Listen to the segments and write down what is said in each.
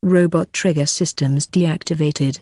Robot trigger systems deactivated.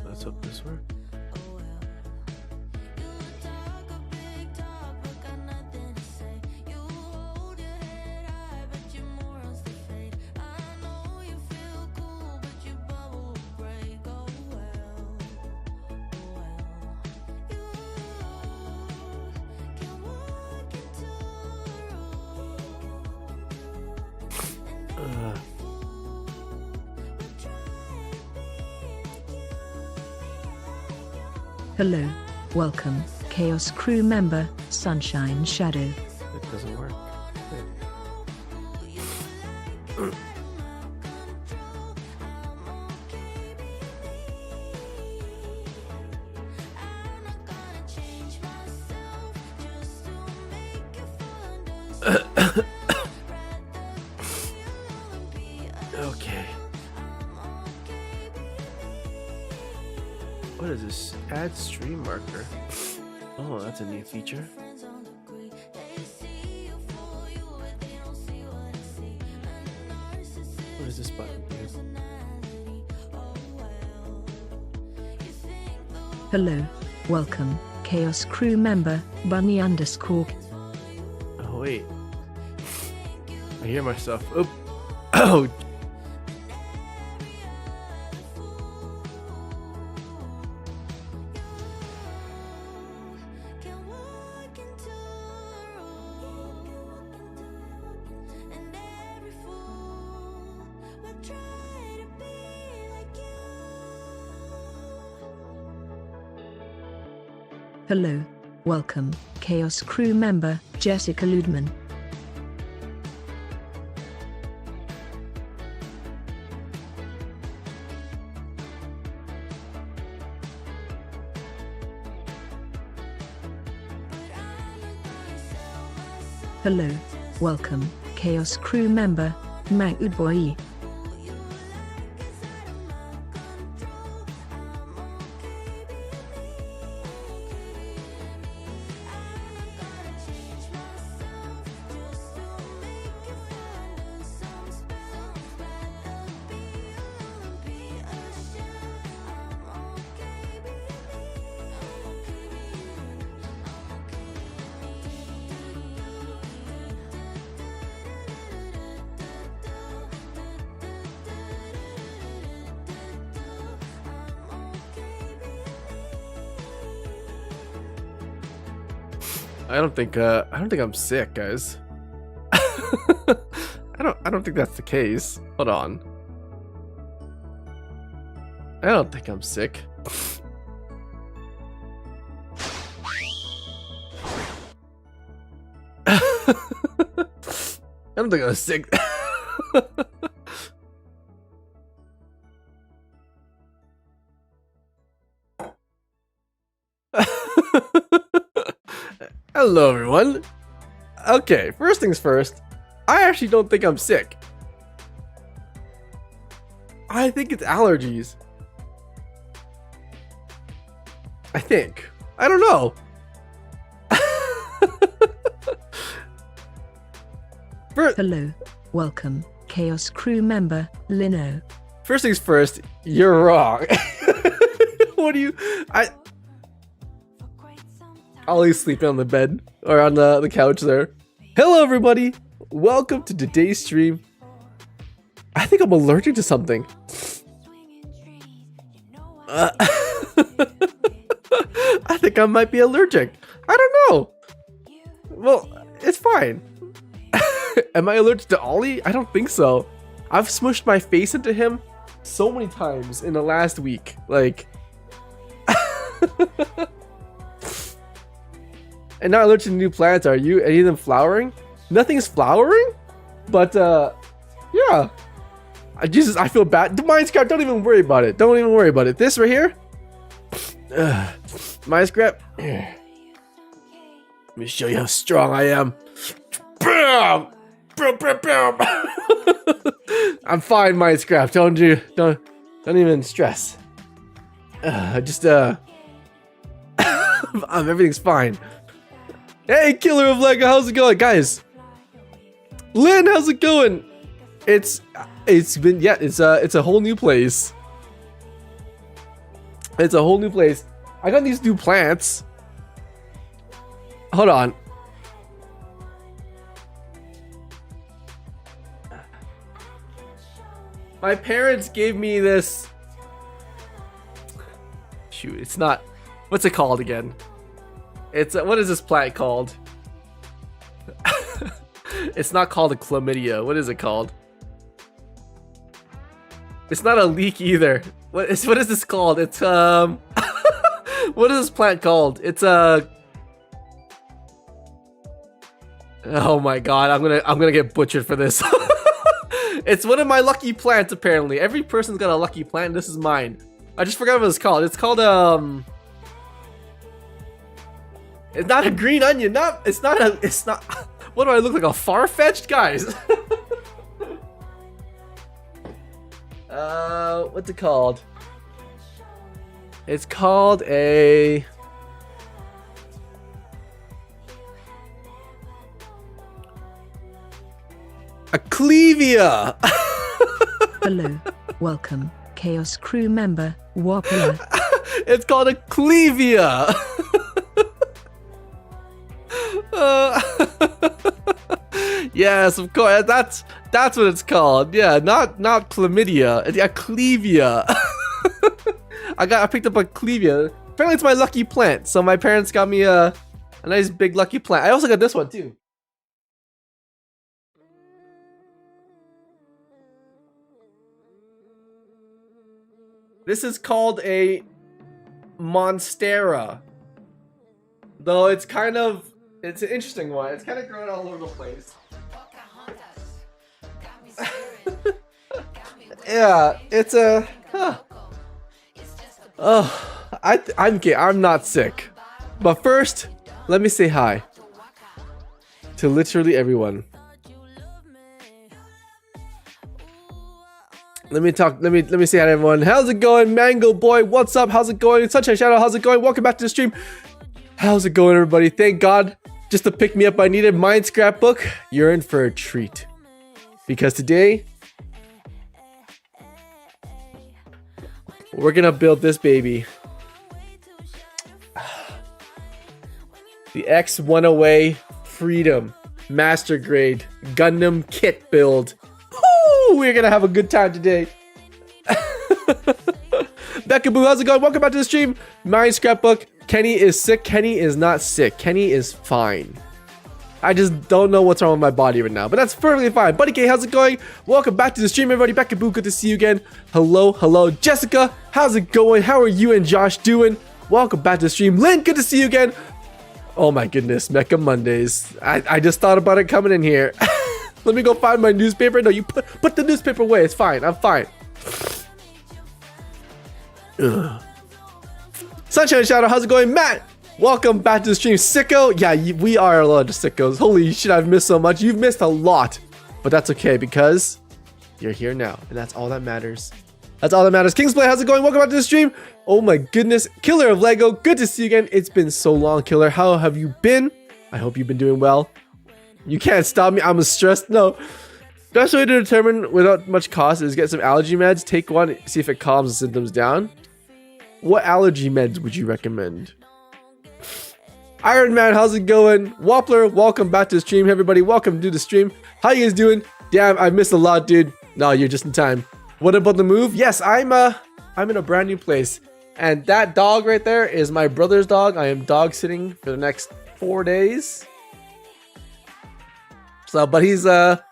Let's hope this works. Hello, welcome, Chaos crew member, Sunshine Shadow. It doesn't work. Okay. What is this? Add stream marker. Oh, that's a new feature. What does this button do? Hello, welcome, Chaos crew member, Bunny _ Oh wait. I hear myself. Oh. Oh. Hello, welcome, Chaos crew member, Jessica Ludman. Hello, welcome, Chaos crew member, Maudboy. I don't think I'm sick, guys. I don't think that's the case. Hold on. I don't think I'm sick. I don't think I'm sick. Hello, everyone. Okay, first things first, I actually don't think I'm sick. I think it's allergies. I think. I don't know. Hello, welcome, Chaos crew member, Lino. First things first, you're wrong. What do you... Ollie's sleeping on the bed, or on the couch there. Hello everybody, welcome to today's stream. I think I'm allergic to something. I think I might be allergic. I don't know. Well, it's fine. Am I allergic to Ollie? I don't think so. I've smushed my face into him so many times in the last week. Like... And not allergic to new plants, are you? Any of them flowering? Nothing's flowering? But, yeah. Jesus, I feel bad. The mind scrap, don't even worry about it. Don't even worry about it. This right here. Mind scrap. Let me show you how strong I am. Bam! Bam, bam, bam. I'm fine, mind scrap. Don't even stress. Everything's fine. Hey, killer of Lego, how's it going, guys? Lynn, how's it going? It's a whole new place. It's a whole new place. I got these new plants. Hold on. My parents gave me this. Shoot, it's not. What's it called again? It's what is this plant called? It's not called a chlamydia. What is it called? It's not a leek either. What is this called? It's what is this plant called? It's a. Oh my god, I'm gonna get butchered for this. It's one of my lucky plants apparently. Every person's got a lucky plant, and this is mine. I just forgot what it's called. It's called it's not a green onion. It's not. What do I look like, a far-fetched, guys? What's it called? It's called a clevia. Hello, welcome, Chaos Crew member, Wapler. It's called a clevia. Yes, of course. That's what it's called. Yeah, not chlamydia. It's a clevia. I picked up a clevia. Apparently, it's my lucky plant. So my parents got me a nice big lucky plant. I also got this one too. This is called a monstera. Though it's an interesting one. It's kind of growing all over the place. Yeah, it's a. Oh, I'm not sick. But first, let me say hi to literally everyone. Let me say hi to everyone. How's it going, Mango Boy? What's up? How's it going? Sunshine Shadow, how's it going? Welcome back to the stream. How's it going, everybody? Thank God, just to pick me up, I needed Mind Scrapbook. You're in for a treat. Because today, we're gonna build this baby. The X10A Freedom Master Grade Gundam Kit build. Woo! We're gonna have a good time today. Becca Boo, how's it going? Welcome back to the stream. Mind Scrapbook. Kenny is sick. Kenny is not sick. Kenny is fine. I just don't know what's wrong with my body right now, but that's perfectly fine. Buddy K, how's it going? Welcome back to the stream, everybody. Becca Boo, good to see you again. Hello. Jessica, how's it going? How are you and Josh doing? Welcome back to the stream. Lynn, good to see you again. Oh my goodness, Mecha Mondays. I just thought about it coming in here. Let me go find my newspaper. No, you put the newspaper away. It's fine. I'm fine. Ugh. Sunshine Shadow, how's it going? Matt, welcome back to the stream. Sicko, yeah, we are a lot of sickos. Holy shit, I've missed so much. You've missed a lot, but that's okay because you're here now, and that's all that matters. That's all that matters. Kingsplay, how's it going? Welcome back to the stream. Oh my goodness, Killer of Lego, good to see you again. It's been so long, Killer. How have you been? I hope you've been doing well. You can't stop me. I'm stressed. No. Best way to determine without much cost is get some allergy meds. Take one, see if it calms the symptoms down. What allergy meds would you recommend? Iron Man, how's it going? Wapler, welcome back to the stream. Everybody, welcome to the stream. How you guys doing? Damn, I missed a lot, dude. No, you're just in time. What about the move? Yes, I'm in a brand new place. And that dog right there is my brother's dog. I am dog sitting for the next 4 days. So, but he's a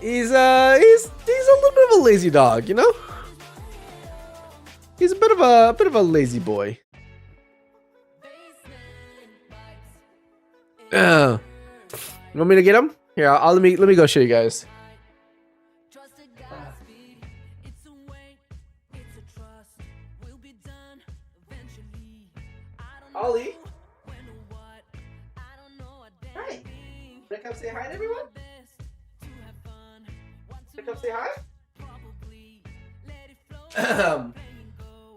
little bit of a lazy dog, you know? He's a bit of a lazy boy. You want me to get him? Here, let me go show you guys. Ollie. Hi. Wanna come say hi to everyone? Wanna come say hi?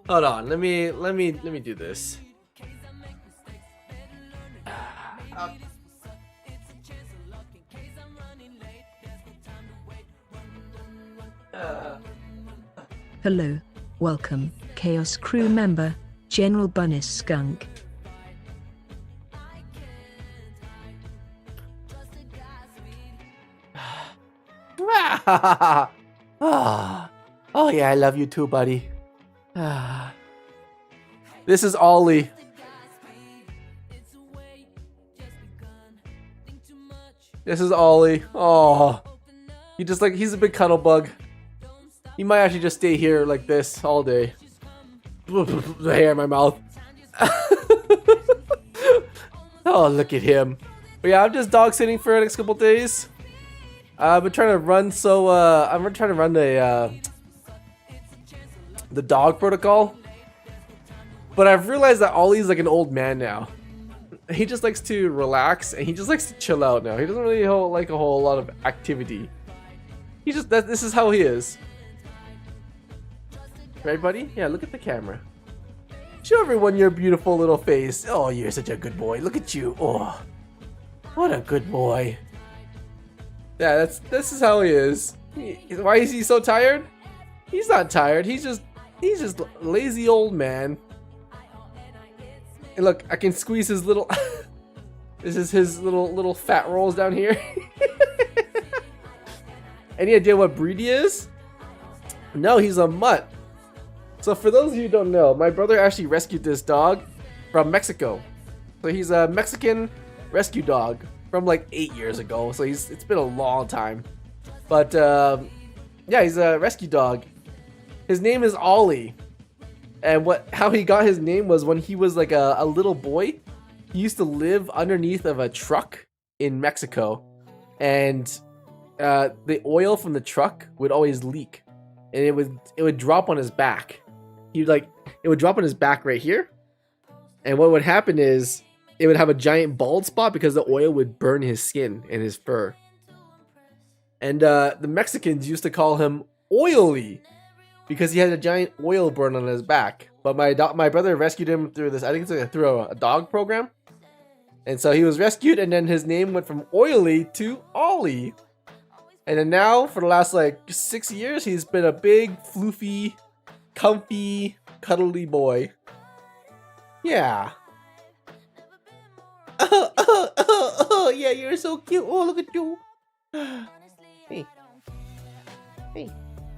Hold on. Let me do this. Hello, welcome, Chaos crew member, General Bunnis Skunk. Oh yeah, I love you too, buddy. This is Ollie. This is Ollie. Oh, he's a big cuddle bug. He might actually just stay here like this all day. The hair in my mouth. Oh, look at him. But yeah, I'm just dog sitting for the next couple days. I've been trying to run, I'm trying to run the dog protocol. But I've realized that Ollie's like an old man now. He just likes to relax and he just likes to chill out now. He doesn't really like a whole lot of activity. This is how he is. Right, buddy? Yeah, look at the camera. Show everyone your beautiful little face. Oh, you're such a good boy. Look at you. Oh, what a good boy. Yeah, this is how he is. Why is he so tired? He's not tired. He's just a lazy old man. And look, I can squeeze his little. This is his little fat rolls down here. Any idea what breed he is? No, he's a mutt. So for those of you who don't know, my brother actually rescued this dog from Mexico. So he's a Mexican rescue dog from like 8 years ago. So it's been a long time. But yeah, he's a rescue dog. His name is Ollie. And how he got his name was when he was like a little boy. He used to live underneath of a truck in Mexico. And the oil from the truck would always leak. And it would drop on his back. It would drop on his back right here. And what would happen is it would have a giant bald spot because the oil would burn his skin and his fur. And the Mexicans used to call him Oily because he had a giant oil burn on his back. But my brother rescued him through this, I think it's like through a dog program. And so he was rescued and then his name went from Oily to Ollie. And then now for the last like 6 years, he's been a big, floofy, comfy, cuddly boy. Yeah. Oh, yeah, you're so cute. Oh, look at you. Hey. Hey.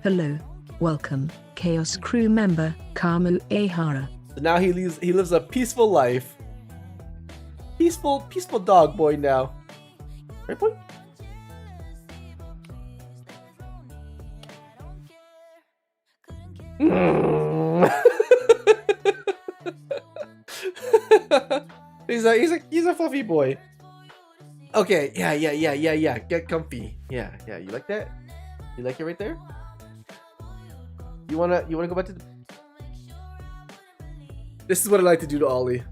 Hello, welcome, Chaos crew member, Kamu Ehara. So now he lives a peaceful life. Peaceful dog boy now. Right, boy? He's a fluffy boy. Okay, yeah. Get comfy. Yeah. You like that? You like it right there? You wanna go back to the... This is what I like to do to Ollie.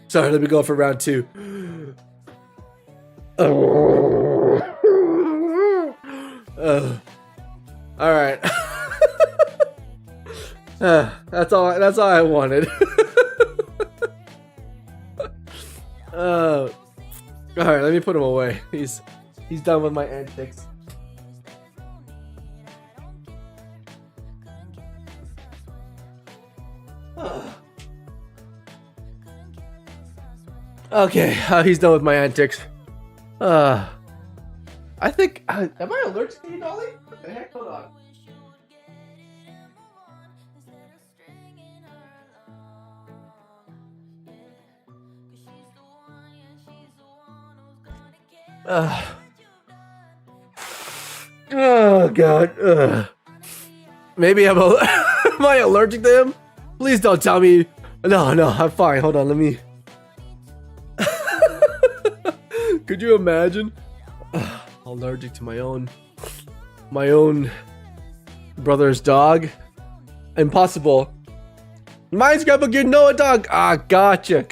Sorry, let me go for round 2. All right. That's all I wanted. All right, let me put him away. He's done with my antics. Okay, he's done with my antics. I think... am I allergic to you, Dolly? What the heck? Hold on. Oh, God. Maybe am I allergic to him? Please don't tell me. No, I'm fine. Hold on, let me... Could you imagine? Allergic to my own brother's dog. Impossible. Mine's grandpa you know a dog. Ah, gotcha.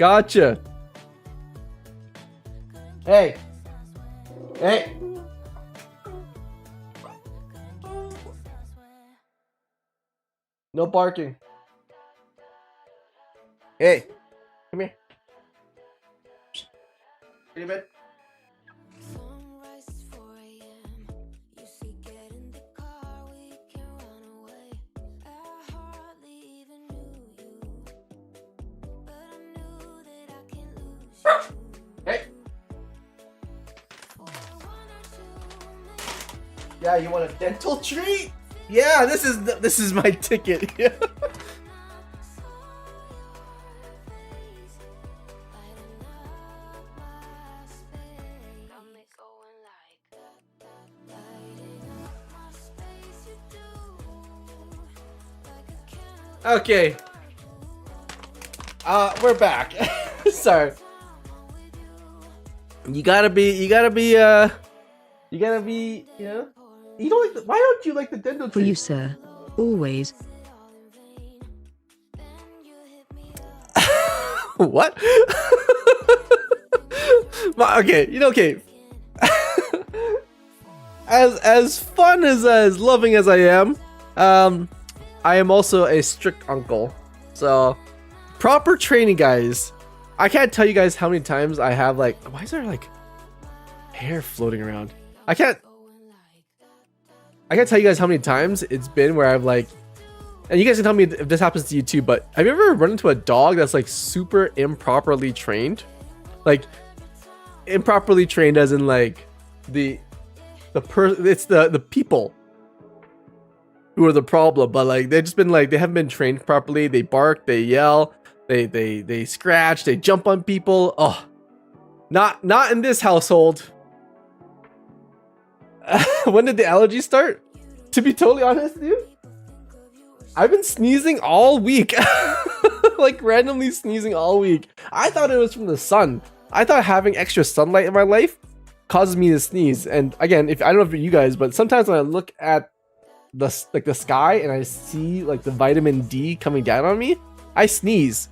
Hey. No barking. Hey, come here. Get in bed. Hey. Yeah, you want a dental treat? Yeah, this is my ticket. Yeah. Okay. We're back. Sorry. You gotta be, you know. You don't like why don't you like the dental For you, treat? sir. Always. What? Okay, okay. as fun as loving as I am also a strict uncle. So proper training, guys. I can't tell you guys how many times I have like, why is there like hair floating around? I can't tell you guys how many times it's been where I've like, and you guys can tell me if this happens to you too, but have you ever run into a dog that's like super improperly trained? Like improperly trained as in like it's the people who are the problem, but like they've just been like, they haven't been trained properly. They bark, they yell, they scratch, they jump on people. Oh, not in this household. When did the allergies start? To be totally honest with you, I've been sneezing all week. Like randomly sneezing all week. I thought it was from the sun. I thought having extra sunlight in my life causes me to sneeze. And again, if I don't know if you guys, but sometimes when I look at the sky and I see like the vitamin D coming down on me, I sneeze.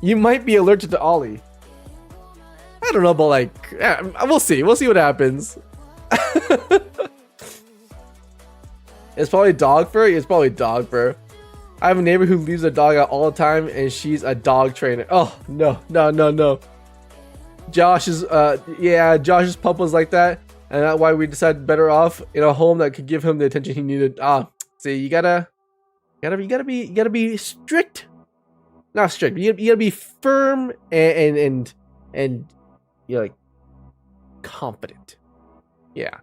You might be allergic to Ollie. I don't know, but like, yeah, we'll see what happens. It's probably dog fur. It's probably dog fur. I have a neighbor who leaves their dog out all the time, and she's a dog trainer. Oh no. Josh's pup was like that, and that's why we decided better off in a home that could give him the attention he needed. See, you gotta be strict. Not strict. You gotta be firm and you're like confident. Yeah.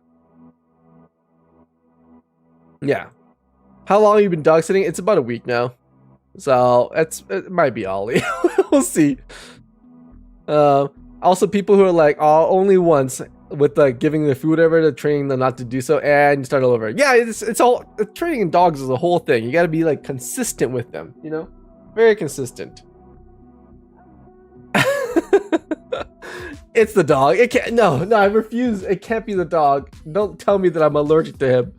How long have you been dog sitting? It's about a week now, so it might be Ollie. We'll see. Also, people who are like, oh, only once with like giving the food over to training them not to do so, and you start all over. Yeah, it's all training dogs is a whole thing. You got to be like consistent with them, you know, very consistent. It's the dog. It can't. No, I refuse. It can't be the dog. Don't tell me that I'm allergic to him.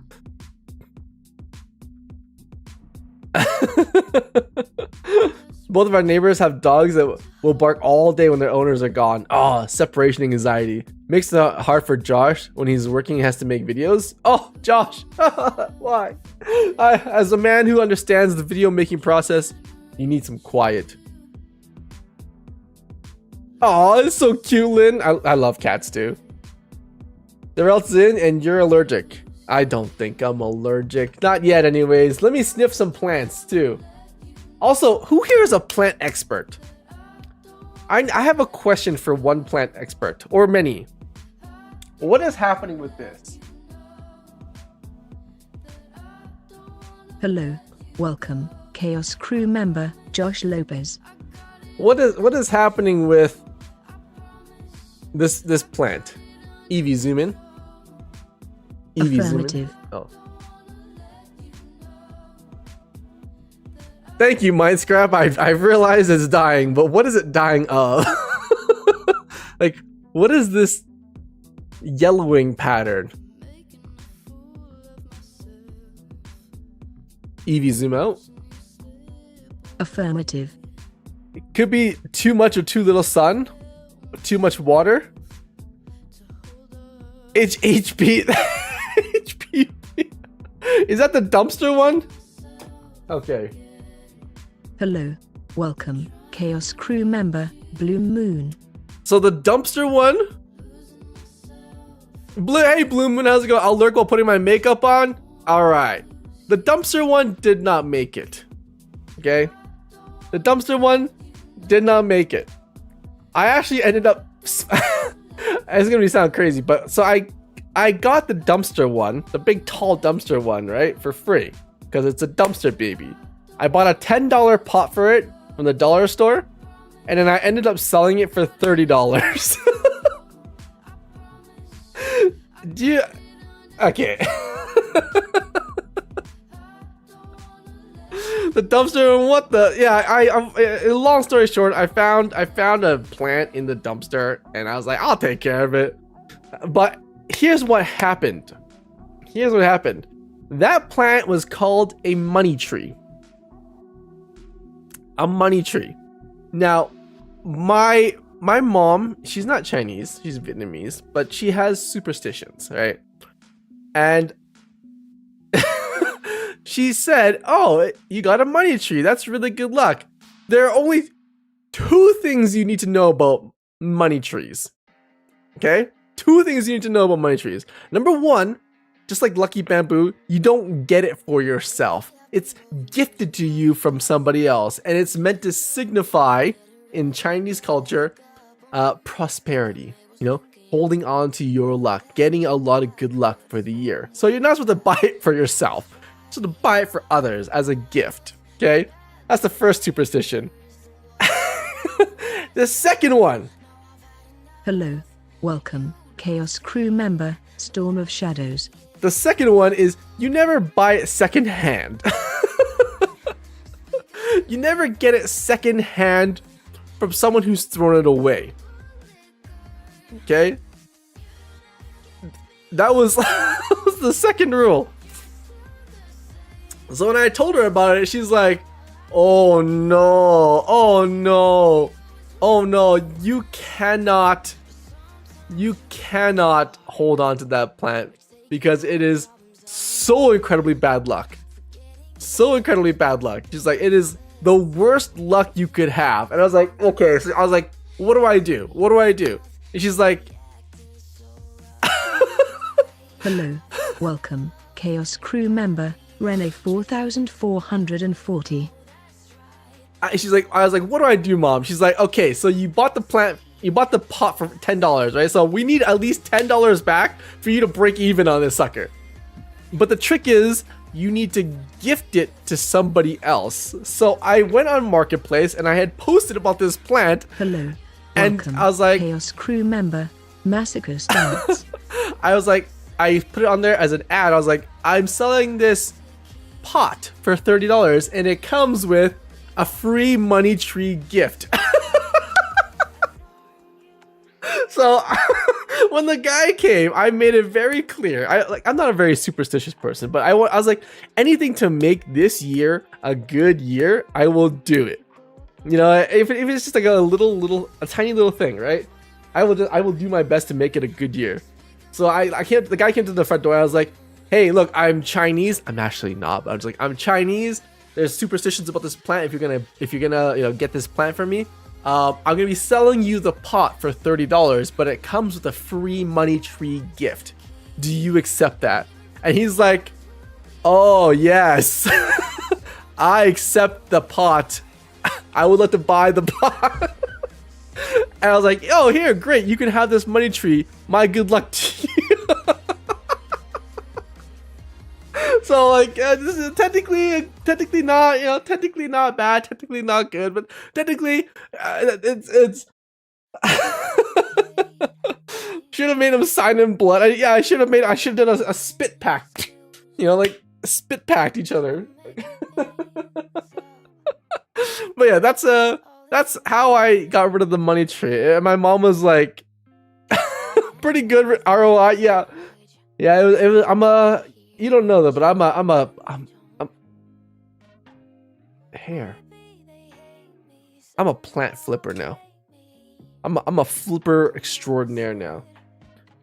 Both of our neighbors have dogs that will bark all day when their owners are gone. Oh, separation anxiety. Makes it hard for Josh when he's working and has to make videos. Oh, Josh. Why? As a man who understands the video making process, you need some quiet. Oh, it's so cute, Lynn. I love cats too. They're else in and you're allergic. I don't think I'm allergic. Not yet anyways. Let me sniff some plants too. Also, who here is a plant expert? I have a question for one plant expert, or many. What is happening with this? Hello. Welcome, Chaos crew member, Josh Lopez. What is happening with this plant? Evie, zoom in. Evie, zoom in. Affirmative. Oh. Thank you, Mindscrap. I realize it's dying, but what is it dying of? Like, what is this yellowing pattern? Evie, zoom out. Affirmative. It could be too much or too little sun, too much water. It's HP. HP. Is that the dumpster one? Okay. Hello. Welcome, Chaos crew member, Blue Moon. So the dumpster one. Hey, Blue Moon, how's it going? I'll lurk while putting my makeup on. All right. The dumpster one did not make it. Okay. The dumpster one did not make it. I actually ended up. It's gonna sound crazy, but so I got the dumpster one, the big tall dumpster one, right, for free because it's a dumpster baby. I bought a $10 pot for it from the dollar store, and then I ended up selling it for $30. Do you? Okay. The dumpster and what the? Yeah, I long story short, I found a plant in the dumpster, and I was like, I'll take care of it. But here's what happened. Here's what happened. That plant was called a money tree. A money tree. Now, my mom, she's not Chinese, she's Vietnamese, but she has superstitions, right? And she said, oh, you got a money tree. That's really good luck. There are only 2 things you need to know about money trees. Okay? 2 things you need to know about money trees. Number 1, just like Lucky Bamboo, you don't get it for yourself. It's gifted to you from somebody else. And it's meant to signify, in Chinese culture, prosperity. You know, holding on to your luck. Getting a lot of good luck for the year. So you're not supposed to buy it for yourself. So to buy it for others as a gift, okay? That's the first superstition. The second one. Hello. Welcome, Chaos crew member, Storm of Shadows. The second one is you never buy it secondhand. You never get it secondhand from someone who's thrown it away. Okay? That was the second rule. So when I told her about it, she's like, oh no, oh no, oh no, you cannot hold on to that plant because it is so incredibly bad luck. So incredibly bad luck. She's like, it is the worst luck you could have. And I was like, okay. So I was like, what do I do? What do I do? And she's like, hello, welcome, Chaos crew member, Rene 4440. She's like, I was like, what do I do, Mom? She's like, okay, so you bought the plant, you bought the pot for $10, right? So we need at least $10 back for you to break even on this sucker. But the trick is, you need to gift it to somebody else. So I went on Marketplace and I had posted about this plant. Hello, and welcome, I was like, Chaos crew member, Massacre Stance. I was like, I put it on there as an ad. I was like, I'm selling this pot for $30 and it comes with a free money tree gift. So when the guy came, I made it very clear. I'm not a very superstitious person, but I was like, anything to make this year a good year, I will do it. You know, if it's just like a tiny little thing, right? I will do my best to make it a good year. So the guy came to the front door. I was like, hey, look, I'm Chinese. I'm actually not, but I was like, I'm Chinese. There's superstitions about this plant. If you're gonna get this plant for me, I'm gonna be selling you the pot for $30, but it comes with a free money tree gift. Do you accept that? And he's like, oh yes, I accept the pot. I would like to buy the pot. And I was like, oh, here, great. You can have this money tree. My good luck to you. So like, this is technically not, technically not bad, technically not good, but technically, it's. Should have made him sign in blood. I should have done a spit pact. Like spit pact each other. But yeah, that's how I got rid of the money tree. And my mom was like, Pretty good ROI. Yeah, yeah. It was. I'm a. You don't know that, but I'm hair. I'm a plant flipper now. I'm a flipper extraordinaire now.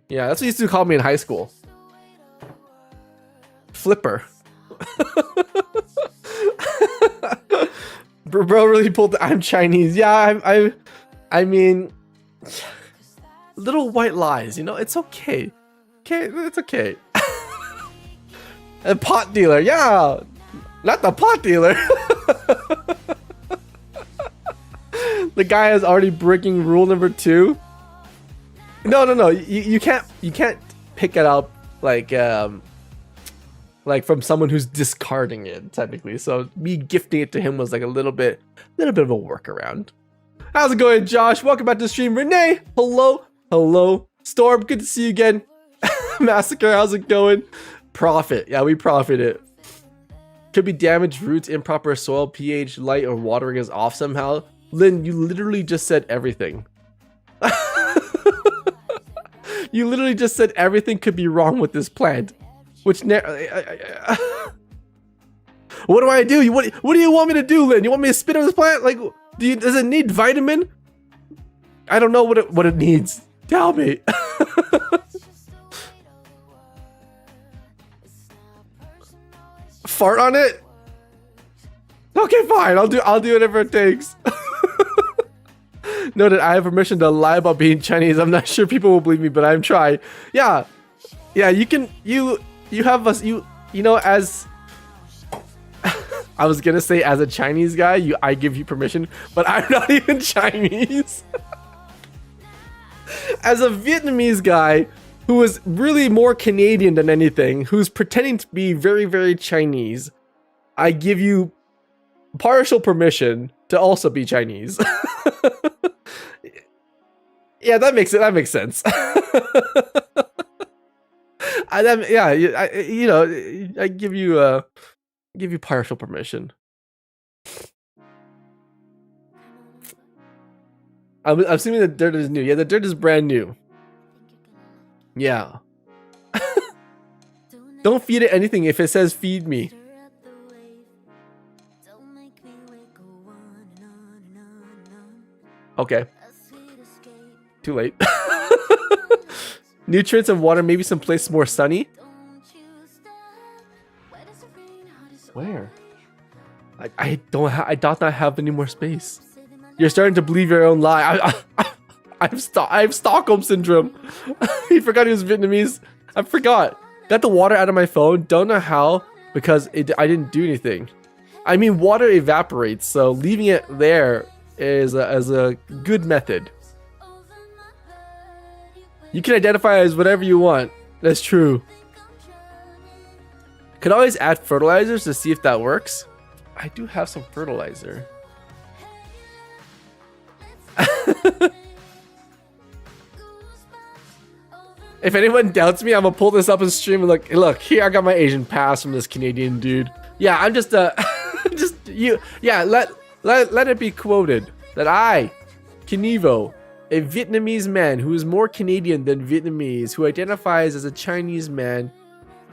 Yeah, that's what you used to call me in high school. Flipper. Bro really pulled the I'm Chinese. Yeah, I mean, little white lies, you know, it's okay. Okay, it's okay. A pot dealer, yeah. Not the pot dealer. The guy is already breaking rule number 2. No. You can't pick it up like from someone who's discarding it technically. So me gifting it to him was like a little bit of a workaround. How's it going, Josh? Welcome back to the stream. Renee, hello. Storm, good to see you again. Massacre, how's it going? Profit, yeah, we profited. Could be damaged roots, improper soil, pH, light, or watering is off somehow. Lynn, you literally just said everything. You literally just said everything could be wrong with this plant. Which what do I do? What do you want me to do, Lynn? You want me to spit on this plant? Like, does it need vitamin? I don't know what it needs. Tell me. Fart on it? Okay, fine. I'll do whatever it takes. Noted, I have permission to lie about being Chinese. I'm not sure people will believe me, but I'm trying. Yeah, you can. You have us. You know, as I was gonna say, as a Chinese guy, I give you permission, but I'm not even Chinese. As a Vietnamese guy who is really more Canadian than anything, who's pretending to be very, very Chinese, I give you partial permission to also be Chinese. Yeah, that makes sense. I give you partial permission. I'm assuming the dirt is new. Yeah, the dirt is brand new. Yeah. Don't feed it anything if it says feed me. Okay. Too late. Nutrients and water, maybe someplace more sunny. Where? I don't not have any more space. You're starting to believe your own lie. I have Stockholm syndrome. He forgot he was Vietnamese. I forgot. Got the water out of my phone. Don't know how because I didn't do anything. I mean, water evaporates, so leaving it there is a good method. You can identify as whatever you want. That's true. Could always add fertilizers to see if that works. I do have some fertilizer. If anyone doubts me, I'm gonna pull this up and stream and look, here I got my Asian pass from this Canadian dude. Yeah, I'm just let it be quoted that I, Knievo, a Vietnamese man who is more Canadian than Vietnamese, who identifies as a Chinese man,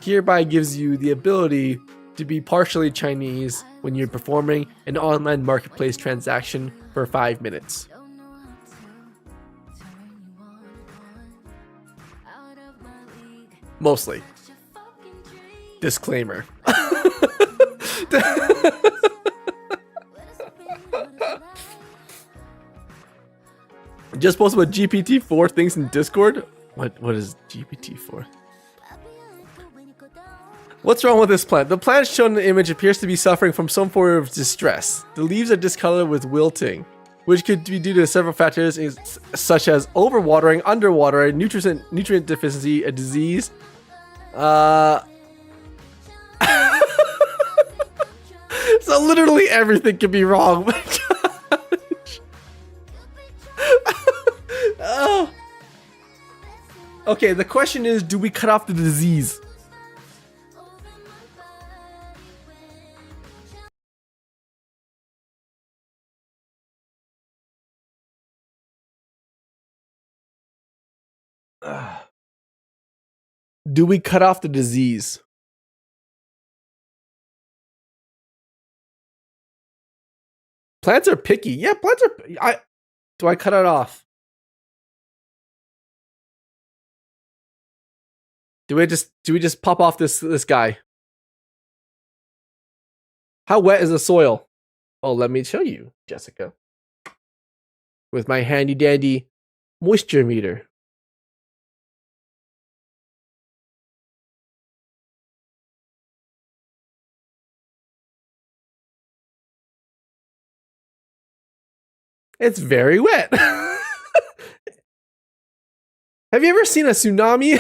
hereby gives you the ability to be partially Chinese when you're performing an online marketplace transaction for 5 minutes. Mostly. Disclaimer. Just posted what GPT-4 thinks in Discord. What is GPT-4? What's wrong with this plant? The plant shown in the image appears to be suffering from some form of distress. The leaves are discolored with wilting, which could be due to several factors such as overwatering, underwatering, nutrient deficiency, a disease. So literally everything can be wrong. Oh. Okay, the question is, do we cut off the disease? Do we cut off the disease? Plants are picky. Yeah, plants are. Do I cut it off? Do we just pop off this guy? How wet is the soil? Oh, let me show you, Jessica. With my handy dandy moisture meter. It's very wet. Have you ever seen a tsunami?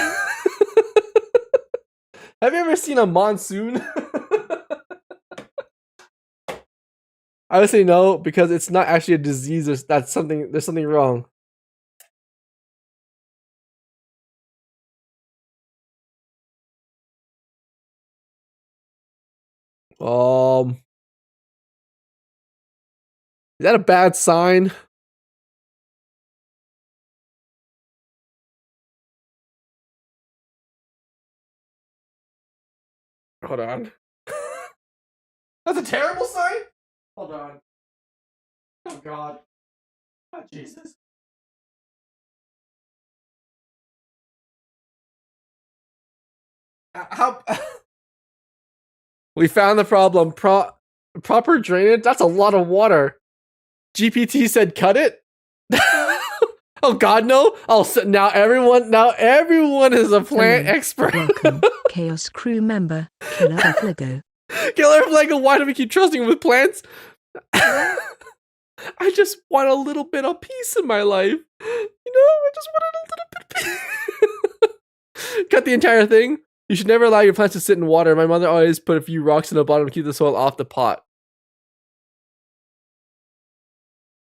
Have you ever seen a monsoon? I would say no, because it's not actually a disease. There's something wrong. Is that a bad sign? Hold on. That's a terrible sign? Hold on. Oh God. Oh Jesus. How? We found the problem. Proper drainage? That's a lot of water. GPT said cut it? Oh God, no! Oh, so now everyone is a plant expert. Welcome, Chaos crew member, Killer Fligo. Killer Fligo, why do we keep trusting him with plants? I just want a little bit of peace in my life. You know, I just wanted a little bit of peace. Cut the entire thing. You should never allow your plants to sit in water. My mother always put a few rocks in the bottom to keep the soil off the pot.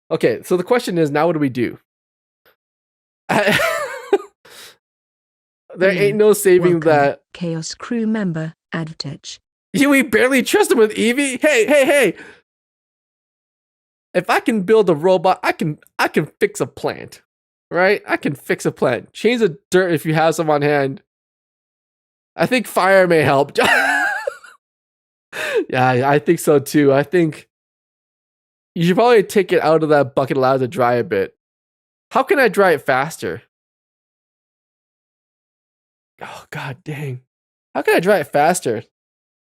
Okay, so the question is, now what do we do? There ain't no saving that. Chaos crew member, Advtech. We barely trust him with Eevee? Hey. If I can build a robot, I can fix a plant. Right? I can fix a plant. Change the dirt if you have some on hand. I think fire may help. Yeah, I think so too. I think you should probably take it out of that bucket, allow it to dry a bit. How can I dry it faster? Oh, God dang. How can I dry it faster?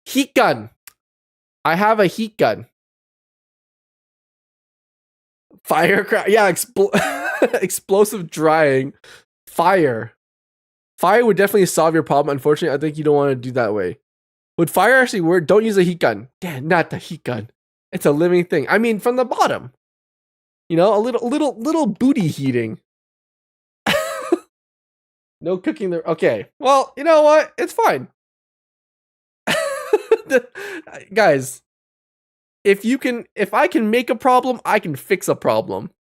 Heat gun. I have a heat gun. Firecracker. Yeah, explosive drying. Fire. Fire would definitely solve your problem. Unfortunately, I think you don't want to do that way. Would fire actually work? Don't use a heat gun. Damn, not the heat gun. It's a living thing. I mean, from the bottom. You know, a little booty heating. No cooking there. Okay. Well, you know what? It's fine. Guys, if I can make a problem, I can fix a problem.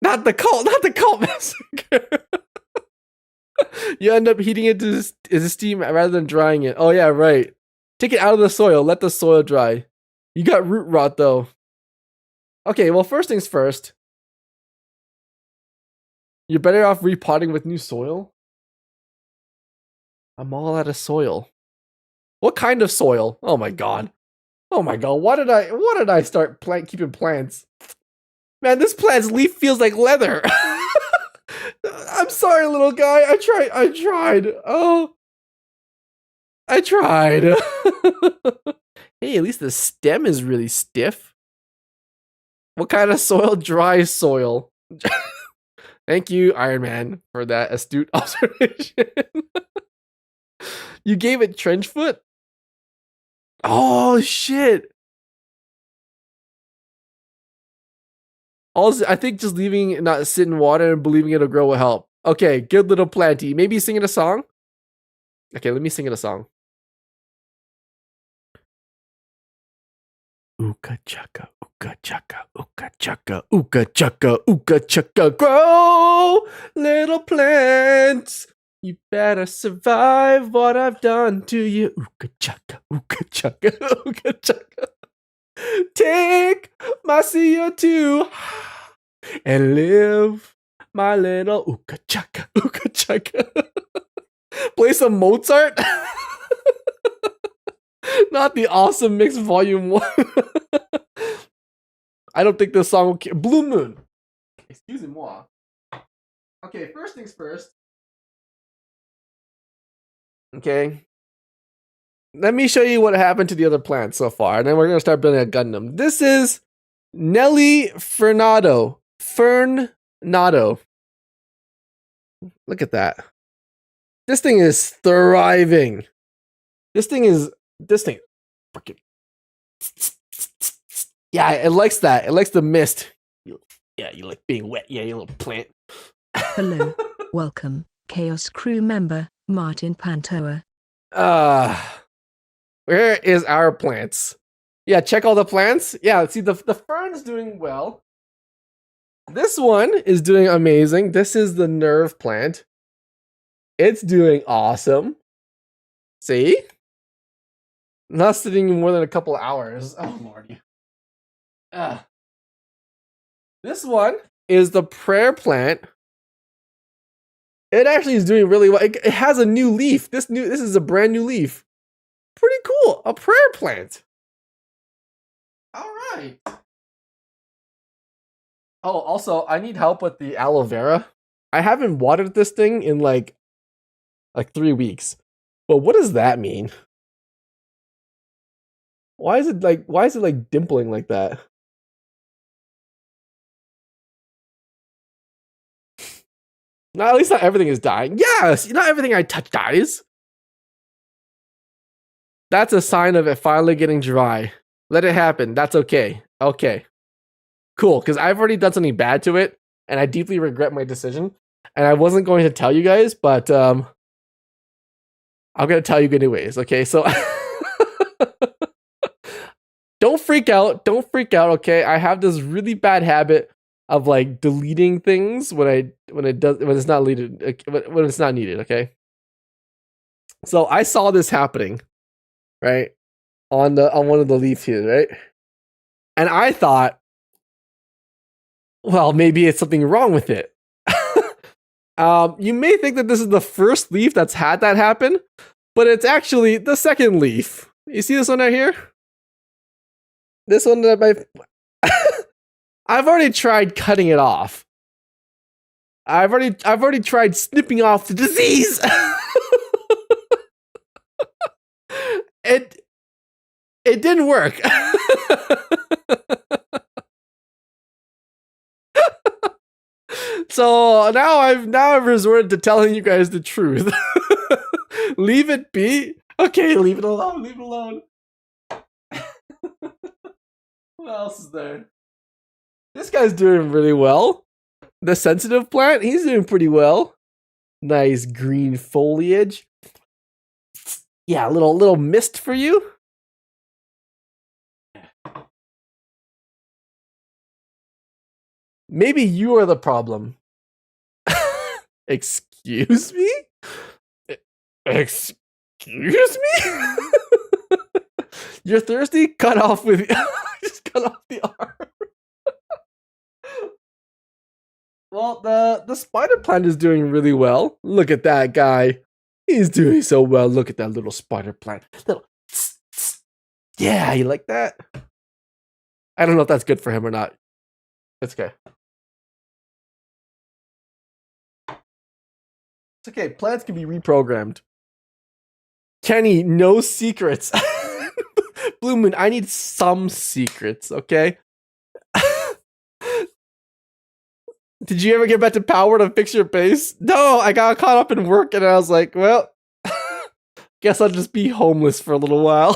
Not the cult massacre. You end up heating it to steam rather than drying it. Oh yeah, right. Take it out of the soil. Let the soil dry. You got root rot though. Okay, well, first things first. You're better off repotting with new soil. I'm all out of soil. What kind of soil? Oh my God. Oh my God. Why did I start keeping plants? Man, this plant's leaf feels like leather. I'm sorry, little guy. I tried. Oh. I tried. Hey, at least the stem is really stiff. What kind of soil? Dry soil. Thank you, Iron Man, for that astute observation. You gave it trench foot? Oh, shit. Also, I think just leaving it not sit in water and believing it'll grow will help. Okay, good little planty. Maybe sing it a song? Okay, let me sing it a song. Ooka chaka, ooka chaka, ooka chaka, ooka chaka, ooka chaka, grow, little plants. You better survive what I've done to you. Ooka chaka, ooka chaka, ooka chaka. Take my CO2 and live My little ooka chaka, ooka chaka. Play some Mozart. Not the Awesome Mix Volume 1. I don't think this song will. Blue Moon. Excusez-moi. Okay, first things first. Okay. Let me show you what happened to the other plants so far, and then we're going to start building a Gundam. This is Nelly Fernado. Fernado. Look at that. This thing is thriving. This thing. Freaking. Yeah, it likes that. It likes the mist. You like being wet. Yeah, you little plant. Hello, welcome, Chaos Crew member, Martin Pantoa. Where is our plants? Yeah, check all the plants. Yeah, see the fern's doing well. This one is doing amazing. This is the nerve plant. It's doing awesome. See? Not sitting more than a couple hours. Oh lordy. This one is the prayer plant. It actually is doing really well. It has a new leaf. This is a brand new leaf. Pretty cool. A prayer plant. All right. Oh, also, I need help with the aloe vera. I haven't watered this thing in like 3 weeks. But what does that mean? Why is it like dimpling like that? At least not everything is dying. Yes, not everything I touch dies. That's a sign of it finally getting dry. Let it happen. That's okay. Okay. Cool, because I've already done something bad to it, and I deeply regret my decision. And I wasn't going to tell you guys, but I'm going to tell you anyways, okay? So don't freak out. Don't freak out, okay? I have this really bad habit of like deleting things when it's not needed, okay? So I saw this happening, right? On one of the leaves here, right? And I thought, well, maybe it's something wrong with it. You may think that this is the first leaf that's had that happen, but it's actually the second leaf. You see this one right here? This one that I've already tried cutting it off. I've already tried snipping off the disease. It didn't work. So now I've resorted to telling you guys the truth. Leave it be. Okay, leave it alone. Leave it alone. What else is there? This guy's doing really well. The sensitive plant, he's doing pretty well. Nice green foliage. Yeah, a little mist for you. Maybe you are the problem. Excuse me? Excuse me? You're thirsty? Cut off with just cut off the arm. Well, the spider plant is doing really well. Look at that guy. He's doing so well. Look at that little spider plant. Little yeah, you like that? I don't know if that's good for him or not. It's okay. It's okay. Plants can be reprogrammed. Kenny, no secrets. Blue Moon, I need some secrets, okay? Did you ever get back to power to fix your base? No, I got caught up in work and I was like, well, guess I'll just be homeless for a little while.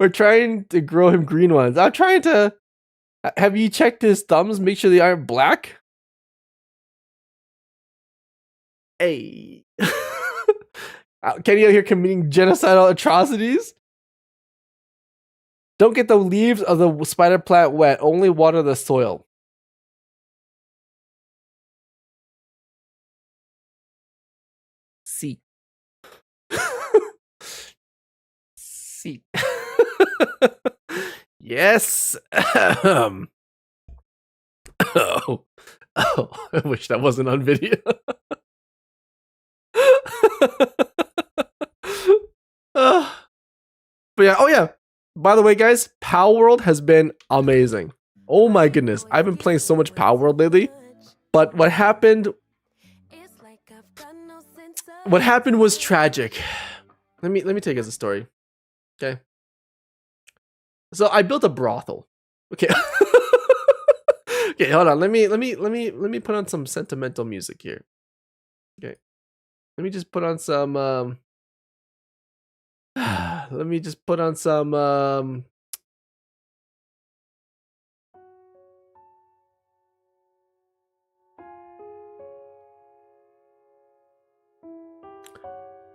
We're trying to grow him green ones. I'm trying to... Have you checked his thumbs? Make sure they aren't black? Hey. Kenny out here committing genocidal atrocities? Don't get the leaves of the spider plant wet. Only water the soil. See. See. Yes. Oh, I wish that wasn't on video. But yeah, oh yeah. By the way, guys, Power World has been amazing. Oh my goodness, I've been playing so much Power World lately. But what happened was tragic. Let me take it as a story. Okay. So I built a brothel. Okay. Okay, hold on. Let me put on some sentimental music here. Okay. Let me just put on some let me just put on some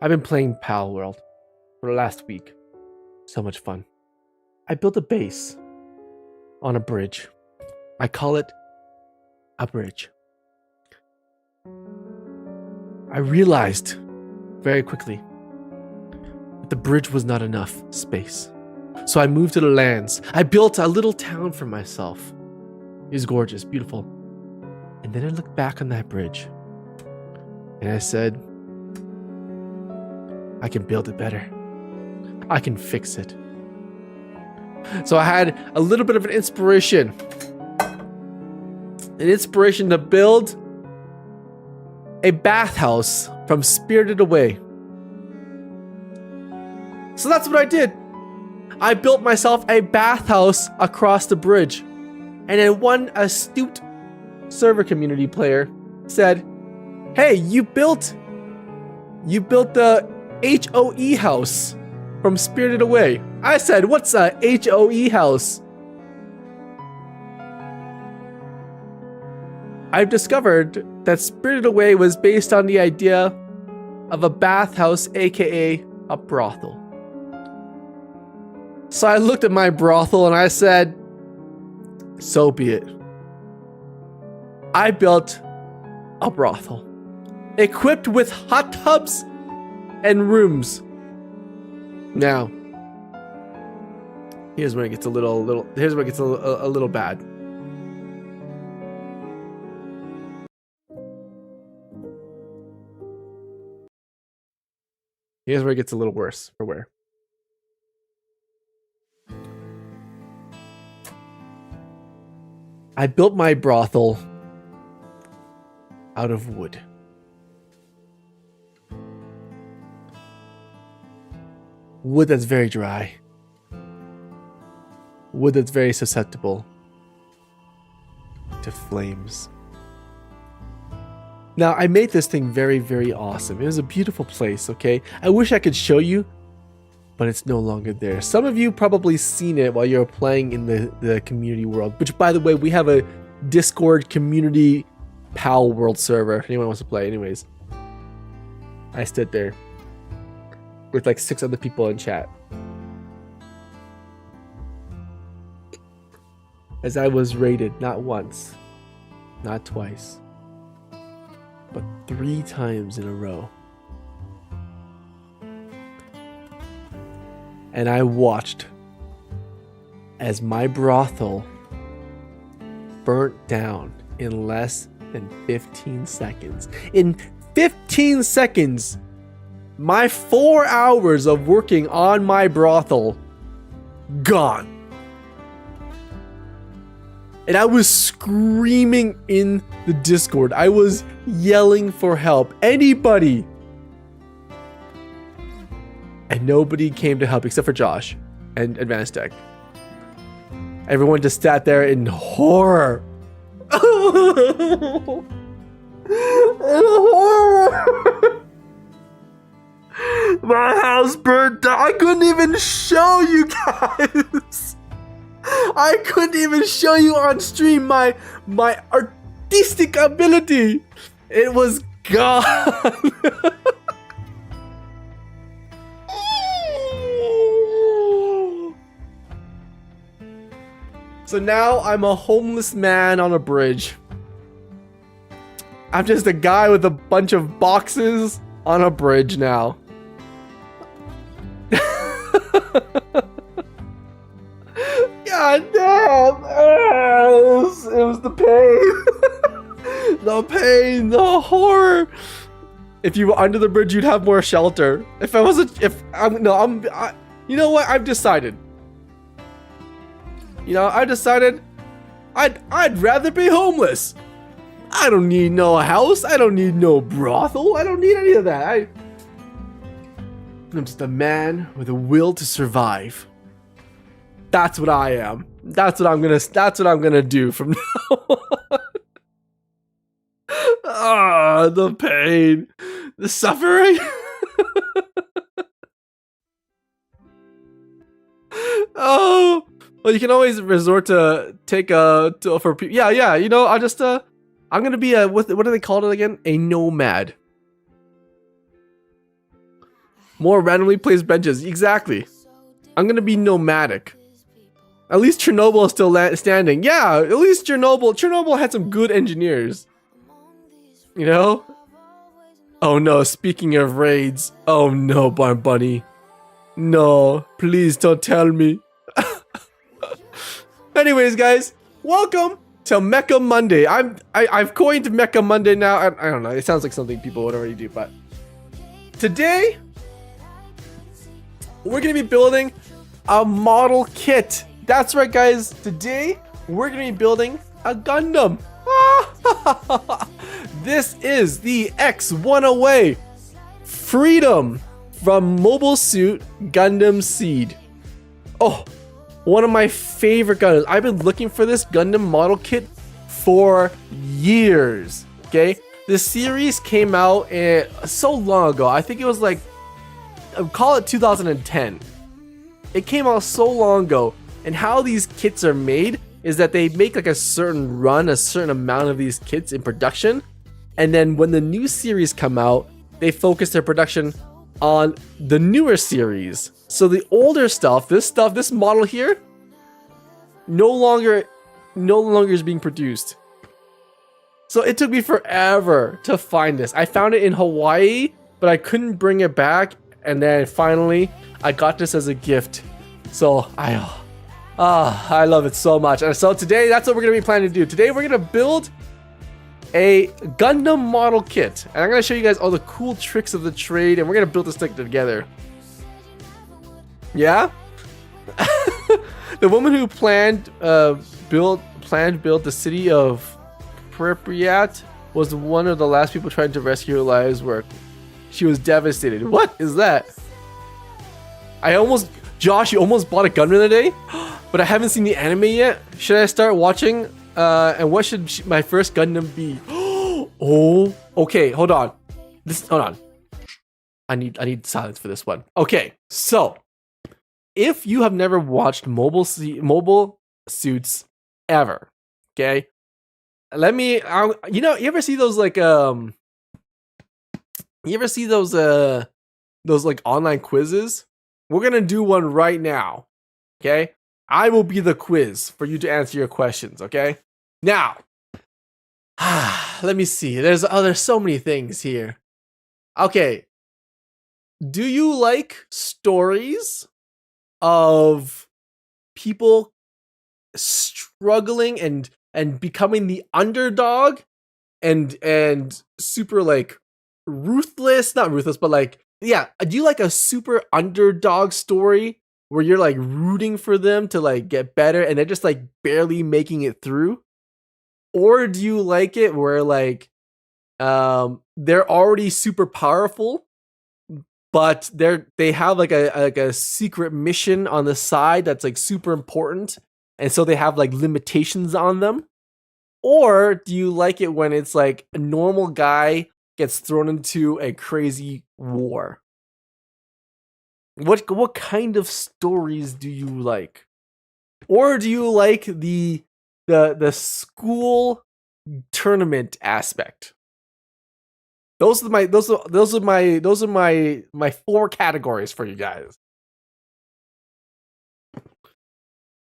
I've been playing Pal World for the last week. So much fun. I built a base on a bridge. I call it a bridge. I realized very quickly that the bridge was not enough space. So I moved to the lands. I built a little town for myself. It was gorgeous, beautiful. And then I looked back on that bridge and I said, I can build it better. I can fix it. So I had a little bit of an inspiration. An inspiration to build a bathhouse from Spirited Away. So that's what I did. I built myself a bathhouse across the bridge. And then one astute server community player said, hey, you built the HOE house from Spirited Away. I said, what's a HOE house? I've discovered that Spirited Away was based on the idea of a bathhouse, aka a brothel. So I looked at my brothel and I said, so be it. I built a brothel, equipped with hot tubs and rooms. Now, here's where it gets a little bad. Here's where it gets a little worse for wear. I built my brothel out of wood. Wood that's very dry. Wood that's very susceptible to flames. Now, I made this thing very, very awesome. It was a beautiful place, okay? I wish I could show you, but it's no longer there. Some of you probably seen it while you're playing in the community world, which, by the way, we have a Discord community PAL world server if anyone wants to play. Anyways, I stood there with like 6 other people in chat as I was raided not once, not twice, but 3 times in a row. And I watched as my brothel burnt down in less than 15 seconds. In 15 seconds, my 4 hours of working on my brothel gone. And I was screaming in the Discord. I was yelling for help. Anybody. And nobody came to help except for Josh and Advanced Tech. Everyone just sat there in horror. In horror. My house burned down. I couldn't even show you guys. I couldn't even show you on stream my artistic ability. It was gone. So now I'm a homeless man on a bridge. I'm just a guy with a bunch of boxes on a bridge now. God damn! It was the pain. The pain, the horror. If you were under the bridge, you'd have more shelter. If I wasn't, you know what? I've decided. I'd rather be homeless. I don't need no house. I don't need no brothel. I don't need any of that. I'm just a man with a will to survive. That's what I am. That's what I'm gonna do from now on. Ah, the pain, the suffering. Oh, well, you can always resort to take for yeah. You know, I'm gonna be a what do they call it again? A nomad. More randomly placed benches. Exactly. I'm gonna be nomadic. At least Chernobyl is still standing. Yeah, at least Chernobyl had some good engineers. You know? Oh no, speaking of raids. Oh no, Barn Bunny. No, please don't tell me. Anyways, guys, welcome to Mecha Monday. I've coined Mecha Monday now. I don't know, it sounds like something people would already do, but today we're gonna be building a model kit. That's right, guys. Today we're gonna be building a Gundam. This is the X10A Freedom from Mobile Suit Gundam Seed. Oh, one of my favorite Gundams. I've been looking for this Gundam model kit for years. Okay, this series came out so long ago. I think it was like, call it 2010. It came out so long ago, and how these kits are made is that they make like a certain run, a certain amount of these kits in production, and then when the new series come out, they focus their production on the newer series. So the older stuff, this model here, no longer is being produced. So it took me forever to find this. I found it in Hawaii, but I couldn't bring it back, and then finally I got this as a gift. So I love it so much. And so today, that's what we're gonna be planning to do. Today we're gonna build a Gundam model kit, and I'm gonna show you guys all the cool tricks of the trade, and we're gonna build this thing together. Yeah. The woman who planned build the city of Pripyat was one of the last people trying to rescue her life's work. She was devastated. What is that? Josh, you almost bought a Gundam today, but I haven't seen the anime yet. Should I start watching? And what should my first Gundam be? Oh, okay. Hold on. Hold on. I need silence for this one. Okay, so if you have never watched mobile suits ever, okay, you ever see those like those like online quizzes? We're gonna do one right now. Okay, I will be the quiz for you to answer your questions. Okay, now let me see. There's so many things here. Okay, do you like stories of people struggling and becoming the underdog and super like not ruthless, but like, yeah, do you like a super underdog story where you're like rooting for them to like get better and they're just like barely making it through? Or do you like it where like they're already super powerful, but they have like a secret mission on the side that's like super important, and so they have like limitations on them? Or do you like it when it's like a normal guy gets thrown into a crazy war? What kind of stories do you like? Or do you like the school tournament aspect? Those are my 4 categories for you guys.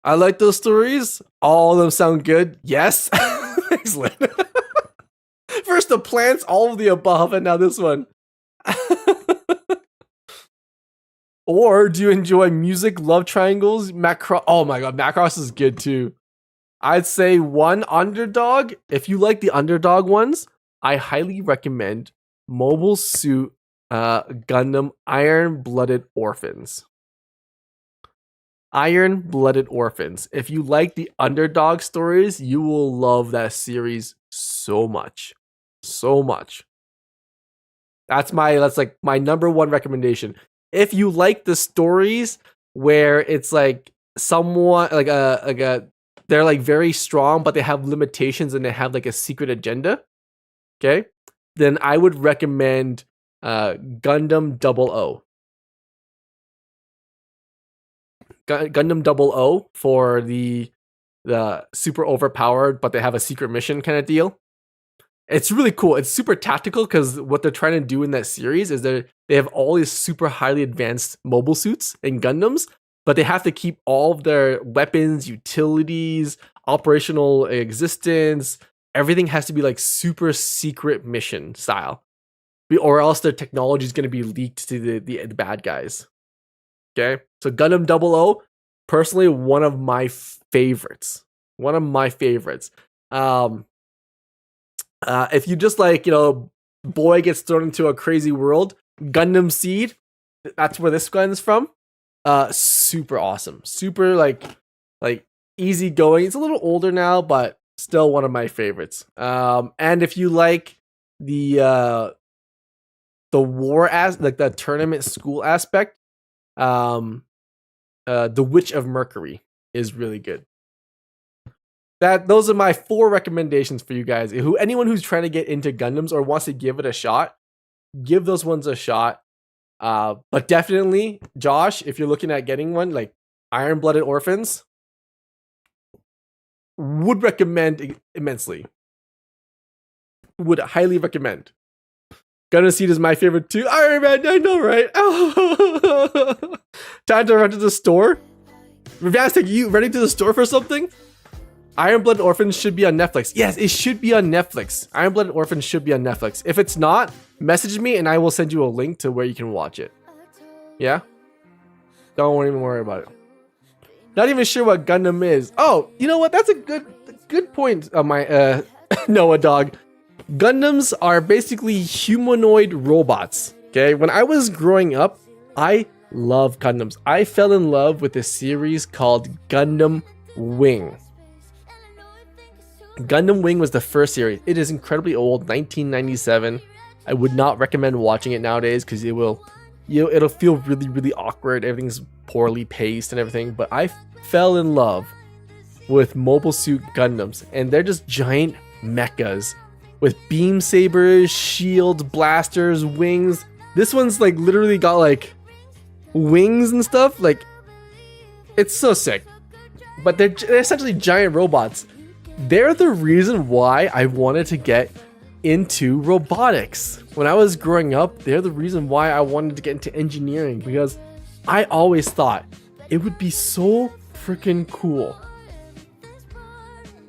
I like those stories. All of them sound good. Yes. Excellent. First the plants, all of the above, and now this one. Or do you enjoy music, love triangles, Macross? Oh my god, Macross is good too. I'd say one underdog. If you like the underdog ones, I highly recommend Mobile Suit Gundam Iron Blooded Orphans. Iron Blooded Orphans. If you like the underdog stories, you will love that series so much. So much. That's like my number one recommendation. If you like the stories where it's like somewhat like a they're like very strong, but they have limitations and they have like a secret agenda, okay, then I would recommend Gundam 00. Gundam 00 for the super overpowered, but they have a secret mission kind of deal. It's really cool. It's super tactical because what they're trying to do in that series is they have all these super highly advanced mobile suits and Gundams, but they have to keep all of their weapons, utilities, operational existence. Everything has to be like super secret mission style, or else their technology is going to be leaked to the bad guys. Okay, so Gundam 00, personally, one of my favorites. One of my favorites. If you just like, boy gets thrown into a crazy world, Gundam Seed, that's where this gun's from. Super awesome. Super like easy going. It's a little older now, but still one of my favorites. And if you like the war like the tournament school aspect, The Witch of Mercury is really good. Those are my 4 recommendations for you guys. Anyone who's trying to get into Gundams or wants to give it a shot, give those ones a shot. But definitely, Josh, if you're looking at getting one, like Iron Blooded Orphans, would recommend immensely. Would highly recommend. Gundam Seed is my favorite too. Iron Man, I know, right? Time to run to the store. Revastic, you running to the store for something? Iron Blooded Orphans should be on Netflix. Yes, it should be on Netflix. Iron Blooded Orphans should be on Netflix. If it's not, message me and I will send you a link to where you can watch it. Yeah? Don't even worry about it. Not even sure what Gundam is. Oh, you know what? That's a good point, my Noah dog. Gundams are basically humanoid robots. Okay? When I was growing up, I love Gundams. I fell in love with a series called Gundam Wing. Gundam Wing was the first series. It is incredibly old, 1997. I would not recommend watching it nowadays because it'll feel really, really awkward. Everything's poorly paced and everything. But I fell in love with Mobile Suit Gundams, and they're just giant mechas with beam sabers, shields, blasters, wings. This one's like literally got like wings and stuff. Like, it's so sick. But they're essentially giant robots. They're the reason why I wanted to get into robotics. When I was growing up, they're the reason why I wanted to get into engineering, because I always thought it would be so freaking cool.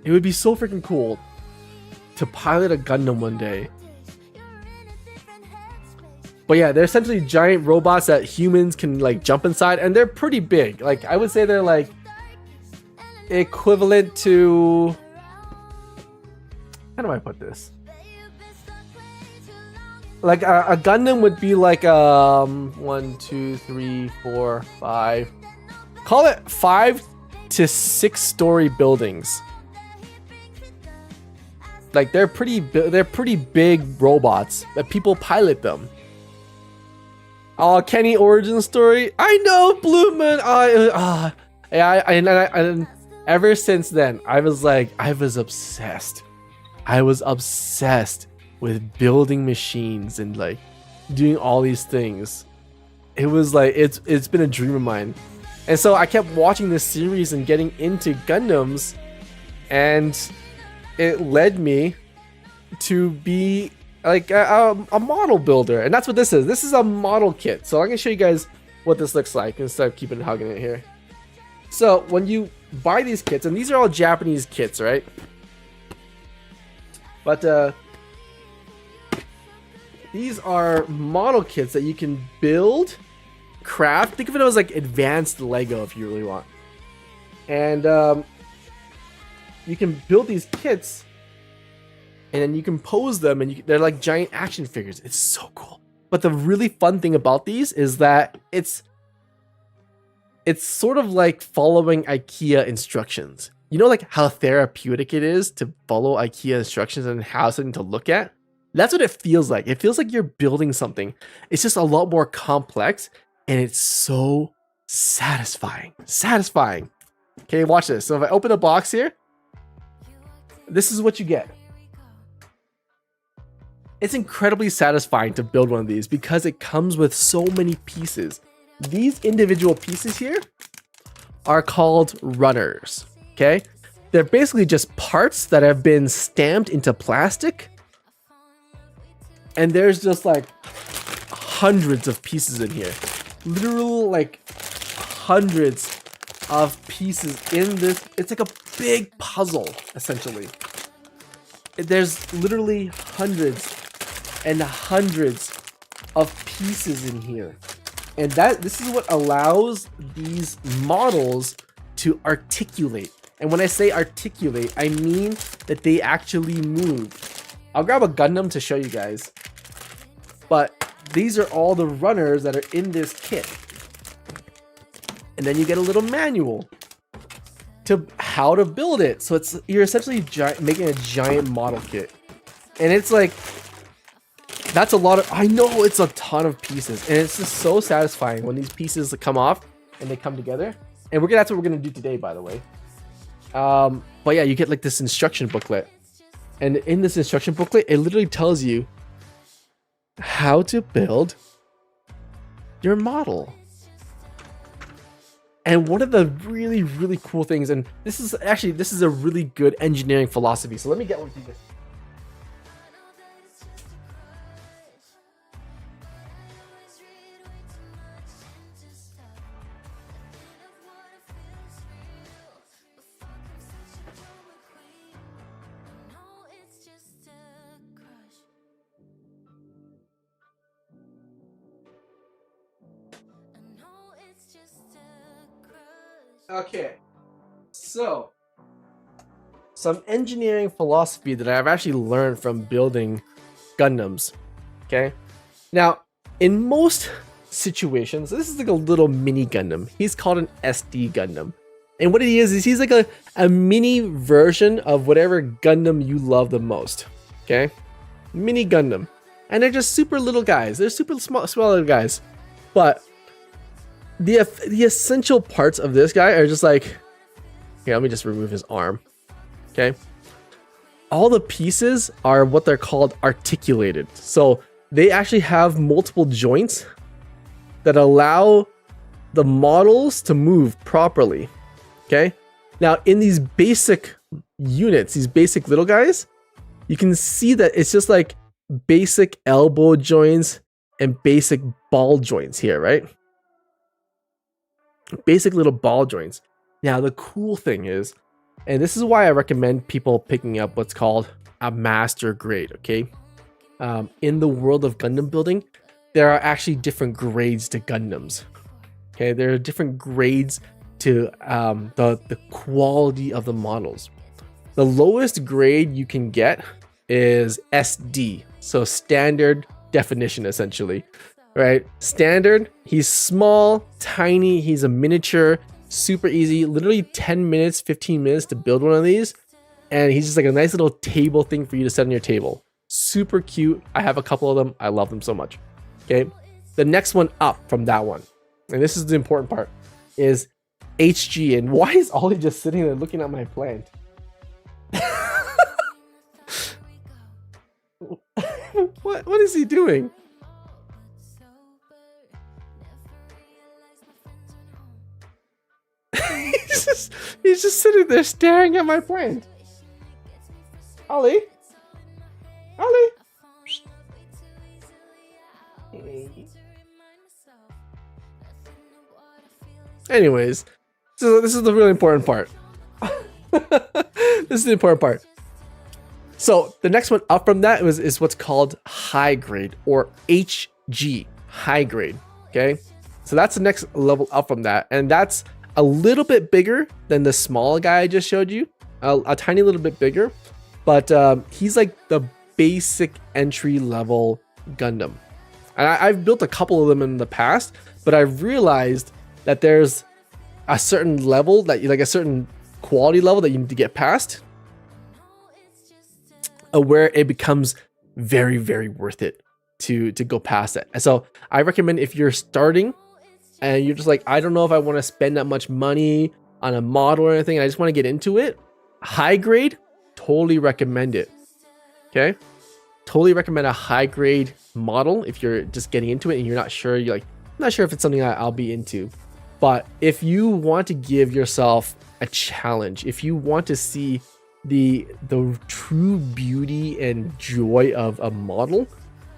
It would be so freaking cool to pilot a Gundam one day. But yeah, they're essentially giant robots that humans can like jump inside, and they're pretty big. Like, I would say they're like equivalent to, how do I put this? Like a Gundam would be like 1, 2, 3, 4, 5. Call it 5 to 6 story buildings. Like, they're pretty big robots, but people pilot them. Oh, Kenny origin story. I know, Blue Moon. And ever since then, I was obsessed. I was obsessed with building machines and like doing all these things. It was like it's been a dream of mine, and so I kept watching this series and getting into Gundams, and it led me to be like a model builder, and that's what this is. This is a model kit. So I'm gonna show you guys what this looks like instead of keeping hugging it here. So when you buy these kits, and these are all Japanese kits, right? But these are model kits that you can build, craft. Think of it as like advanced Lego if you really want. And you can build these kits, and then you can pose them, and they're like giant action figures. It's so cool. But the really fun thing about these is that it's sort of like following IKEA instructions. You know, like how therapeutic it is to follow IKEA instructions and have something to look at? That's what it feels like. It feels like you're building something. It's just a lot more complex, and it's so satisfying. Satisfying. Okay, watch this. So if I open the box here, this is what you get. It's incredibly satisfying to build one of these because it comes with so many pieces. These individual pieces here are called runners, okay? They're basically just parts that have been stamped into plastic. And there's just like hundreds of pieces in here. Literal like hundreds of pieces in this. It's like a big puzzle, essentially. There's literally hundreds and hundreds of pieces in here. And this is what allows these models to articulate. And when I say articulate, I mean that they actually move. I'll grab a Gundam to show you guys. But these are all the runners that are in this kit. And then you get a little manual to how to build it. So you're essentially making a giant model kit. And it's like, that's a lot of, I know it's a ton of pieces, and it's just so satisfying when these pieces come off and they come together. And that's what we're gonna do today, by the way. But yeah, you get like this instruction booklet, and in this instruction booklet, it literally tells you how to build your model. And one of the really, really cool things, and this is a really good engineering philosophy. So let me get one to you guys. Okay, so some engineering philosophy that I've actually learned from building Gundams. Okay, now in most situations, this is like a little mini Gundam. He's called an SD Gundam, and what he is he's like a mini version of whatever Gundam you love the most. Okay, mini Gundam, and they're just super little guys. They're super small little guys, but the essential parts of this guy are just like, here, let me just remove his arm. Okay, all the pieces are what they're called articulated. So they actually have multiple joints that allow the models to move properly. Okay, now in these basic units, these basic little guys, you can see that it's just like basic elbow joints and basic ball joints here, right? Basic little ball joints. Now the cool thing is, and this is why I recommend people picking up what's called a master grade, okay? In the world of Gundam building, there are actually different grades to Gundams. Okay, there are different grades to the quality of the models. The lowest grade you can get is SD, so standard definition essentially. Right, standard, he's small, tiny, he's a miniature, super easy, literally 10 minutes, 15 minutes to build one of these. And he's just like a nice little table thing for you to set on your table. Super cute. I have a couple of them. I love them so much. Okay, the next one up from that one, and this is the important part, is HG. And why is Ollie just sitting there looking at my plant? What is he doing? He's just sitting there staring at my plant. Ollie? Ollie? Anyways, so this is the really important part. This is the important part. So the next one up from that is what's called high grade, or HG, high grade. Okay, so that's the next level up from that, and that's a little bit bigger than the small guy I just showed you, a tiny little bit bigger, but he's like the basic entry level Gundam. And I've built a couple of them in the past, but I've realized that there's a certain level that like a certain quality level that you need to get past, where it becomes very, very worth it to go past it. And so I recommend, if you're starting and you're just like, I don't know if I want to spend that much money on a model or anything, I just want to get into it, high grade, totally recommend it. Okay, totally recommend a high grade model if you're just getting into it and you're not sure, you're like, I'm not sure if it's something I'll be into. But if you want to give yourself a challenge, if you want to see the true beauty and joy of a model,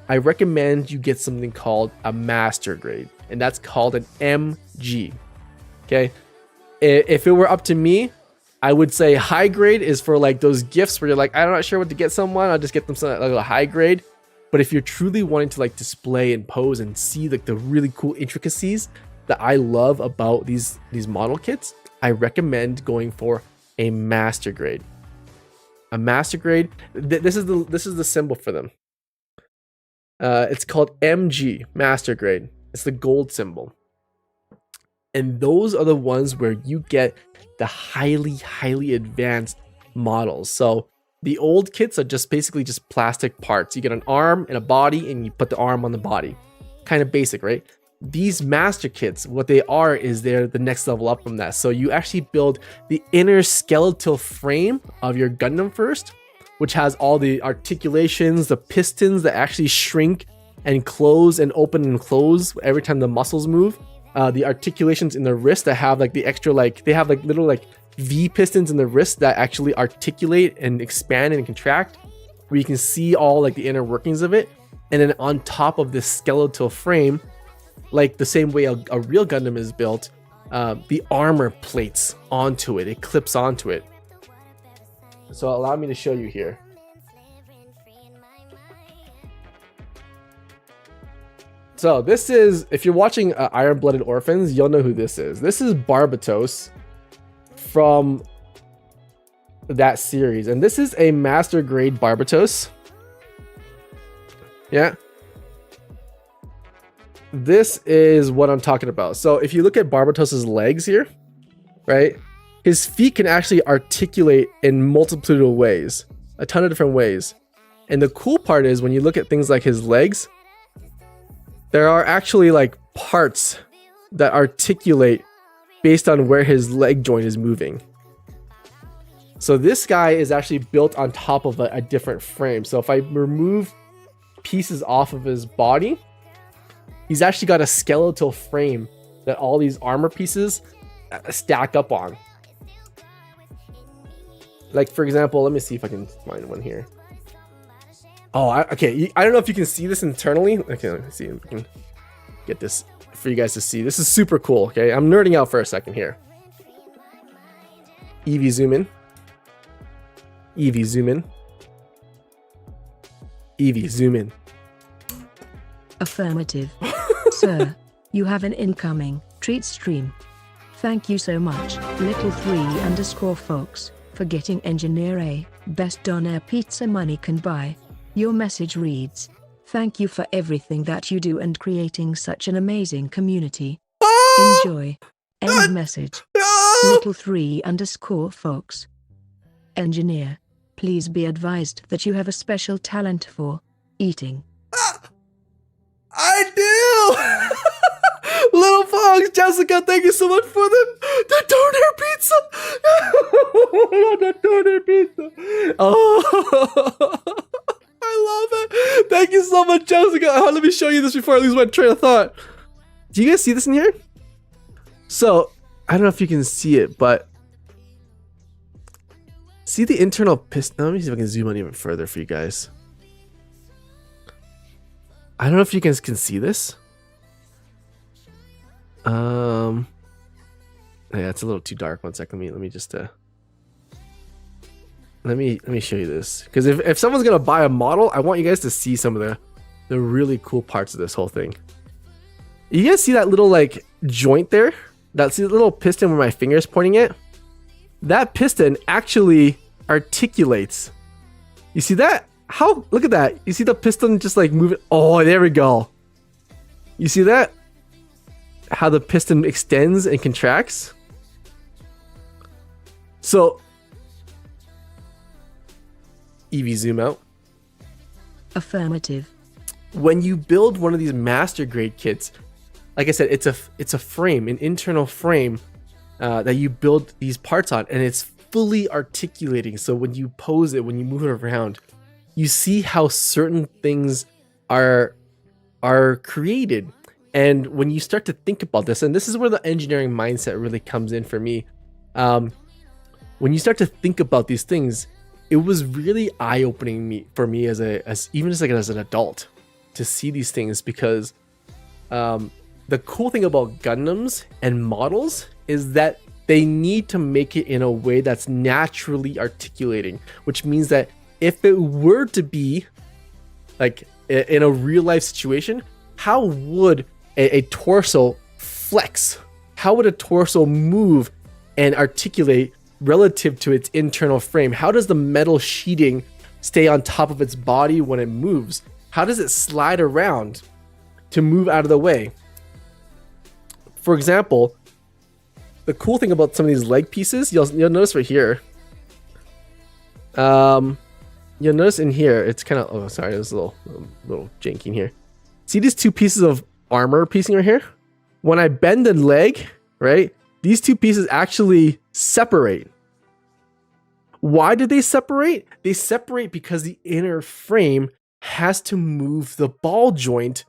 I recommend you get something called a master grade, and that's called an MG. Okay, if it were up to me, I would say high grade is for like those gifts where you're like, I'm not sure what to get someone, I'll just get them something like a high grade. But if you're truly wanting to like display and pose and see like the really cool intricacies that I love about these model kits, I recommend going for a master grade. A master grade. This is the symbol for them. It's called MG, master grade. It's the gold symbol. And those are the ones where you get the highly advanced models. So the old kits are just basically just plastic parts. You get an arm and a body, and you put the arm on the body. Kind of basic, right? These master kits, what they are is they're the next level up from that. So you actually build the inner skeletal frame of your Gundam first, which has all the articulations, the pistons that actually shrink and close and open and close every time the muscles move. The articulations in the wrist that have like the extra, like they have like little like V pistons in the wrist that actually articulate and expand and contract, where you can see all like the inner workings of it. And then on top of this skeletal frame, like the same way a real Gundam is built, the armor plates onto it. It clips onto it. So allow me to show you here. So this is, if you're watching Iron Blooded Orphans, you'll know who this is. This is Barbatos from that series. And this is a master grade Barbatos. Yeah. This is what I'm talking about. So if you look at Barbatos's legs here, right? His feet can actually articulate in multitude of ways, a ton of different ways. And the cool part is when you look at things like his legs, there are actually like parts that articulate based on where his leg joint is moving. So this guy is actually built on top of a different frame. So if I remove pieces off of his body, he's actually got a skeletal frame that all these armor pieces stack up on. Like for example, let me see if I can find one here. Oh, okay. I don't know if you can see this internally. Okay, let me see if I can get this for you guys to see. This is super cool. Okay, I'm nerding out for a second here. Eevee zoom in. Eevee zoom in. Eevee zoom in. Affirmative. Sir, you have an incoming treat stream. Thank you so much, little3_folks, for getting Engineer A, best on-air pizza money can buy. Your message reads, thank you for everything that you do and creating such an amazing community. Enjoy. End message. Little3_folks. Engineer, please be advised that you have a special talent for eating. I do! Little Fox, Jessica, thank you so much for the donor pizza! The donor pizza! Oh, I love it! Thank you so much, Jessica! Let me show you this before I lose my train of thought. Do you guys see this in here? So, I don't know if you can see it, but see the internal piston? Let me see if I can zoom in even further for you guys. I don't know if you guys can see this. Yeah, it's a little too dark. One second. Let me just let me show you this, because if someone's gonna buy a model, I want you guys to see some of the really cool parts of this whole thing. You guys see that little like joint there? That's the little piston where my finger's pointing at. that piston actually articulates. You see that? How? Look at that. You see the piston just like moving? Oh, there we go. You see that? How the piston extends and contracts? So, Evie, zoom out. Affirmative. When you build one of these master grade kits, like I said, it's a frame, an internal frame that you build these parts on, and it's fully articulating. So when you pose it, when you move it around, you see how certain things are created. And when you start to think about this, and this is where the engineering mindset really comes in for me. When you start to think about these things, it was really eye-opening for me as an adult to see these things, because the cool thing about Gundams and models is that they need to make it in a way that's naturally articulating, which means that if it were to be like in a real life situation, how would a torso flex? How would a torso move and articulate relative to its internal frame? How does the metal sheeting stay on top of its body when it moves? How does it slide around to move out of the way? For example, the cool thing about some of these leg pieces, you'll notice right here. You'll notice in here, it's kind of, oh, sorry, there's a little janky in here. See these two pieces of armor piecing right here? When I bend the leg, right, these two pieces actually separate. Why did they separate? They separate because the inner frame has to move the ball joint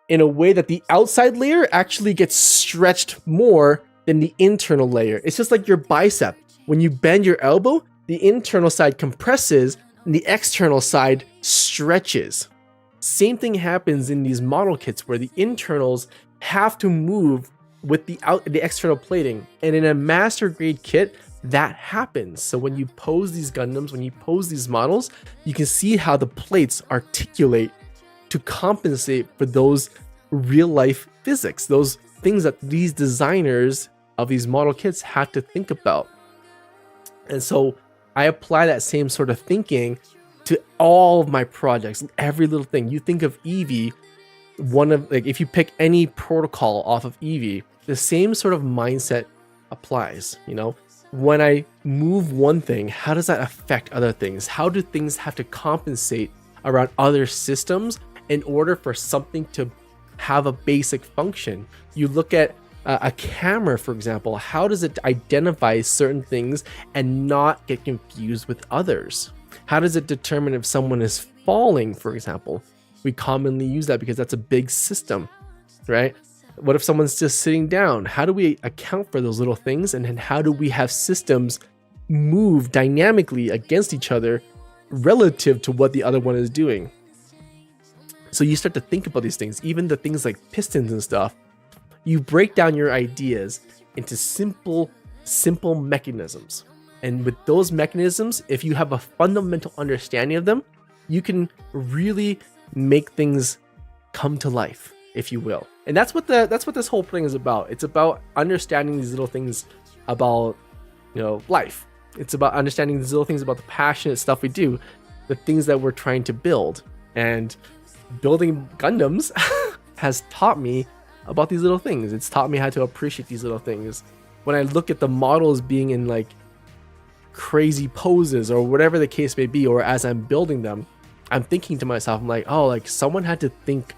in a way that the outside layer actually gets stretched more than the internal layer. It's just like your bicep. When you bend your elbow, the internal side compresses and the external side stretches. Same thing happens in these model kits where the internals have to move with the external plating. And in a master grade kit, that happens. So when you pose these Gundams, when you pose these models, you can see how the plates articulate to compensate for those real life physics, those things that these designers of these model kits had to think about. And so I apply that same sort of thinking to all of my projects, every little thing. You think of Evie, if you pick any protocol off of Evie, the same sort of mindset applies. You know, when I move one thing, how does that affect other things? How do things have to compensate around other systems in order for something to have a basic function? You look at a camera, for example. How does it identify certain things and not get confused with others? How does it determine if someone is falling, for example? We commonly use that because that's a big system, right? What if someone's just sitting down? How do we account for those little things? And then how do we have systems move dynamically against each other relative to what the other one is doing? So you start to think about these things, even the things like pistons and stuff. You break down your ideas into simple mechanisms. And with those mechanisms, if you have a fundamental understanding of them, you can really make things come to life, if you will. And that's what this whole thing is about. It's about understanding these little things about, life. It's about understanding these little things about the passionate stuff we do, the things that we're trying to build. And building Gundams has taught me about these little things. It's taught me how to appreciate these little things. When I look at the models being in like crazy poses or whatever the case may be, or as I'm building them, I'm thinking to myself, I'm like, oh, like someone had to think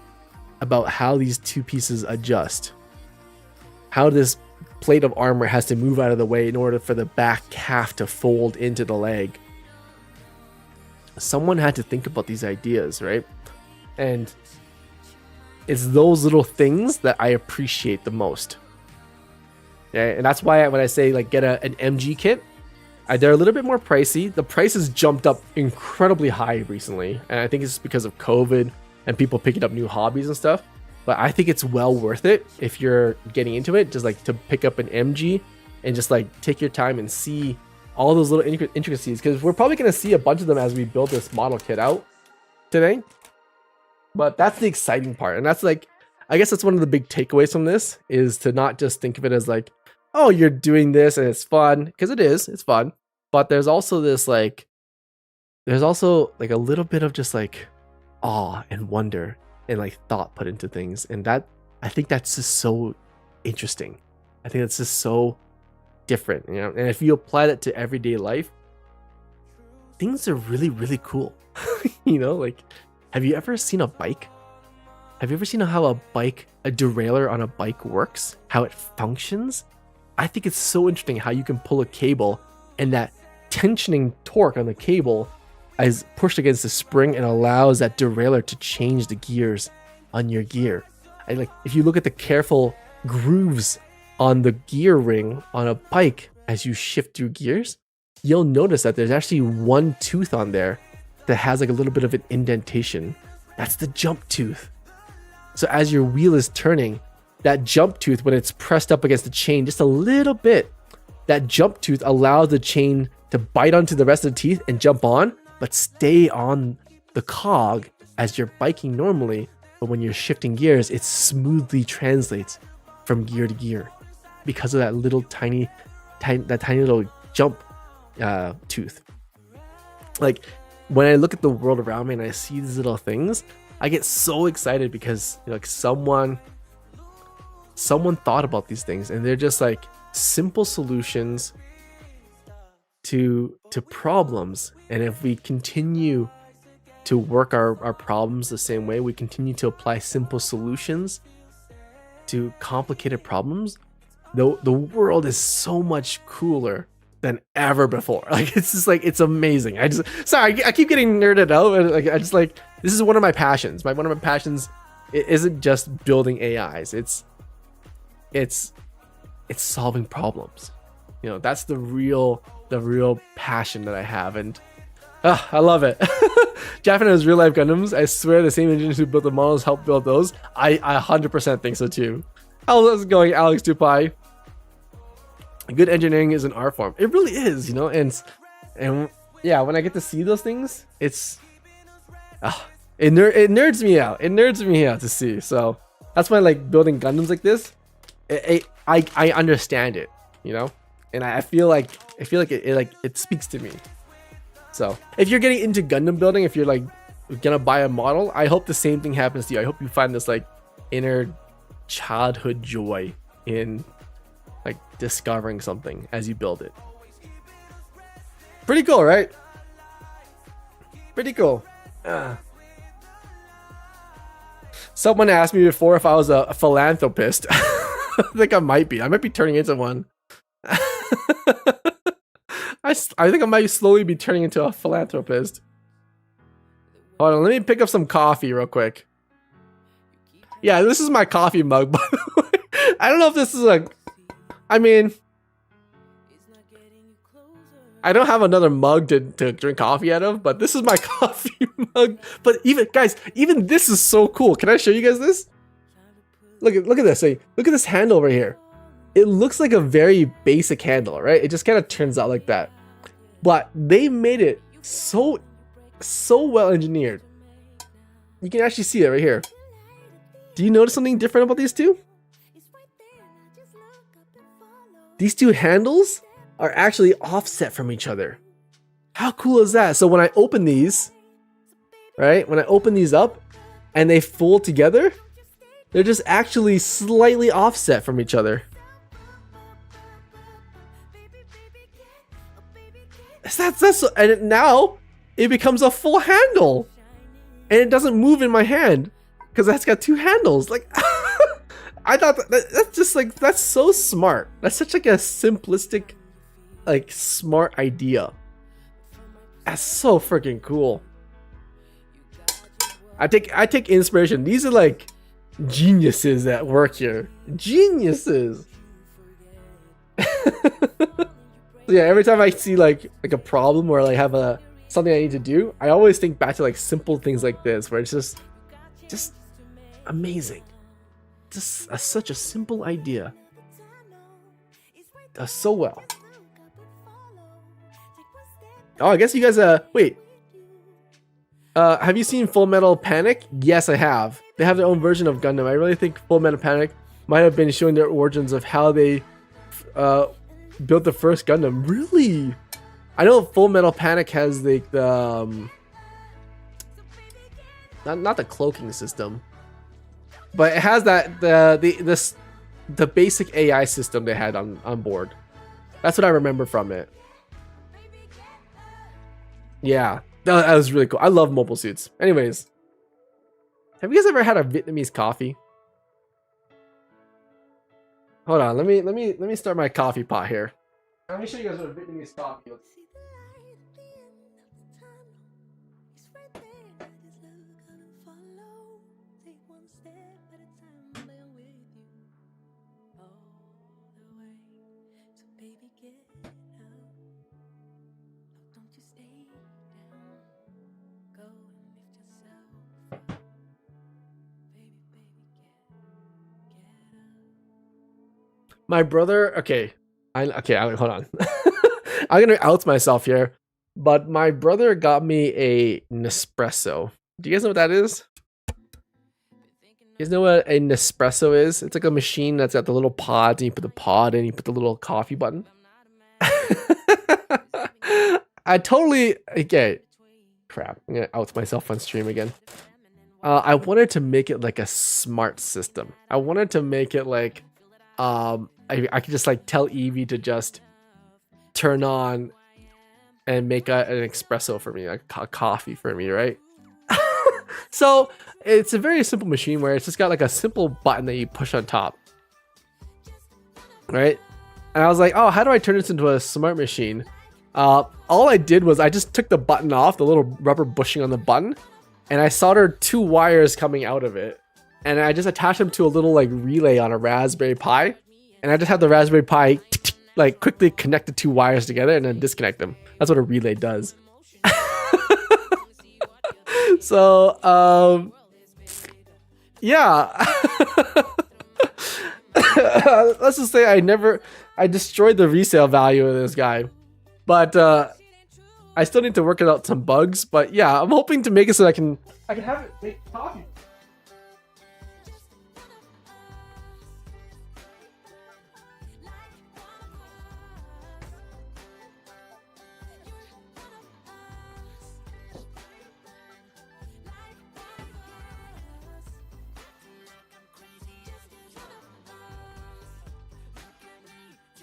about how these two pieces adjust, how this plate of armor has to move out of the way in order for the back calf to fold into the leg. Someone had to think about these ideas, right? And it's those little things that I appreciate the most. Yeah, and that's why when I say like get an MG kit, they're a little bit more pricey. The prices jumped up incredibly high recently, and I think it's because of COVID and people picking up new hobbies and stuff. But I think it's well worth it if you're getting into it, just like to pick up an MG and just like take your time and see all those little intricacies, because we're probably going to see a bunch of them as we build this model kit out today. But that's the exciting part. And that's like, I guess that's one of the big takeaways from this, is to not just think of it as like, oh, you're doing this and it's fun, because it's fun. But there's also this like, there's also like a little bit of just like awe and wonder and like thought put into things, and that I think that's just so interesting. I think it's just so different, you know. And if you apply that to everyday life, things are really, really cool. You know, like, have you ever seen a bike? Have you ever seen how a derailleur on a bike works? How it functions? I think it's so interesting how you can pull a cable and that tensioning torque on the cable is pushed against the spring and allows that derailleur to change the gears on your gear. And like, if you look at the careful grooves on the gear ring on a bike as you shift through gears, you'll notice that there's actually one tooth on there that has like a little bit of an indentation. That's the jump tooth. So as your wheel is turning, that jump tooth, when it's pressed up against the chain just a little bit, that jump tooth allows the chain to bite onto the rest of the teeth and jump on, but stay on the cog as you're biking normally. But when you're shifting gears, it smoothly translates from gear to gear because of that little tiny little jump tooth. Like, when I look at the world around me and I see these little things, I get so excited because, you know, like someone thought about these things, and they're just like simple solutions to problems. And if we continue to work our problems the same way, we continue to apply simple solutions to complicated problems, the world is so much cooler than ever before. Like, it's just like, it's amazing. I keep getting nerded out, and like, I just like, this is one of my passions. One of my passions, it isn't just building AIs. It's solving problems. You know, that's the real passion that I have, and I love it. Japanese real life Gundams, I swear the same engineers who built the models helped build those. I 100% think so too. How's it going, Alex Dupai? Good engineering is an art form. It really is, you know, and yeah, when I get to see those things, it nerds me out. It nerds me out to see. So that's why, like, building Gundams like this, I understand it, you know, and I feel like it speaks to me. So if you're getting into Gundam building, if you're like gonna buy a model, I hope the same thing happens to you. I hope you find this like inner childhood joy in like discovering something as you build it. Pretty cool, right? Pretty cool. Someone asked me before if I was a philanthropist. I think I might be. I might be turning into one. I think I might slowly be turning into a philanthropist. Hold on, let me pick up some coffee real quick. Yeah, this is my coffee mug, by the way. I don't know if this is like, I mean, I don't have another mug to drink coffee out of, but this is my coffee mug. But even, guys, even this is so cool. Can I show you guys this? Look at this. Hey, look at this handle over here. It looks like a very basic handle, right? It just kind of turns out like that. But they made it so well engineered. You can actually see it right here. Do you notice something different about these two? These two handles are actually offset from each other. How cool is that? So when I open these, right? When I open these up and they fold together, they're just actually slightly offset from each other. That's and now it becomes a full handle, and it doesn't move in my hand because that's got two handles. Like, I thought that's just like, that's so smart. That's such like a simplistic, like, smart idea. That's so freaking cool. I take inspiration. These are like geniuses at work here. Geniuses. Yeah, every time I see like a problem or like have something I need to do, I always think back to like simple things like this, where it's just amazing. Just such a simple idea. Does so well. Oh, I guess you guys wait. Have you seen Full Metal Panic? Yes, I have. They have their own version of Gundam. I really think Full Metal Panic might have been showing their origins of how they built the first Gundam. Really? I know Full Metal Panic has the not the cloaking system, but it has that the basic AI system they had on board. That's what I remember from it. Yeah, that was really cool. I love mobile suits. Anyways, have you guys ever had a Vietnamese coffee? Hold on, let me start my coffee pot here. Let me show you guys what a Vietnamese coffee looks like. My brother, okay, hold on. I'm gonna out myself here, but my brother got me a Nespresso. Do you guys know what that is? You guys know what a Nespresso is? It's like a machine that's got the little pods, and you put the pod and you put the little coffee button. I totally, okay, crap, I'm gonna out myself on stream again. I wanted to make it like a smart system. I wanted to make it like, I could just like tell Evie to just turn on and make an espresso for me, like a coffee for me, right? So it's a very simple machine where it's just got like a simple button that you push on top, right? And I was like, oh, how do I turn this into a smart machine? All I did was I just took the button off, the little rubber bushing on the button, and I soldered 2 wires coming out of it. And I just attached them to a little like relay on a Raspberry Pi. And I just have the Raspberry Pi like quickly connect the 2 wires together and then disconnect them. That's what a relay does. So, yeah. Let's just say I destroyed the resale value of this guy. But I still need to work out some bugs. But yeah, I'm hoping to make it so I can have it make coffee.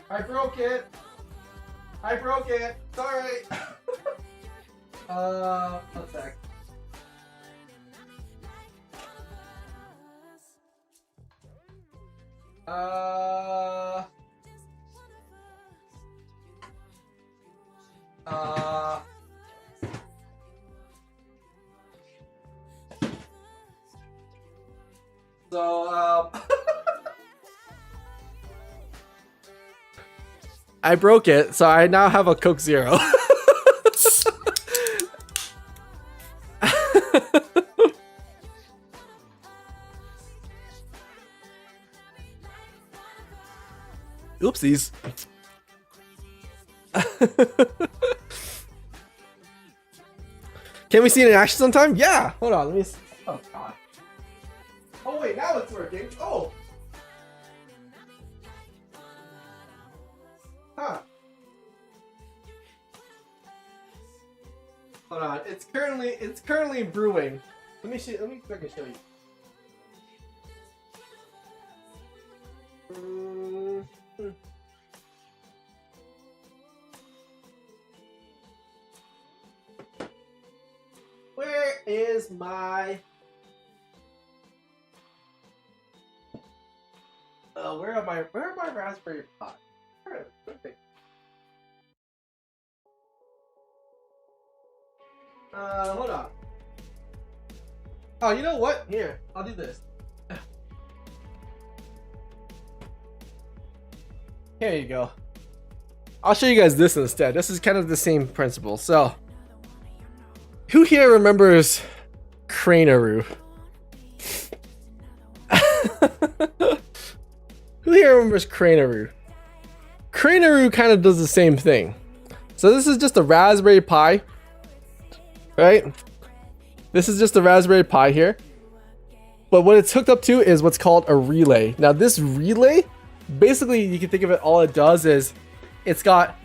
I broke it. Sorry. One sec. I broke it, so I now have a Coke Zero. Oopsies. Can we see it in action sometime? Yeah. Hold on. Let me. Oh God. Oh wait, now it's working. Oh. Huh. Hold on. It's currently brewing. Let me see. Let me I can show you. Where is my? Where are my Raspberry Pi? Hold on. Oh, you know what? Here, I'll do this. Here you go. I'll show you guys this instead. This is kind of the same principle. So, who here remembers Craneru? Who here remembers Craneru? Craneru kind of does the same thing. So this is just a Raspberry Pi, right? This is just a Raspberry Pi here. But what it's hooked up to is what's called a relay. Now this relay Basically, you can think of it, all it does is it's got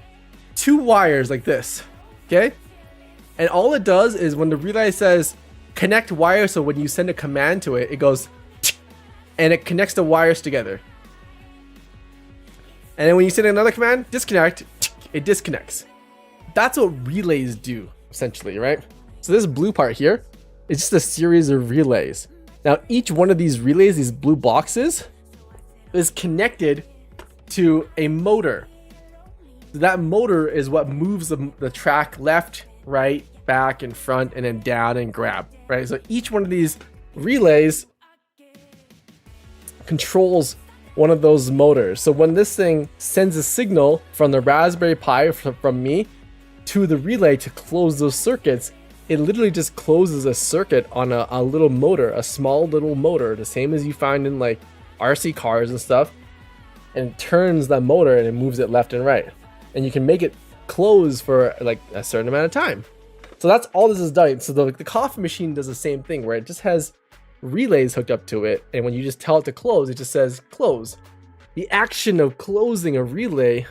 two wires like this, okay? And all it does is when the relay says connect wire, so when you send a command to it, it goes and it connects the wires together. And then when you send another command, disconnect, it disconnects. That's what relays do, essentially, right? So this blue part here is just a series of relays. Now, each one of these relays, these blue boxes, is connected to a motor. So that motor is what moves the track left, right, back, and front, and then down and grab, right? So each one of these relays controls one of those motors. So when this thing sends a signal from the Raspberry Pi from me to the relay to close those circuits, it literally just closes a circuit on a little motor, a small little motor, the same as you find in like RC cars and stuff, and it turns that motor and it moves it left and right. And you can make it close for like a certain amount of time. So that's all this is done. So the coffee machine does the same thing, where it just has relays hooked up to it, and when you just tell it to close, it just says close. The action of closing a relay,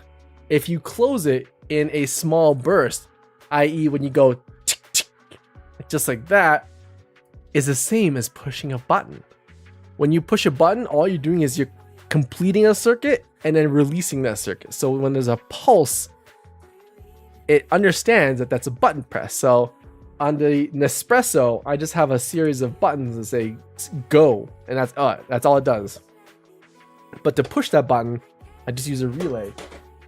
if you close it in a small burst, i.e. when you go tick, tick, just like that, is the same as pushing a button. When you push a button, all you're doing is you're completing a circuit and then releasing that circuit. So when there's a pulse, it understands that that's a button press. So on the Nespresso, I just have a series of buttons that say go, and that's all it does. But to push that button, I just use a relay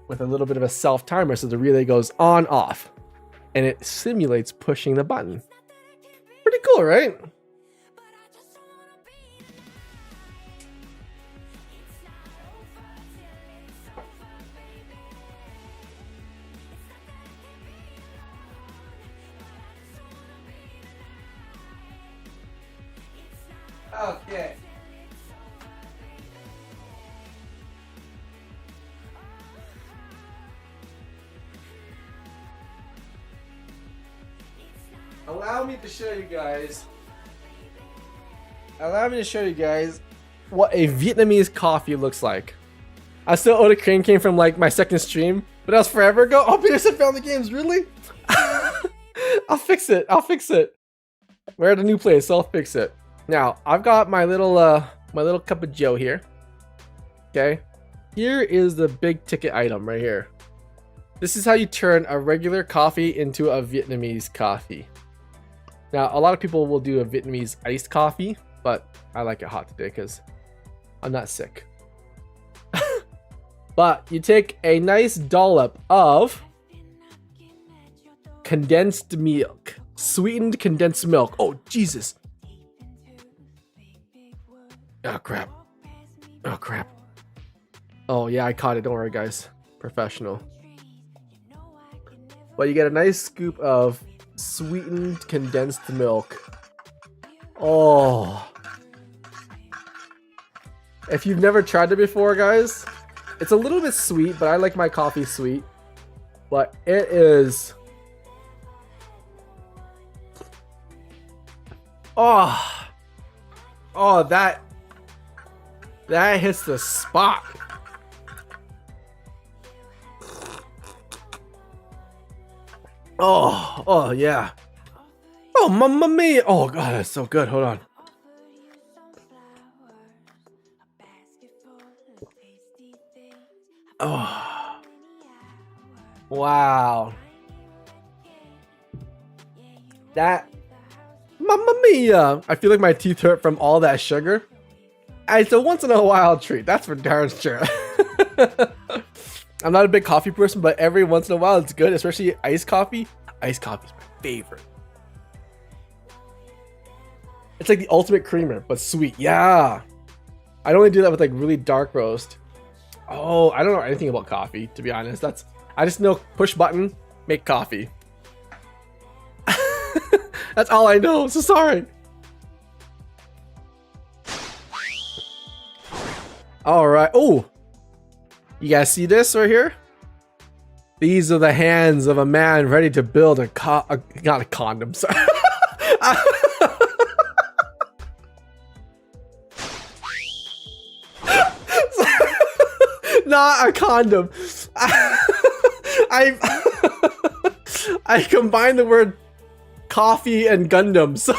with a little bit of a self timer, so the relay goes on off, and it simulates pushing the button. Pretty cool, right? Okay. Allow me to show you guys what a Vietnamese coffee looks like. I still owe the crane came from like my second stream, but that was forever ago. Oh, Peterson found the games, really? I'll fix it. We're at a new place, so I'll fix it. Now, I've got my little cup of joe here. Okay. Here is the big ticket item right here. This is how you turn a regular coffee into a Vietnamese coffee. Now, a lot of people will do a Vietnamese iced coffee, but I like it hot today because I'm not sick. But you take a nice dollop of condensed milk, sweetened condensed milk. Oh, Jesus. Oh, crap. Oh, crap. Oh, yeah, I caught it. Don't worry, guys. Professional. But you get a nice scoop of sweetened condensed milk. Oh. If you've never tried it before, guys, it's a little bit sweet, but I like my coffee sweet. But it is... Oh. Oh, that hits the spot. Oh yeah. Oh, mamma mia. Oh god, that's so good. Hold on. Oh. Wow. That, mamma mia. I feel like my teeth hurt from all that sugar. It's a once in a while treat. That's for darn sure. I'm not a big coffee person, but every once in a while it's good, especially iced coffee. Iced coffee is my favorite. It's like the ultimate creamer, but sweet. Yeah. I'd only do that with like really dark roast. Oh, I don't know anything about coffee, to be honest. I just know push button, make coffee. That's all I know. So sorry. All right. Oh, you guys see this right here? These are the hands of a man ready to build not a condom. Sorry. not a condom. I I combined the word coffee and Gundam. Sorry.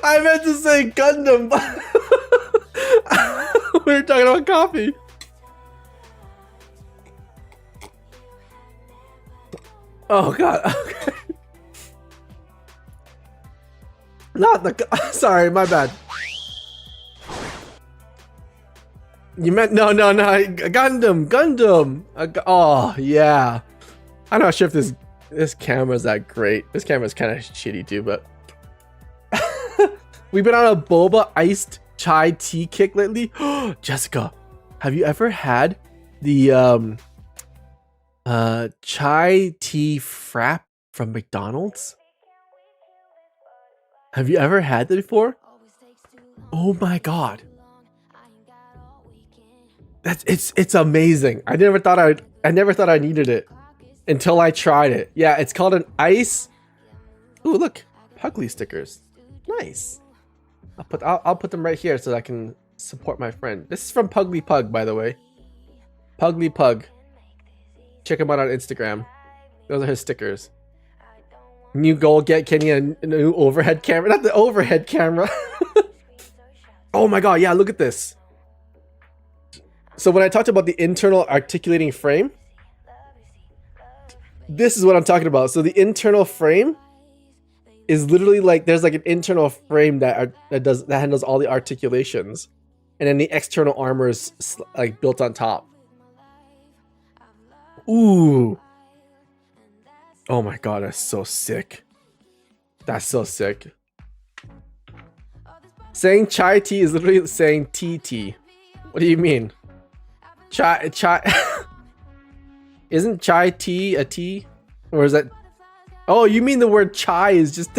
I meant to say Gundam. We were talking about coffee. Oh god. Okay. Not the. Sorry, my bad. You meant no. Gundam. Oh yeah. I'm not sure if this camera's that great. This camera's kind of shitty too, but we've been on a boba iced chai tea kick lately. Jessica, have you ever had the chai tea frap from McDonald's? Have you ever had that before? Oh my god. It's amazing. I never thought I needed it until I tried it. Yeah, it's called an ice. Ooh, look, Pugly stickers. Nice. I'll put them right here so that I can support my friend. This is from Pugly Pug, by the way. Pugly Pug. Check him out on Instagram. Those are his stickers. New goal, get Kenny a new overhead camera. Not the overhead camera. Oh my god, yeah, look at this. So when I talked about the internal articulating frame, this is what I'm talking about. So the internal frame is literally like, there's like an internal frame that handles all the articulations, and then the external armor is like built on top. Ooh. Oh my god, that's so sick. That's so sick. Saying chai tea is literally saying TT. What do you mean? Chai isn't chai tea a tea? Or is that? Oh, you mean the word chai is just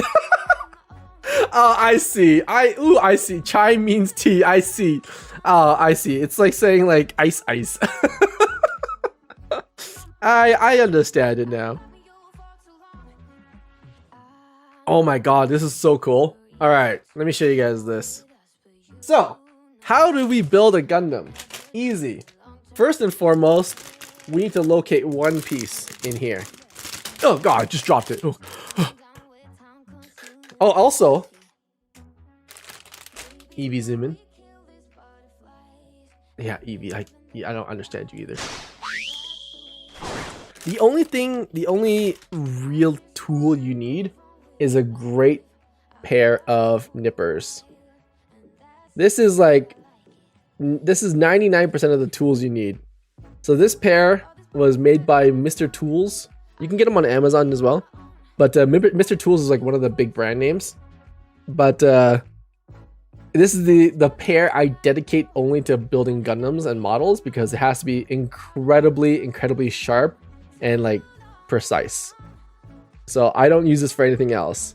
Oh, I see. I see. Chai means tea. I see. Oh, I see. It's like saying like ice. I understand it now. Oh my god, this is so cool. All right, let me show you guys this. So, how do we build a Gundam? Easy. First and foremost, we need to locate one piece in here. Oh god, I just dropped it. Oh, also, Evie, zoom in. Yeah, Evie, I don't understand you either. The only real tool you need is a great pair of nippers. This is 99% of the tools you need. So this pair was made by Mr. Tools. You can get them on Amazon as well. But Mr. Tools is like one of the big brand names. But this is the pair I dedicate only to building Gundams and models, because it has to be incredibly sharp and like precise. So I don't use this for anything else.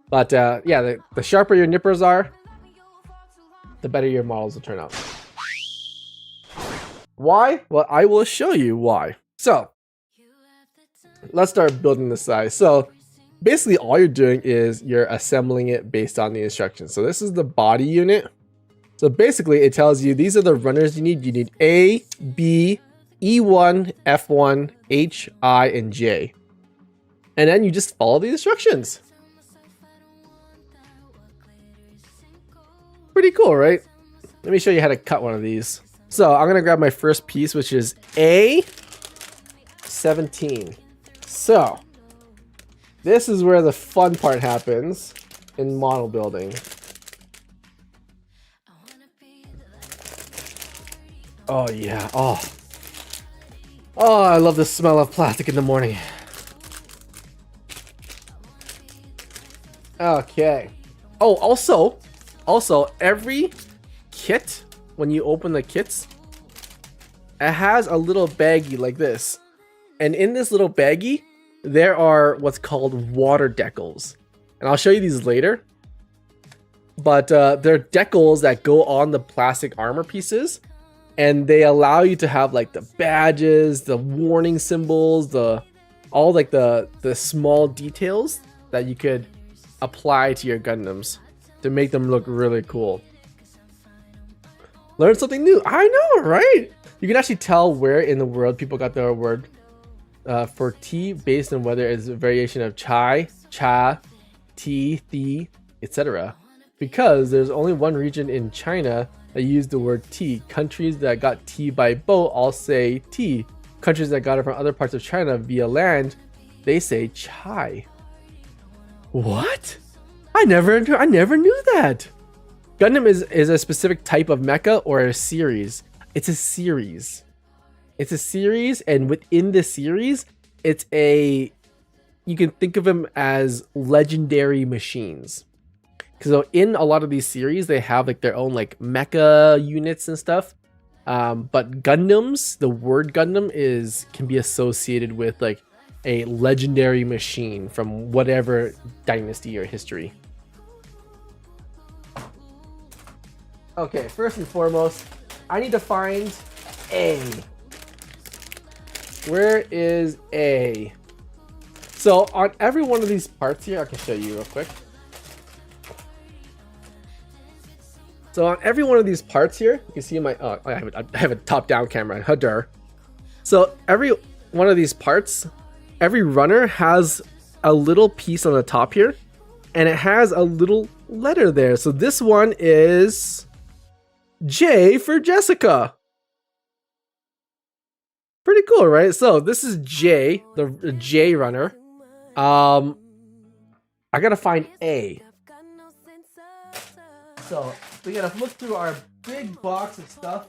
But yeah, the sharper your nippers are, the better your models will turn out. Why? Well, I will show you why. So let's start building the size. So basically all you're doing is you're assembling it based on the instructions. So this is the body unit. So basically it tells you these are the runners you need. You need A, B, E1, F1, H, I, and J. And then you just follow the instructions. Pretty cool, right? Let me show you how to cut one of these. So I'm gonna grab my first piece, which is A17. So this is where the fun part happens in model building. Oh yeah, oh, I love the smell of plastic in the morning. Okay. Oh, also every kit, when you open the kits, it has a little baggie like this. And in this little baggie, there are what's called water decals. And I'll show you these later. But they're decals that go on the plastic armor pieces. And they allow you to have like the badges, the warning symbols, all like the small details that you could apply to your Gundams to make them look really cool. Learn something new. I know, right? You can actually tell where in the world people got their word for tea based on whether it's a variation of chai, cha, tea, thi, etc. Because there's only one region in China that used the word tea. Countries that got tea by boat all say tea. Countries that got it from other parts of China via land, they say chai. What? I never knew that. Gundam is a specific type of mecha or a series. It's a series. It's a series, and within the series, you can think of them as legendary machines. So in a lot of these series, they have like their own like mecha units and stuff. But Gundams, the word Gundam can be associated with like a legendary machine from whatever dynasty or history. Okay, first and foremost, I need to find A. Where is A? So on every one of these parts here, I can show you real quick. So on every one of these parts here, you can see my, I have a top-down camera, Hadar. So every one of these parts, every runner has a little piece on the top here, and it has a little letter there. So this one is J for Jessica. Pretty cool, right? So this is J, the J runner. I gotta find A. So we gotta look through our big box of stuff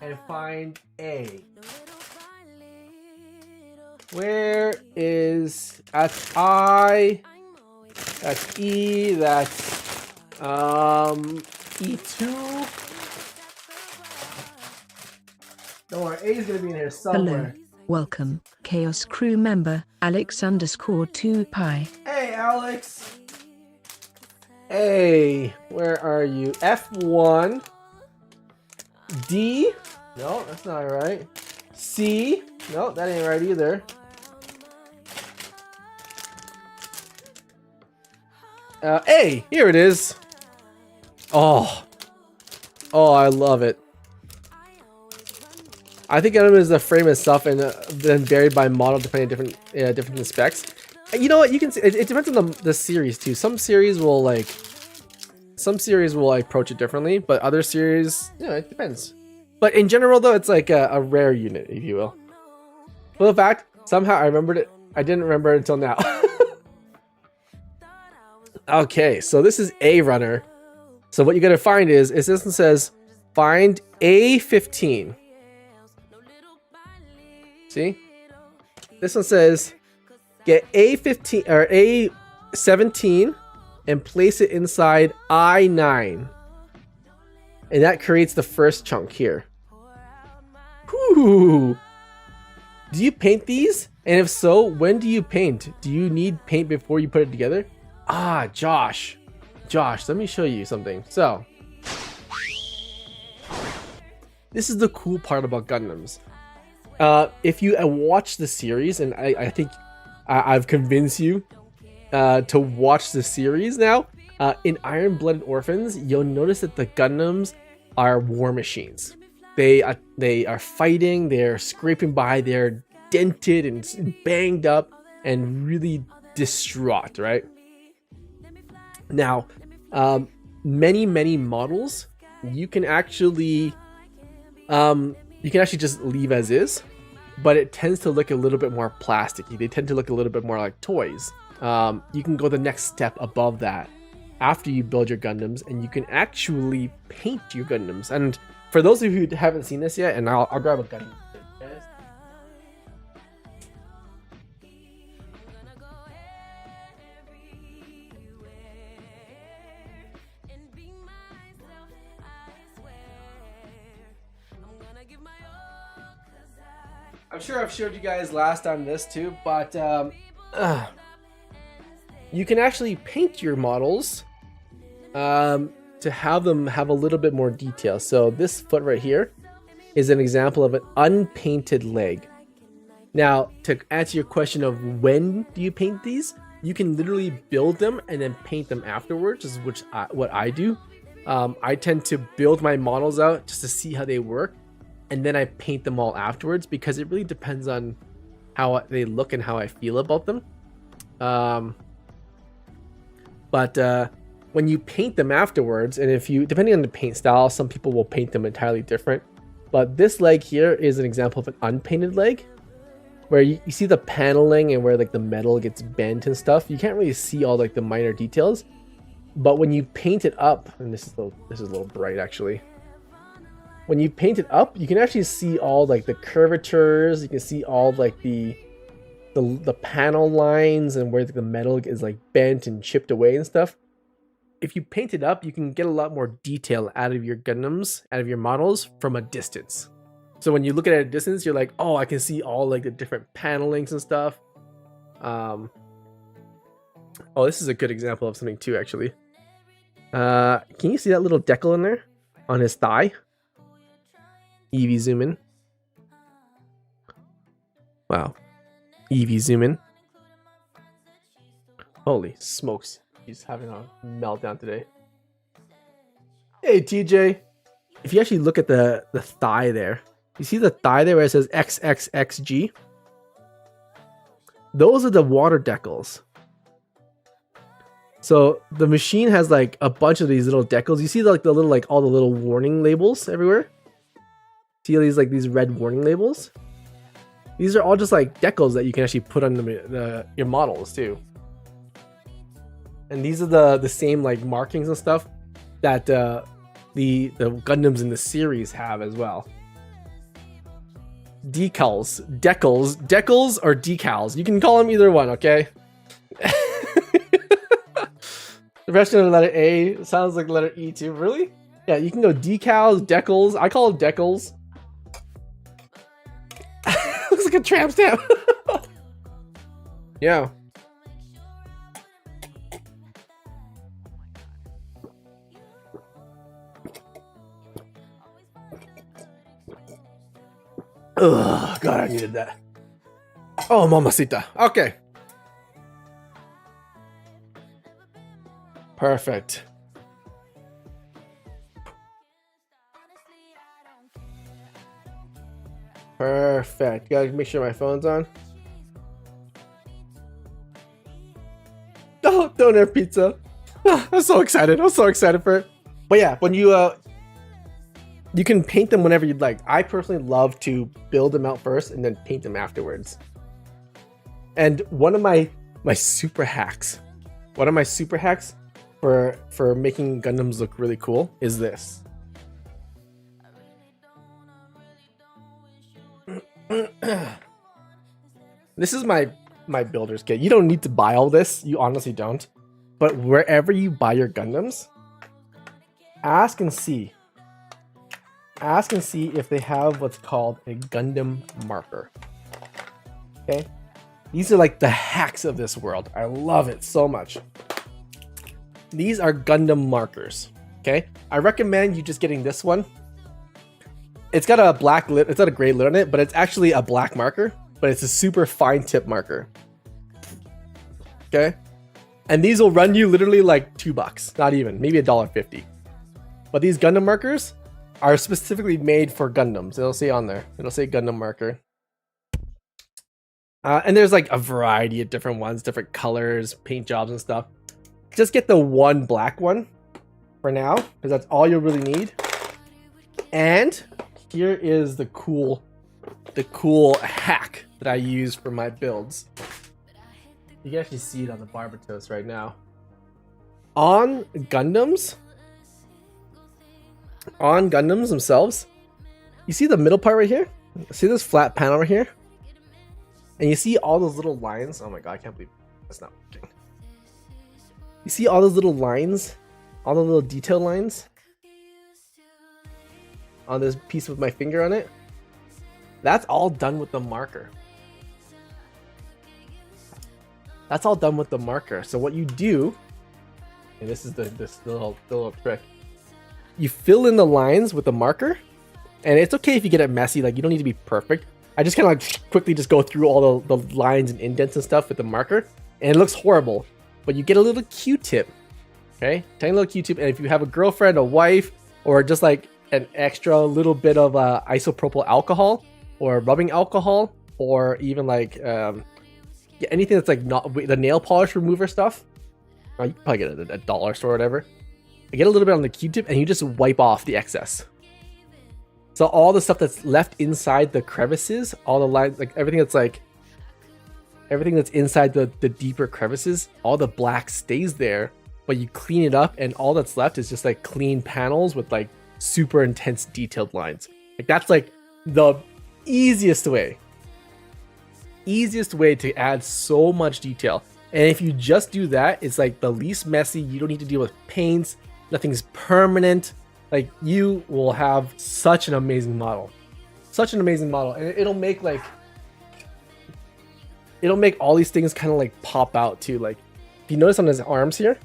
and find A. Where is, that's I, that's E, that's E2. Don't worry, A is gonna be in here somewhere. Hello, welcome, Chaos Crew member, Alex_2pi. Hey, Alex. A, where are you? F1. D. No, that's not right. C. No, that ain't right either. A. Here it is. Oh, I love it. I think Gundam is the frame itself, and then varied by model depending on different specs. You know what? You can see it depends on the series too. Some series will approach it differently, but other series, it depends. But in general, though, it's like a rare unit, if you will. Well, in fact, somehow I remembered it. I didn't remember it until now. Okay, so this is A runner. So what you gotta find is this one says find A15. See? This one says get A15 or A17 and place it inside I9. And that creates the first chunk here. Whew. Do you paint these? And if so, when do you paint? Do you need paint before you put it together? Ah, Josh, let me show you something. So, this is the cool part about Gundams. If you watch the series, and I think I've convinced you to watch the series now, in Iron Blooded Orphans, you'll notice that the Gundams are war machines. They are fighting, they're scraping by, they're dented and banged up and really distraught, right? Now, many models you can actually just leave as is, but it tends to look a little bit more plasticky. They tend to look a little bit more like toys. You can go the next step above that after you build your Gundams, and you can actually paint your Gundams. And for those of you who haven't seen this yet, and I'll grab a Gundam. I'm sure I've showed you guys last on this too, but you can actually paint your models to have them have a little bit more detail. So this foot right here is an example of an unpainted leg. Now, to answer your question of when do you paint these, you can literally build them and then paint them afterwards, what I do. I tend to build my models out just to see how they work, and then I paint them all afterwards because it really depends on how they look and how I feel about them. But when you paint them afterwards, and if you, depending on the paint style, some people will paint them entirely different. But this leg here is an example of an unpainted leg, where you see the paneling and where like the metal gets bent and stuff. You can't really see all like the minor details. But when you paint it up, and this is a little bright actually. When you paint it up, you can actually see all like the curvatures. You can see all like the panel lines and where the metal is like bent and chipped away and stuff. If you paint it up, you can get a lot more detail out of your Gundams, out of your models from a distance. So when you look at it at a distance, you're like, oh, I can see all like the different panelings and stuff. Oh, this is a good example of something too, actually. Can you see that little decal in there on his thigh? Eevee zoom in. Wow. Eevee zoom in. Holy smokes. He's having a meltdown today. Hey, TJ. If you actually look at the thigh there, you see the thigh there where it says XXXG? Those are the water decals. So the machine has like a bunch of these little decals. You see like the little, like all the little warning labels everywhere? See these like these red warning labels? These are all just like decals that you can actually put on your models too. And these are the same like markings and stuff that the Gundams in the series have as well. Decals or decals. You can call them either one, okay? The rest of the letter A sounds like letter E too. Really? Yeah, you can go decals, decals. I call them decals. Looks like a tramp stamp. Yeah. Ugh, God, I needed that. Oh, mamacita. Okay. Perfect. Perfect. Gotta make sure my phone's on. Oh, doner pizza. I'm so excited. I'm so excited for it. But yeah, when you can paint them whenever you'd like. I personally love to build them out first and then paint them afterwards. And one of my super hacks, for making Gundams look really cool is this. This is my builder's kit. You don't need to buy all this. You honestly don't. But wherever you buy your Gundams, ask and see if they have what's called a Gundam marker. Okay? These are like the hacks of this world. I love it so much. These are Gundam markers. Okay? I recommend you just getting this one. It's got a black lid, it's got a gray lid on it, but it's actually a black marker, but it's a super fine tip marker. Okay? And these will run you literally like $2, not even, maybe $1.50. But these Gundam markers are specifically made for Gundams. It'll say on there. It'll say Gundam marker. And there's like a variety of different ones, different colors, paint jobs and stuff. Just get the one black one for now, because that's all you'll really need. And here is the cool hack that I use for my builds. You can actually see it on the Barbatos right now. On Gundams themselves, you see the middle part right here? See this flat panel right here? And you see all those little lines. Oh my god, I can't believe that's not working. You see all those little lines? All the little detail lines? On this piece with my finger on it? That's all done with the marker. That's all done with the marker. So what you do, and this is the little trick. You fill in the lines with the marker, and it's okay if you get it messy. Like, you don't need to be perfect. I just kind of like quickly just go through all the lines and indents and stuff with the marker, and it looks horrible. But you get a little Q-tip, okay? Tiny little Q-tip, and if you have a girlfriend, a wife, or just like an extra little bit of isopropyl alcohol or rubbing alcohol, or even like anything that's like not the nail polish remover stuff, you can probably get it at a dollar store or whatever. You get a little bit on the Q-tip, and you just wipe off the excess. So all the stuff that's left inside the crevices, all the lines, like everything that's inside the deeper crevices, all the black stays there, but you clean it up and all that's left is just like clean panels with like super intense detailed lines. Like that's like the easiest way to add so much detail. And if you just do that, it's like the least messy. You don't need to deal with paints. Nothing's permanent. Like you will have such an amazing model, and it'll make all these things kind of like pop out too. Like if you notice on his arms here,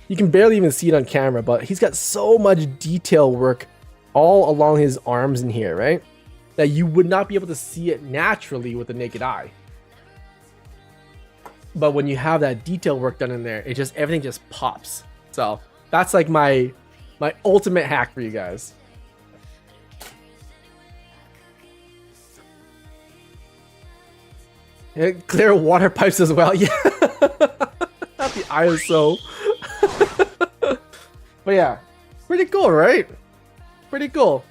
you can barely even see it on camera, but he's got so much detail work all along his arms in here, right? That you would not be able to see it naturally with the naked eye. But when you have that detail work done in there, everything just pops. So that's like my ultimate hack for you guys. Yeah, clear water pipes as well. Yeah, not the ISO. But yeah, pretty cool, right? Pretty cool.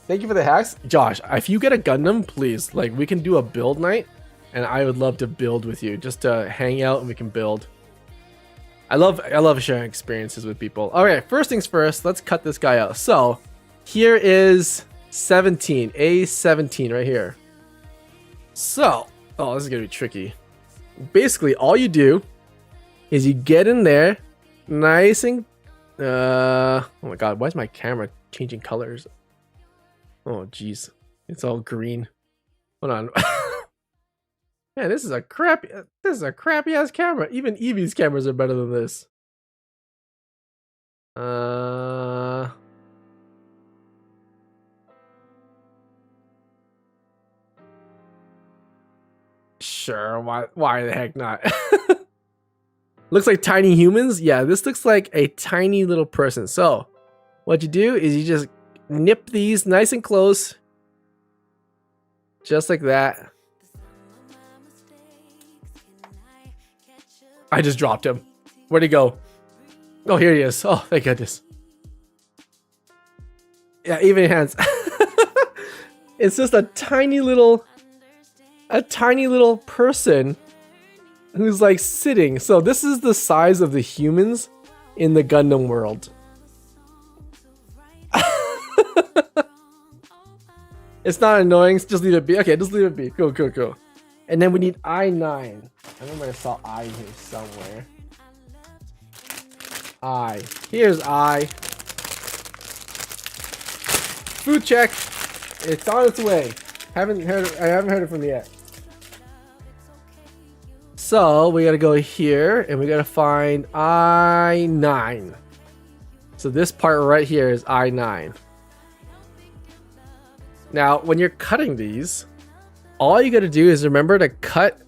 Thank you for the hacks, Josh. If you get a Gundam, please, like, we can do a build night, and I would love to build with you, just to hang out and we can build. I love sharing experiences with people. All right, first things first, let's cut this guy out. So here is 17, A17 right here. So, oh, this is gonna be tricky. Basically, all you do is you get in there, nice and oh my god, why is my camera changing colors? Oh geez, it's all green. Hold on. Man, this is a crappy ass camera. Even Eevee's cameras are better than this. Sure, why the heck not? Looks like tiny humans. Yeah, this looks like a tiny little person. So what you do is you just nip these nice and close, just like that. I just dropped him. Where'd he go? Oh, here he is. Oh, thank goodness. Yeah, even hands. It's just a tiny little person who's like sitting. So this is the size of the humans in the Gundam world. It's not annoying. Just leave it be. Okay, just leave it be. Go. And then we need I9. I remember I saw I here somewhere. I. Here's I. Food check. It's on its way. I haven't heard it from yet. So we gotta go here and we gotta find I9. So this part right here is I9. Now, when you're cutting these, all you gotta do is remember to cut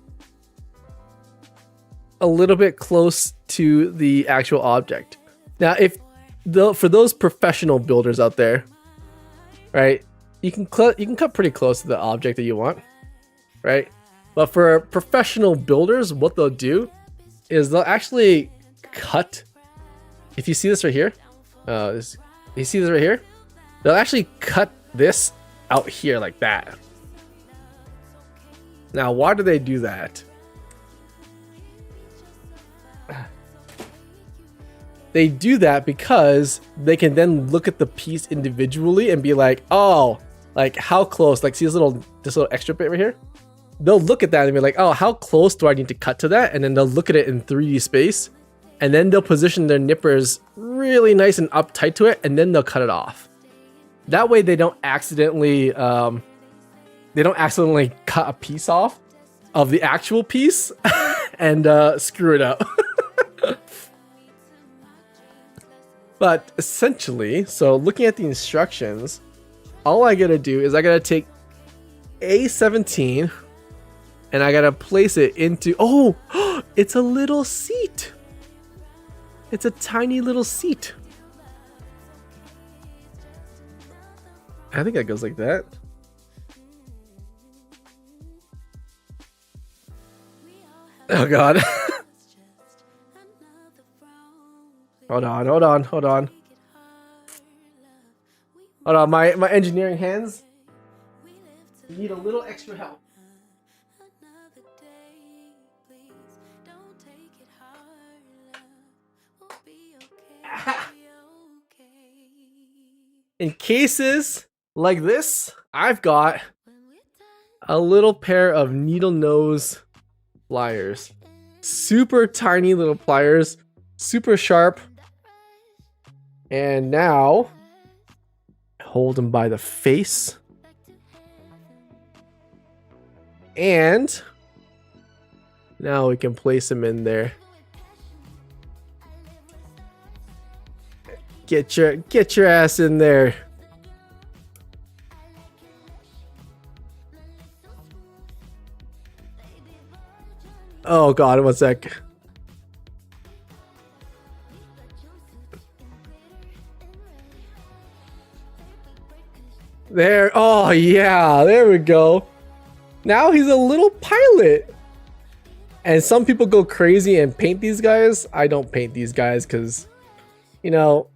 a little bit close to the actual object. Now, for those professional builders out there, right, you can cut pretty close to the object that you want, right? But for professional builders, what they'll do is they'll actually cut. If you see this right here, you see this right here, they'll actually cut this out here like that. Now, why do they do that? They do that because they can then look at the piece individually and be like, oh, like how close? Like, see this little extra bit right here? They'll look at that and be like, oh, how close do I need to cut to that? And then they'll look at it in 3D space, and then they'll position their nippers really nice and up tight to it, and then they'll cut it off. That way they don't accidentally cut a piece off of the actual piece and screw it up. But essentially, so looking at the instructions, all I gotta do is I gotta take A17 and I gotta place it into, oh, it's a little seat. It's a tiny little seat. I think that goes like that. Oh God. Hold on. Hold on, my engineering hands need a little extra help. In cases like this, I've got a little pair of needle nose pliers. Super tiny little pliers, super sharp. And now, hold them by the face. And now we can place them in there. Get your ass in there. Oh God, 1 sec. There, oh yeah, there we go. Now he's a little pilot. And some people go crazy and paint these guys. I don't paint these guys because, you know,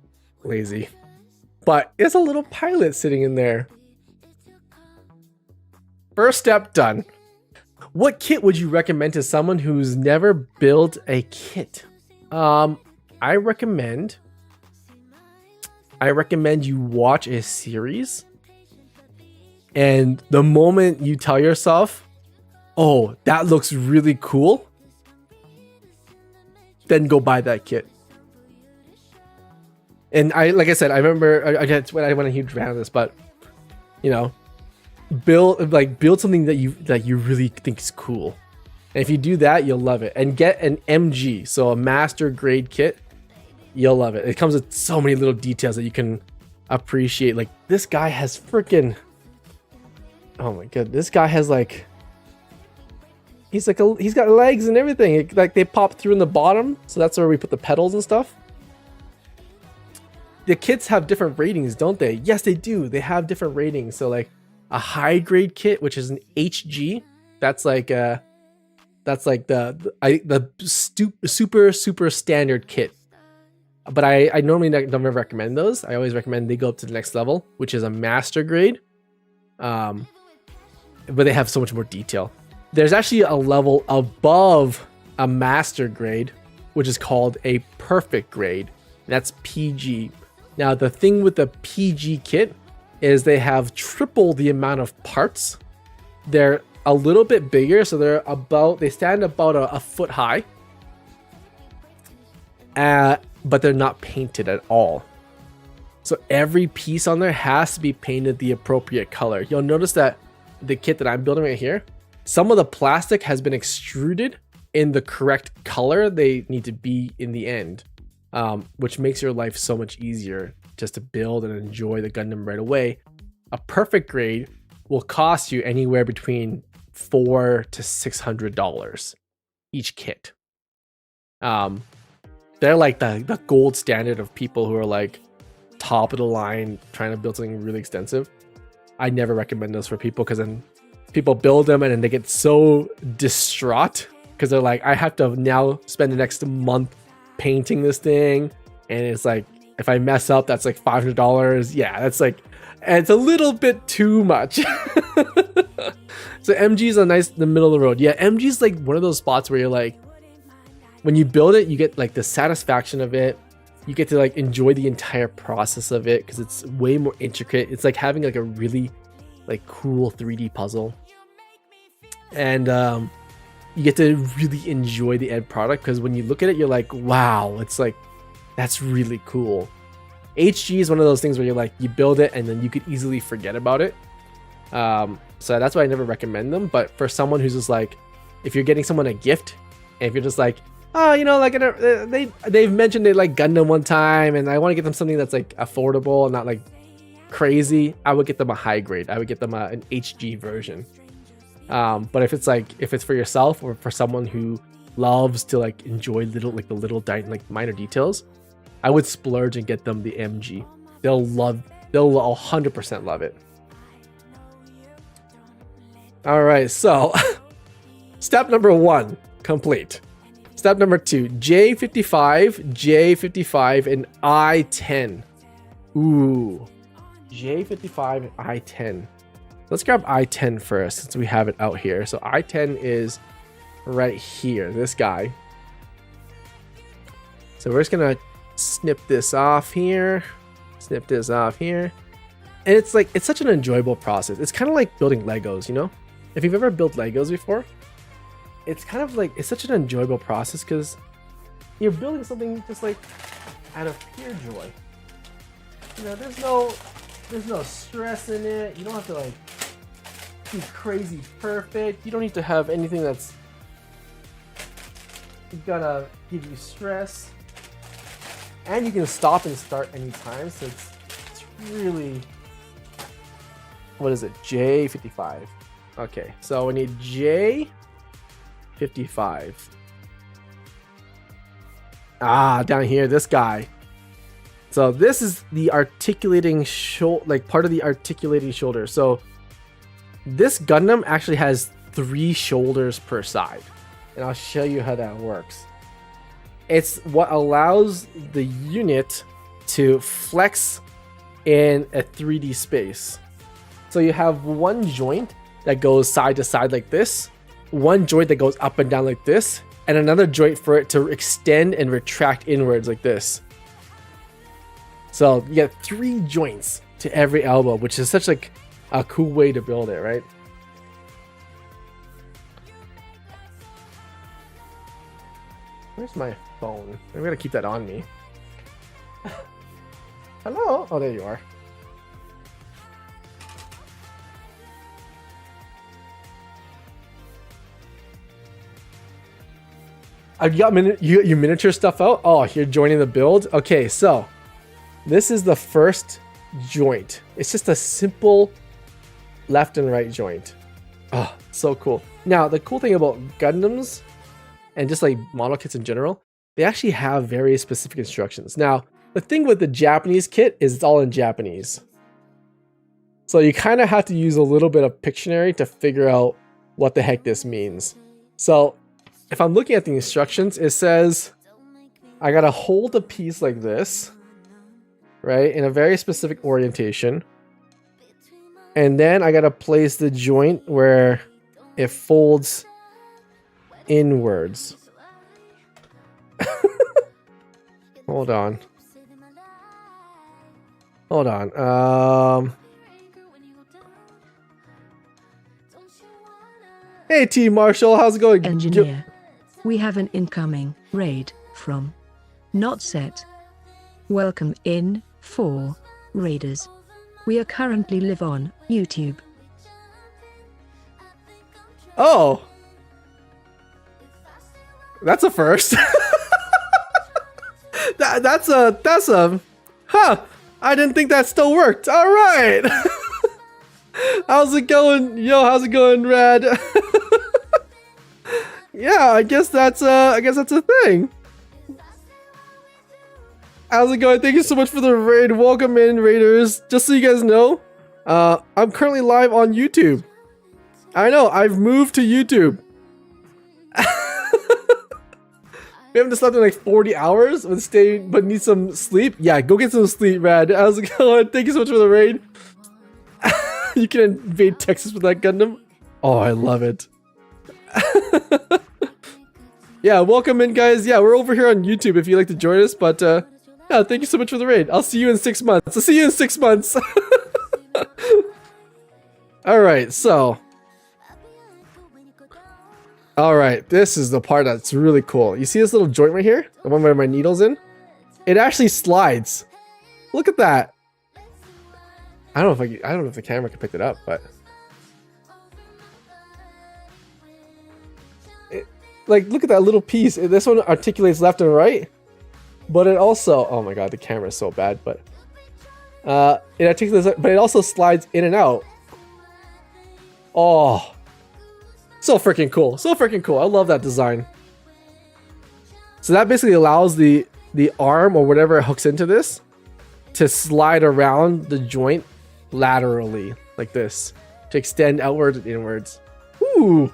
lazy. But it's a little pilot sitting in there. First step done. What kit would you recommend to someone who's never built a kit? I recommend you watch a series, and the moment you tell yourself, oh, that looks really cool, then go buy that kit. And like I said, I remember I went a huge fan of this, but you know, build something that you really think is cool. And if you do that, you'll love it. And get an MG, so a master grade kit. You'll love it. It comes with so many little details that you can appreciate. Like this guy has freaking, oh my god, this guy has like, he's got legs and everything. Like they pop through in the bottom, so that's where we put the pedals and stuff. The kits have different ratings, don't they? Yes, they do. They have different ratings. So like a high grade kit, which is an HG, that's like the super standard kit. But I normally don't ever recommend those. I always recommend they go up to the next level, which is a master grade. But they have so much more detail. There's actually a level above a master grade, which is called a perfect grade. That's PG. Now the thing with the PG kit is they have triple the amount of parts. They're a little bit bigger, so they stand about a foot high. But they're not painted at all. So every piece on there has to be painted the appropriate color. You'll notice that the kit that I'm building right here, some of the plastic has been extruded in the correct color they need to be in the end. Which makes your life so much easier just to build and enjoy the Gundam right away. A perfect grade will cost you anywhere between $400 to $600 each kit. They're like the gold standard of people who are like top of the line trying to build something really extensive. I never recommend those for people because then people build them and then they get so distraught because they're like, I have to now spend the next month painting this thing, and it's like if I mess up, that's like $500. Yeah, that's like, it's a little bit too much. So MG is a nice the middle of the road. Yeah, MG is like one of those spots where you're like, when you build it, you get like the satisfaction of it. You get to like enjoy the entire process of it because it's way more intricate. It's like having like a really like cool 3D puzzle, and you get to really enjoy the end product because when you look at it, you're like, wow, it's like, that's really cool. HG is one of those things where you're like, you build it and then you could easily forget about it. So that's why I never recommend them. But for someone who's just like, if you're getting someone a gift, and if you're just like, oh, you know, like they've mentioned they like Gundam one time, and I want to get them something that's like affordable and not like crazy, I would get them a high grade. I would get them an HG version. But if it's for yourself or for someone who loves to like enjoy the little minor details, I would splurge and get them the MG. They'll 100% love it. All right, so step number 1 complete. Step number 2, J55, J55, and I10. Ooh, J55 and I10. Let's grab I10 first since we have it out here. So I10 is right here, this guy. So we're just gonna snip this off here, snip this off here. And it's such an enjoyable process. It's kind of like building Legos, you know? If you've ever built Legos before, it's kind of like, it's such an enjoyable process because you're building something just like out of pure joy. You know, there's no stress in it. You don't have to like be crazy perfect. You don't need to have anything that's gonna give you stress. And you can stop and start anytime, so it's really, what is it, J55. Okay, so we need J55. Down here, this guy. So this is the articulating shoulder, like part of the articulating shoulder. So this Gundam actually has 3 shoulders per side, and I'll show you how that works. It's what allows the unit to flex in a 3D space. So you have one joint that goes side to side like this, one joint that goes up and down like this, and another joint for it to extend and retract inwards like this. So you get 3 joints to every elbow, which is such like a cool way to build it, right? Where's my phone? I'm gonna keep that on me. Hello? Oh, there you are. I've got your miniature stuff out. Oh, you're joining the build. Okay, so this is the first joint. It's just a simple left and right joint. Oh, so cool. Now, the cool thing about Gundams and just like model kits in general, they actually have very specific instructions. Now, the thing with the Japanese kit is it's all in Japanese. So you kind of have to use a little bit of Pictionary to figure out what the heck this means. So if I'm looking at the instructions, it says I gotta hold a piece like this, right, in a very specific orientation. And then I gotta place the joint where it folds inwards. Hold on. Hold on. Hey T Marshall, how's it going? Engineer. We have an incoming raid from Not Set. Welcome in 4 raiders. We are currently live on YouTube. Oh, that's a first. that's a huh. I didn't think that still worked. All right. How's it going? Yo, how's it going, Rad? Yeah, I guess that's a thing. How's it going? Thank you so much for the raid. Welcome in, raiders. Just so you guys know, I'm currently live on YouTube. I know, I've moved to YouTube. We haven't slept in like 40 hours, but need some sleep. Yeah, go get some sleep, Rad. How's it going? Thank you so much for the raid. You can invade Texas with that Gundam. Oh, I love it. Yeah, welcome in, guys. Yeah, we're over here on YouTube if you'd like to join us. But yeah, thank you so much for the raid. I'll see you in 6 months. I'll see you in 6 months. All right, so. All right, this is the part that's really cool. You see this little joint right here? The one where my needle's in? It actually slides. Look at that. I don't know if the camera can pick it up, but like, look at that little piece. This one articulates left and right, but it also, oh my god, the camera is so bad, but it articulates, but it also slides in and out. Oh, So freaking cool. So freaking cool. I love that design. So that basically allows the arm or whatever it hooks into this to slide around the joint laterally like this to extend outwards and inwards. Ooh.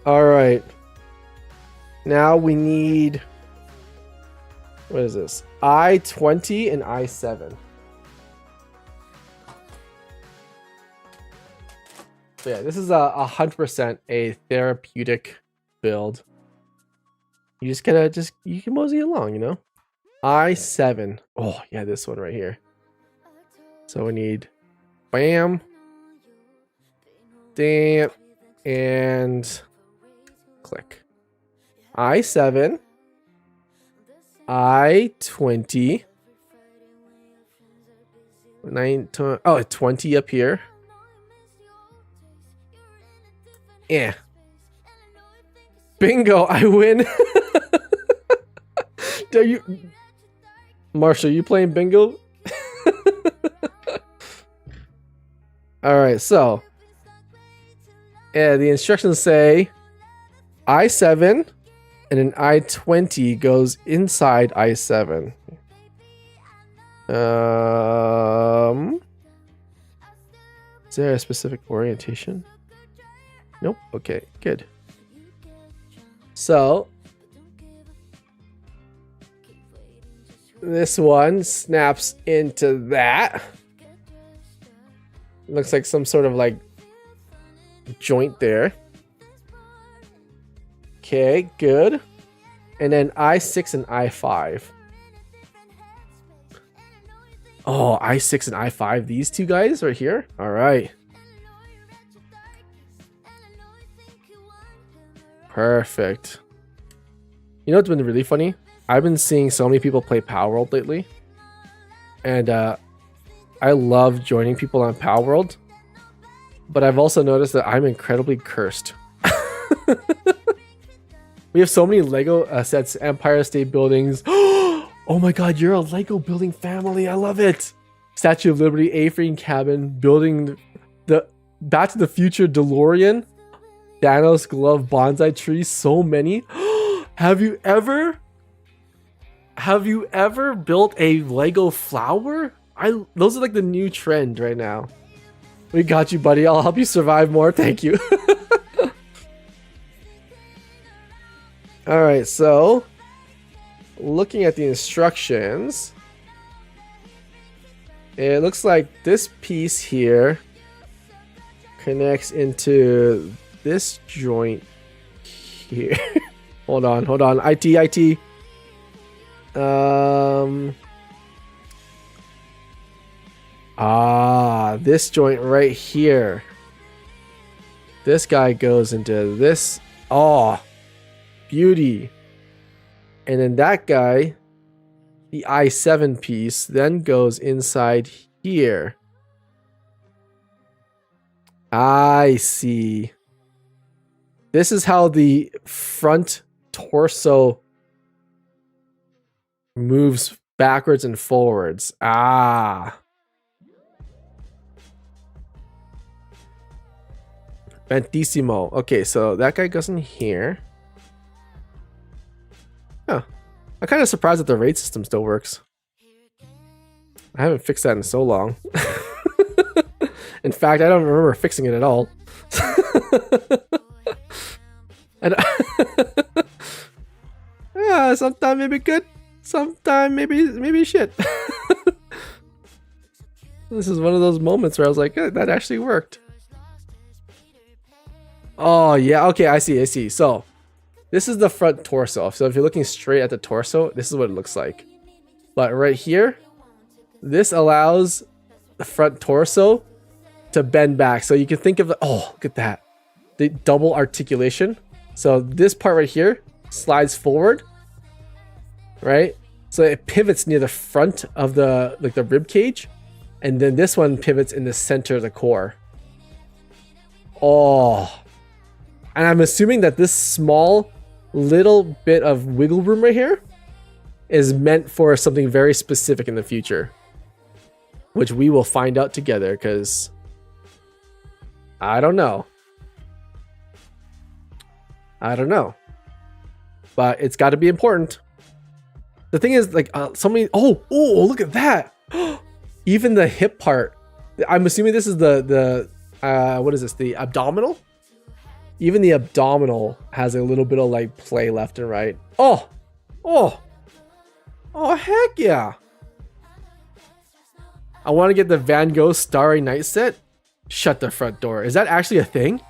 All right. Now we need, what is this? I-20 and I-7. So yeah, this is 100% a therapeutic build. You just gotta you can mosey along, you know? I-7. Oh yeah, this one right here. So we need bam, damn, and click. I-7, I-20, 20 up here. Yeah. Bingo, I win. Are you, Marshall, you playing bingo? All right, so the instructions say I-7 and an I-20 goes inside I-7. Is there a specific orientation? Nope. Okay, good. So this one snaps into that. Looks like some sort of like joint there. Okay, good. And then I-6 and I-5. Oh, I-6 and I-5. These two guys right here. All right. Perfect. You know what's been really funny? I've been seeing so many people play Power World lately. And I love joining people on Power World. But I've also noticed that I'm incredibly cursed. We have so many Lego sets, Empire State Buildings. Oh my god, you're a Lego building family. I love it. Statue of Liberty, A-frame cabin, building the Back to the Future DeLorean, Thanos glove bonsai tree, so many. Have you ever built a Lego flower? Those are like the new trend right now. We got you, buddy. I'll help you survive more. Thank you. All right, so looking at the instructions, it looks like this piece here connects into this joint here. hold on. IT. This joint right here. This guy goes into this. Oh, beauty. And then that guy, the I-7 piece, then goes inside here. I see. This is how the front torso moves backwards and forwards. Bentissimo. Okay, so that guy goes in here. Huh. I'm kind of surprised that the raid system still works. I haven't fixed that in so long. In fact, I don't remember fixing it at all. And sometime maybe good, sometime maybe shit. This is one of those moments where I was like, that actually worked. Oh yeah, okay, I see. So this is the front torso. So if you're looking straight at the torso, this is what it looks like. But right here, this allows the front torso to bend back. So you can think of oh, look at that. The double articulation. So this part right here slides forward, right? So it pivots near the front of the rib cage, and then this one pivots in the center of the core. Oh, and I'm assuming that this small little bit of wiggle room right here is meant for something very specific in the future, which we will find out together, because I don't know. I don't know. But it's got to be important. The thing is, like, somebody. Oh, look at that. Even the hip part. I'm assuming this is the what is this? The abdominal. Even the abdominal has a little bit of like play left and right. Oh, heck yeah. I want to get the Van Gogh Starry Night set. Shut the front door. Is that actually a thing?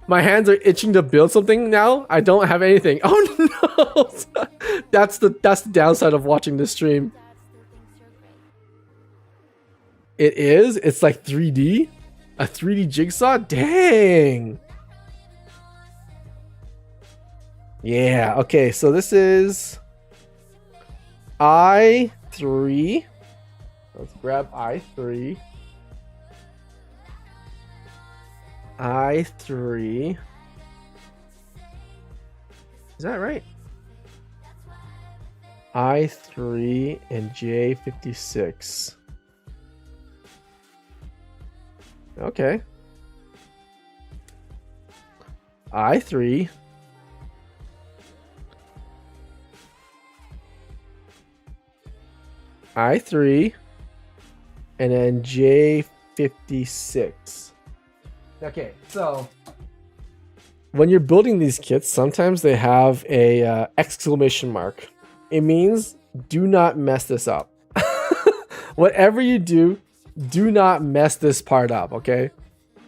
My hands are itching to build something now. I don't have anything. Oh no. That's the downside of watching this stream. It is? It's like 3D? A 3D jigsaw? Dang. Yeah, okay, so this is I3. Let's grab I3. I3. Is that right? I3 and J56. Okay. I3. I3. And then J56. Okay, so when you're building these kits, sometimes they have a exclamation mark. It means do not mess this up. Whatever you do, do not mess this part up, okay?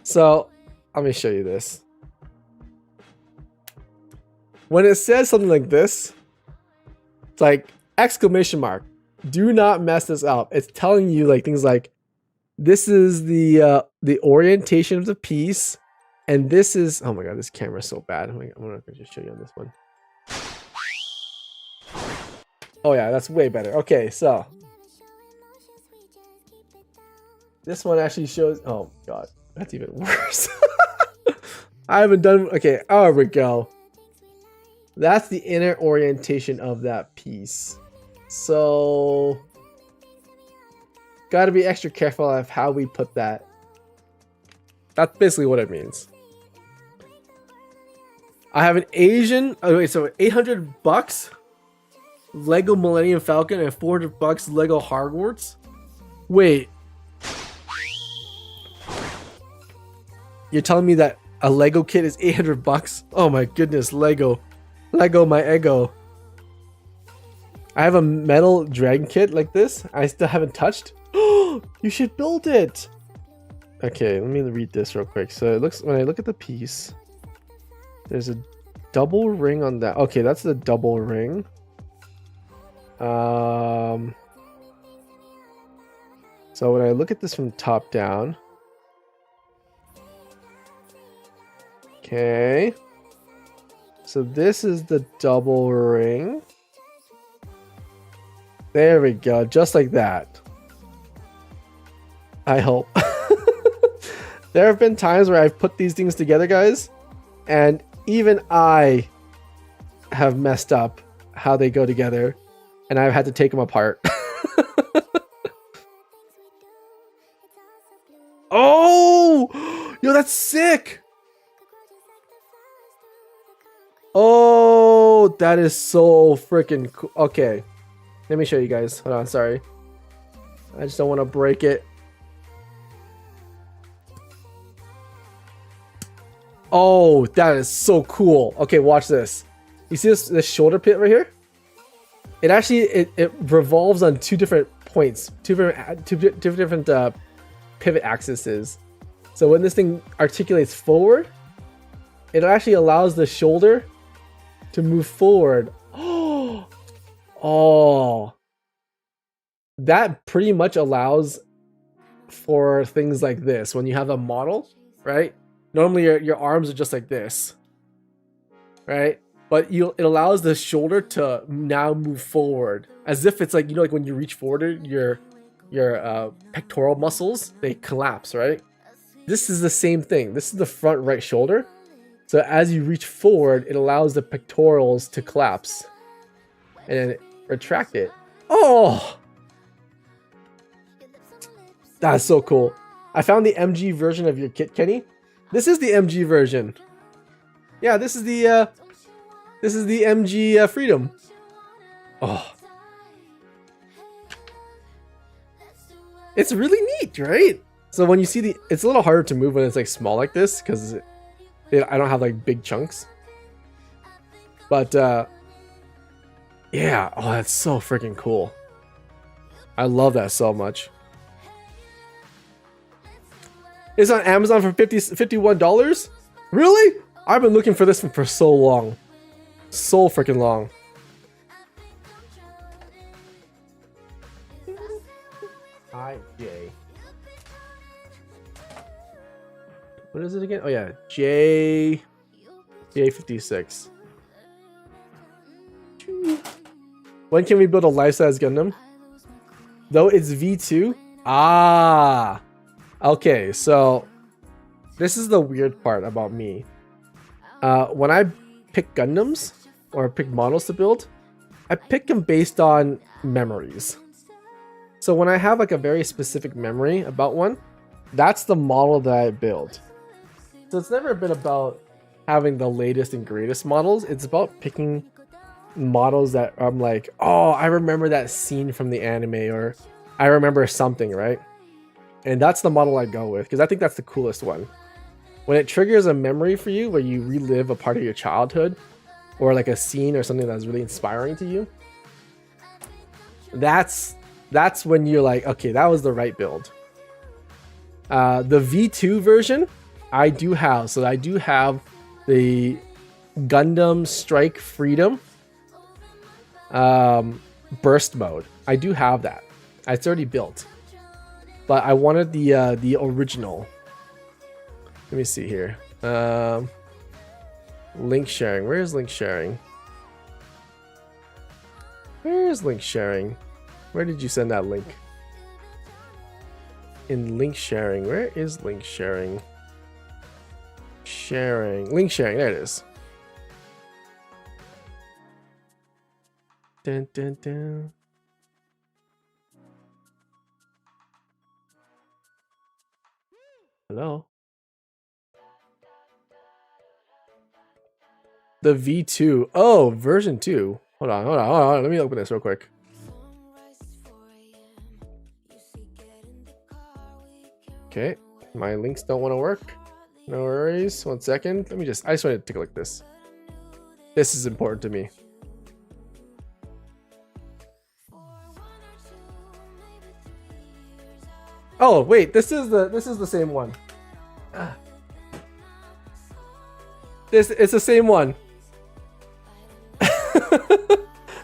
So let me show you this. When it says something like this, it's like exclamation mark. Do not mess this up. It's telling you like things like this is the orientation of the piece, and this is, oh my god, this camera is so bad. I'm gonna just show you on this one. Oh yeah, that's way better. Okay, so this one actually shows, oh god, that's even worse. I haven't done, okay, there we go. That's the inner orientation of that piece. So got to be extra careful of how we put that. That's basically what it means. I have an Asian, oh wait, so $800 Lego Millennium Falcon and $400 Lego Hogwarts. Wait, you're telling me that a Lego kit is $800? Oh my goodness, Lego my ego. I have a metal dragon kit like this. I still haven't touched. You should build it. Okay, let me read this real quick. So it looks, when I look at the piece, there's a double ring on that. Okay, that's the double ring. So when I look at this from top down, okay, so this is the double ring. There we go, just like that. I hope. There have been times where I've put these things together, guys, and even I have messed up how they go together, and I've had to take them apart. Oh, yo, that's sick. Oh, that is so freaking cool. Okay, let me show you guys. Hold on, sorry. I just don't want to break it. Oh, that is so cool. Okay, watch this. You see this shoulder pit right here? It actually it revolves on two different points, two different pivot axes. So when this thing articulates forward, it actually allows the shoulder to move forward. Oh, that pretty much allows for things like this. When you have a model, right? Normally your arms are just like this, right? But it allows the shoulder to now move forward, as if it's like, you know, like when you reach forward, your pectoral muscles, they collapse, right? This is the same thing. This is the front right shoulder. So as you reach forward, it allows the pectorals to collapse and then retract it. Oh, That's so cool. I found the MG version of your kit, Kenny. This is the MG version. Yeah, this is the MG Freedom. Oh. It's really neat, right? So when you see it's a little harder to move when it's like small like this because I don't have like big chunks. But yeah, oh, that's so freaking cool. I love that so much. It's on Amazon for $51. Really? I've been looking for this one for so long. So freaking long. IJ. What is it again? Oh yeah, J56. When can we build a life-size Gundam? Though it's V2? Ah. Okay, so this is the weird part about me. When I pick Gundams or pick models to build, I pick them based on memories. So when I have like a very specific memory about one, that's the model that I build. So it's never been about having the latest and greatest models. It's about picking models that I'm like, oh, I remember that scene from the anime, or I remember something, right? And that's the model I go with because I think that's the coolest one. When it triggers a memory for you where you relive a part of your childhood or like a scene or something that's really inspiring to you, that's when you're like, okay, that was the right build. The V2 version I do have. So I do have the Gundam Strike Freedom burst mode. I do have that. It's already built. But I wanted the original. Let me see here. Link sharing. Where is link sharing? Where is link sharing? Where did you send that link? In link sharing. Where is link sharing? Sharing. Link sharing. There it is. Dun, dun, dun. Hello? The V2. Oh, version 2. Hold on. Let me open this real quick. Okay, my links don't want to work. No worries. 1 second. I just want to take a look at this. This is important to me. Oh wait, this is the same one. It's the same one.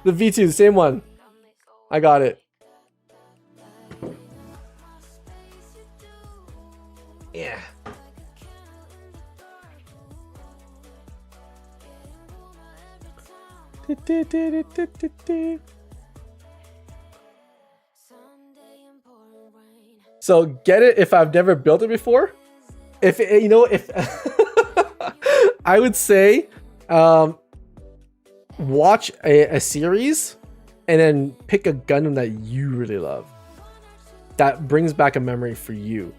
The V2, the same one. I got it. Yeah. So get it if I've never built it before. If you know, if I would say watch a series and then pick a Gundam that you really love. That brings back a memory for you.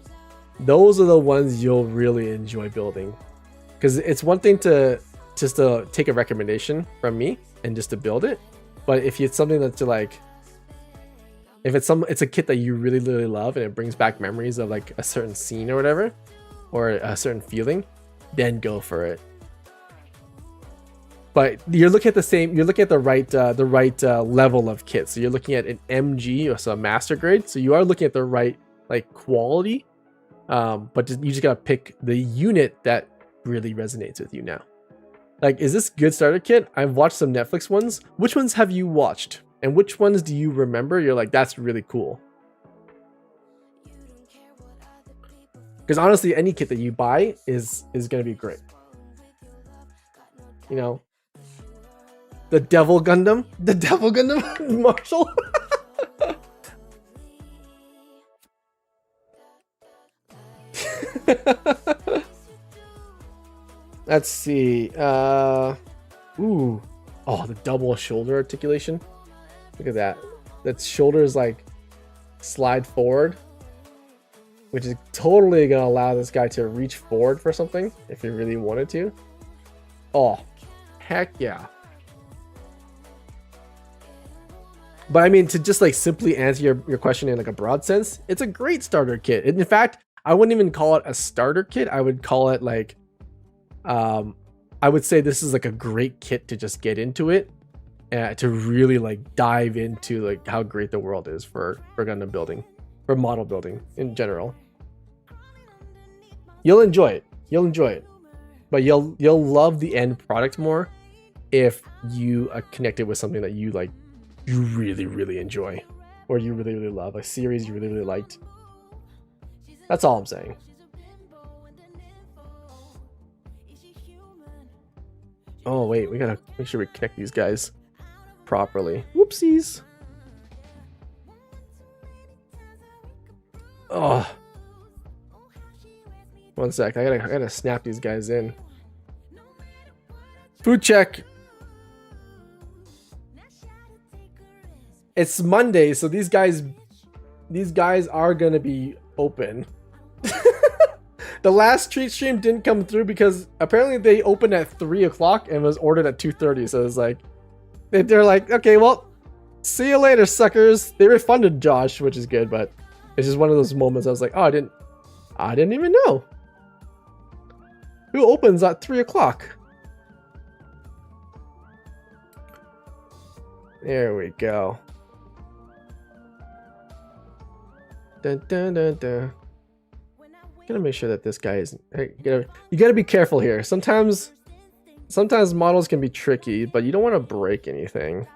Those are the ones you'll really enjoy building. Because it's one thing to just to take a recommendation from me and just to build it. But if it's something that's like, if it's a kit that you really, really love and it brings back memories of like a certain scene or whatever, or a certain feeling, then go for it. But you're looking at the right level of kit. So you're looking at an MG, or so a master grade. So you are looking at the right like quality, but you just gotta pick the unit that really resonates with you now. Like, is this good starter kit? I've watched some Netflix ones. Which ones have you watched? And which ones do you remember? You're like, that's really cool. Because honestly, any kit that you buy is gonna be great. You know, the Devil Gundam, Marshall. Let's see. Ooh. Oh, the double shoulder articulation. Look at that. That shoulders like slide forward. which is totally gonna allow this guy to reach forward for something if he really wanted to. Oh, heck yeah. But I mean, to just like simply answer your question in like a broad sense, it's a great starter kit. In fact, I wouldn't even call it a starter kit. I would call it like, I would say this is like a great kit to just get into it, to really like dive into like how great the world is for Gundam building, for model building in general. You'll enjoy it. You'll enjoy it, but you'll love the end product more if you connect it with something that you like, you really enjoy, or you really love, a series you really liked. That's all I'm saying. Oh wait, we gotta make sure we connect these guys properly. Whoopsies. Oh, one sec. I gotta snap these guys in. Food check. It's Monday, so these guys are gonna be open. The last treat stream didn't come through because apparently they opened at 3 o'clock and was ordered at 2:30. So it's like they're like, okay, well, see you later, suckers. They refunded Josh, which is good, but it's just one of those moments I was like, oh, I didn't even know. Who opens at 3 o'clock? There we go. Dun, dun, dun, dun. Gotta make sure that this guy is. Hey, you gotta be careful here. Sometimes models can be tricky, but you don't want to break anything.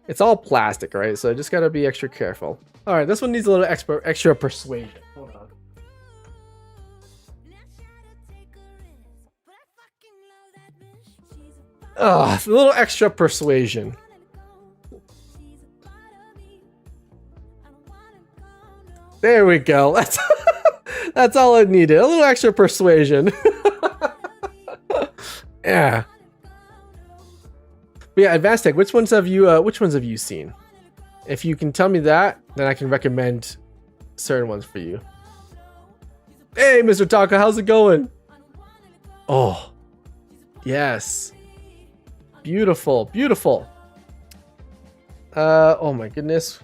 It's all plastic, right? So I just gotta be extra careful. All right, this one needs a little extra persuasion. Hold on. A little extra persuasion. There we go. That's all it needed. A little extra persuasion. Yeah. But yeah, Advanced Tech. Which ones have you seen? If you can tell me that, then I can recommend certain ones for you. Hey, Mr. Taka, how's it going? Oh, yes. Beautiful, beautiful. Oh my goodness.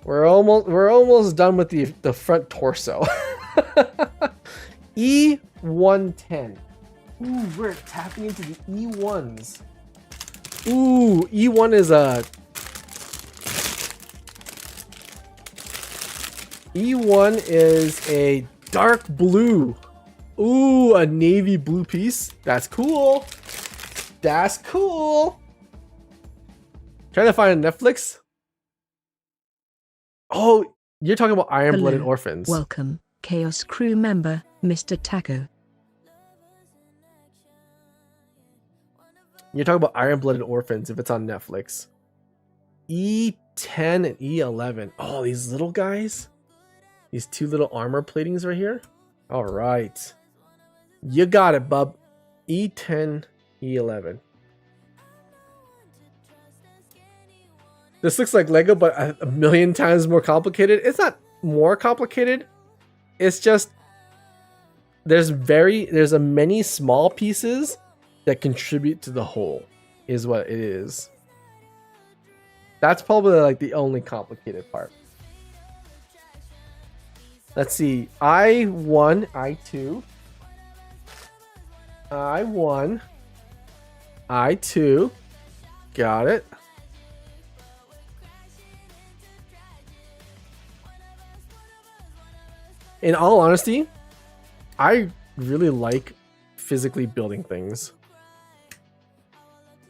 We're almost done with the front torso. E110. Ooh, we're tapping into the E1s. Ooh, E1 is a dark blue. Ooh, a navy blue piece. That's cool. That's cool. Trying to find a Netflix. Oh, you're talking about Iron-Blooded Orphans. Welcome, Chaos crew member, Mr. Taco. You're talking about Iron-Blooded Orphans if it's on Netflix. E10 and E11. Oh, these little guys? These two little armor platings right here? All right. You got it, bub. E10, E11. This looks like Lego, but a million times more complicated. It's not more complicated. It's just there's a many small pieces that contribute to the whole, is what it is. That's probably like the only complicated part. Let's see. I1, I2. I1. I2. Got it. In all honesty, I really like physically building things.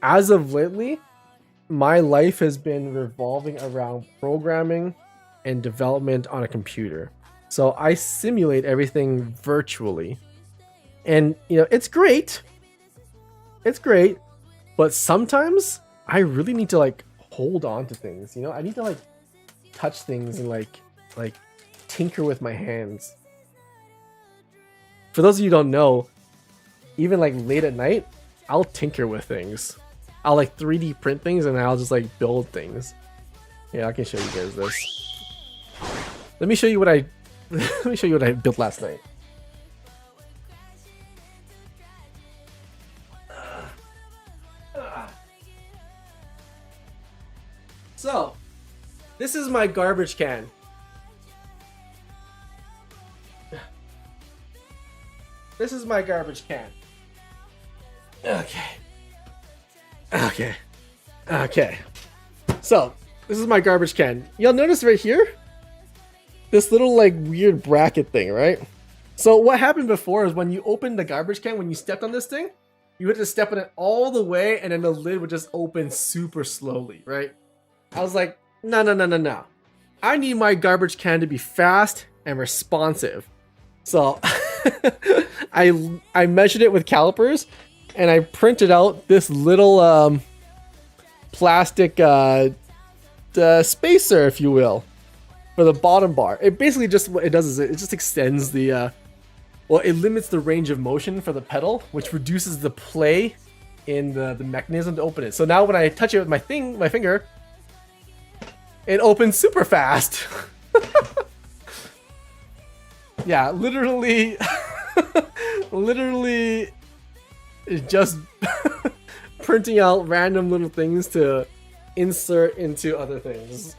As of lately, my life has been revolving around programming and development on a computer. So I simulate everything virtually. And, you know, it's great. It's great. But sometimes I really need to like hold on to things, you know? I need to like touch things and like tinker with my hands. For those of you who don't know, even like late at night, I'll tinker with things. I'll like 3D print things and I'll just like build things. Yeah, I can show you guys this. Let me show you what I let me show you what I built last night. So, this is my garbage can. This is my garbage can. Okay. So, this is my garbage can. You'll notice right here, this little like weird bracket thing, right? So what happened before is when you opened the garbage can, when you stepped on this thing, you had to step on it all the way and then the lid would just open super slowly, right? I was like, no. I need my garbage can to be fast and responsive. So I measured it with calipers and I printed out this little plastic spacer, if you will, for the bottom bar. It basically just, what it does is it just extends the well, it limits the range of motion for the pedal, which reduces the play in the mechanism to open it. So now when I touch it with my finger, it opens super fast. Yeah, literally just printing out random little things to insert into other things.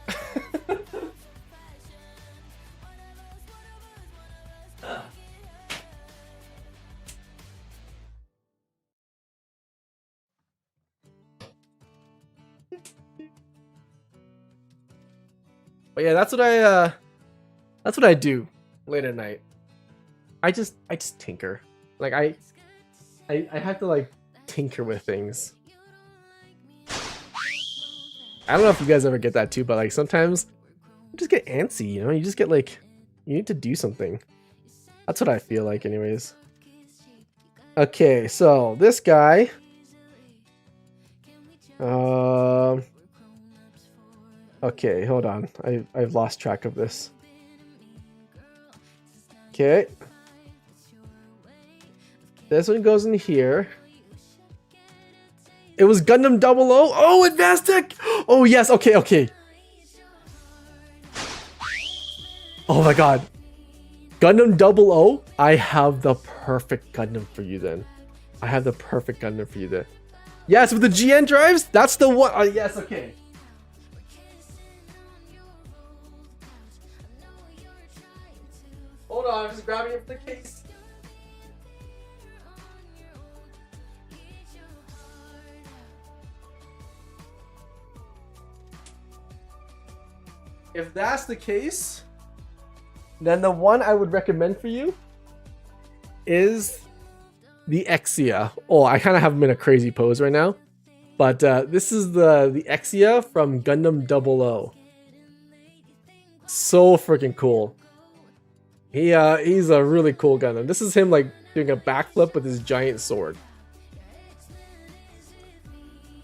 But yeah, that's what I do late at night. I just tinker. Like I have to like tinker with things. I don't know if you guys ever get that too, but like sometimes you just get antsy, you know? You just get like, you need to do something. That's what I feel like anyways. Okay, so this guy, okay, hold on. I've lost track of this. Okay. This one goes in here. It was Gundam 00. Oh, advanced tech. Oh, yes. Okay. Oh my god. Gundam 00. I have the perfect Gundam for you then. Yes, with the GN drives? That's the one. Oh, yes, okay. Hold on, I'm just grabbing it from the case. If that's the case, then the one I would recommend for you is the Exia. Oh, I kind of have him in a crazy pose right now. But this is the Exia from Gundam 00. So freaking cool. He's a really cool Gundam. This is him like doing a backflip with his giant sword.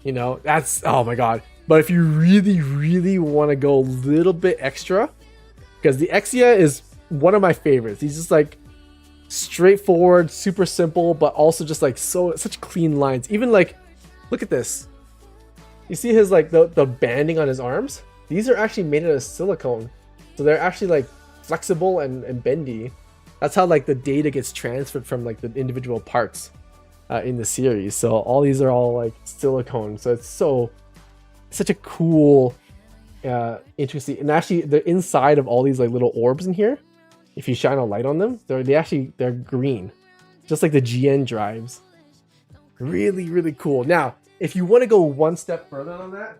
You know, that's, oh my god. But if you really want to go a little bit extra, because the Exia is one of my favorites. He's just like straightforward, super simple, but also just like such clean lines. Even like, look at this. You see his like the banding on his arms? These are actually made out of silicone. So they're actually like flexible and bendy. That's how like the data gets transferred from like the individual parts in the series. So all these are all like silicone. So it's such a cool, interesting, and actually the inside of all these like little orbs in here, if you shine a light on them, they're green, just like the GN drives. Really cool. Now, if you want to go one step further on that,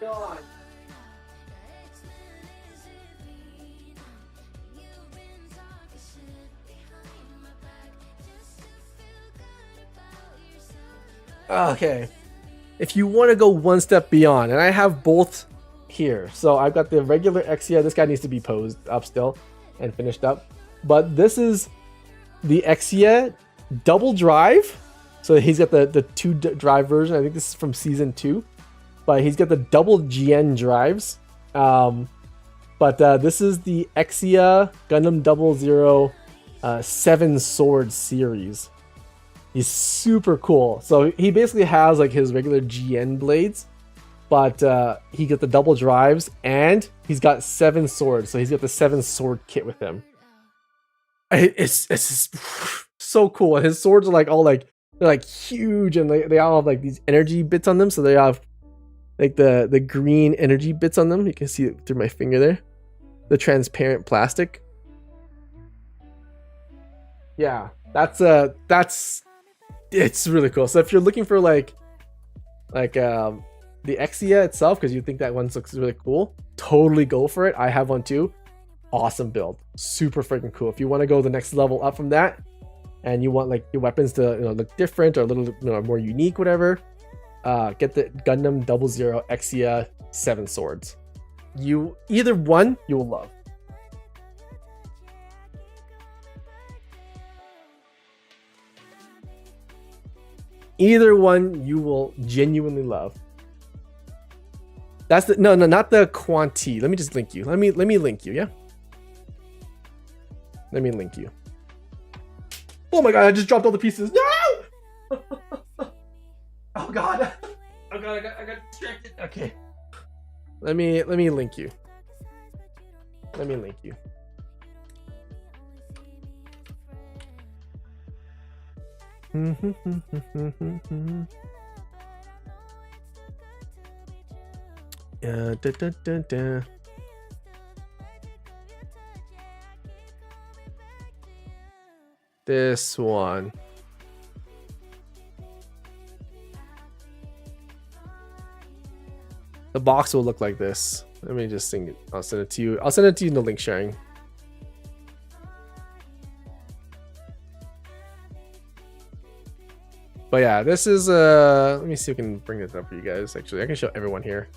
beyond. Okay, if you want to go one step beyond, and I have both here. So I've got the regular Exia. This guy needs to be posed up still and finished up. But this is the Exia double drive. So he's got the two drive version. I think this is from season 2. But he's got the double GN drives. But But this is the Exia Gundam 00 7 Sword series. He's super cool. So he basically has like his regular GN blades, but he got the double drives and he's got 7 swords. So he's got the 7 sword kit with him. It's just so cool. And his swords are like all like, they're like huge, and they all have like these energy bits on them. So they have like the green energy bits on them. You can see it through my finger there. The transparent plastic. Yeah, it's really cool. So if you're looking for like the Exia itself, because you think that one looks really cool, totally go for it. I have one too. Awesome build, super freaking cool. If you want to go the next level up from that, and you want like your weapons to look different or a little more unique, whatever, get the Gundam 00 Exia 7 swords. Either one you will love. Either one you will genuinely love. That's the no, not the Quanti. Let me just link you. Let me link you, yeah? Let me link you. Oh my god, I just dropped all the pieces. No! Oh god. Oh god, I got distracted. Okay. Let me link you. Let me link you. This one. The box will look like this. Let me just sing it. I'll send it to you. I'll send it to you in the link sharing. But yeah, this is let me see if I can bring this up for you guys. Actually, I can show everyone here.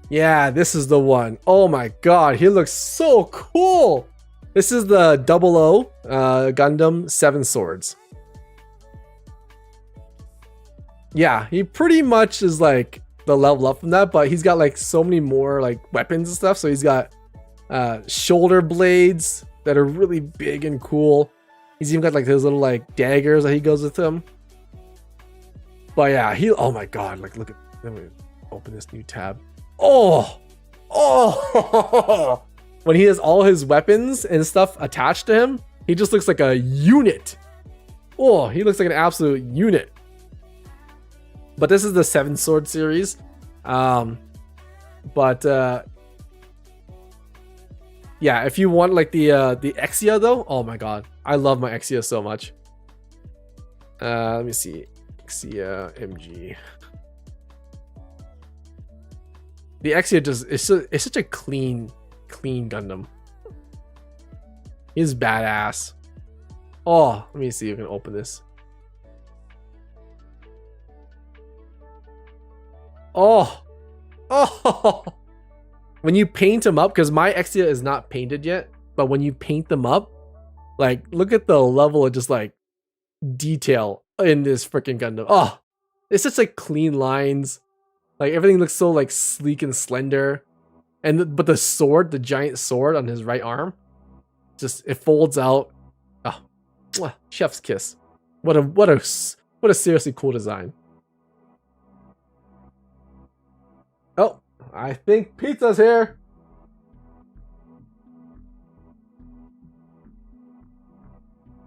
Yeah, this is the one. Oh my god, he looks so cool. This is the 00 Gundam 7 swords. Yeah, he pretty much is like the level up from that, but he's got like so many more like weapons and stuff. So he's got shoulder blades that are really big and cool. He's even got like those little like daggers that he goes with him. But yeah, oh my god, like look at, let me open this new tab. Oh, when he has all his weapons and stuff attached to him, he just looks like a unit. Oh, he looks like an absolute unit. But this is the 7 sword series. Yeah, if you want like the Exia though, oh my god, I love my Exia so much. Let me see, Exia MG. The Exia just it's such a clean Gundam. He's badass. Oh, let me see if I can open this. Oh, when you paint him up, because my Exia is not painted yet, but when you paint them up, like look at the level of just like detail in this freaking Gundam. Oh, it's just like clean lines. Like everything looks so like sleek and slender, but the sword, the giant sword on his right arm, just it folds out. Oh, chef's kiss. What a seriously cool design. Oh, I think pizza's here.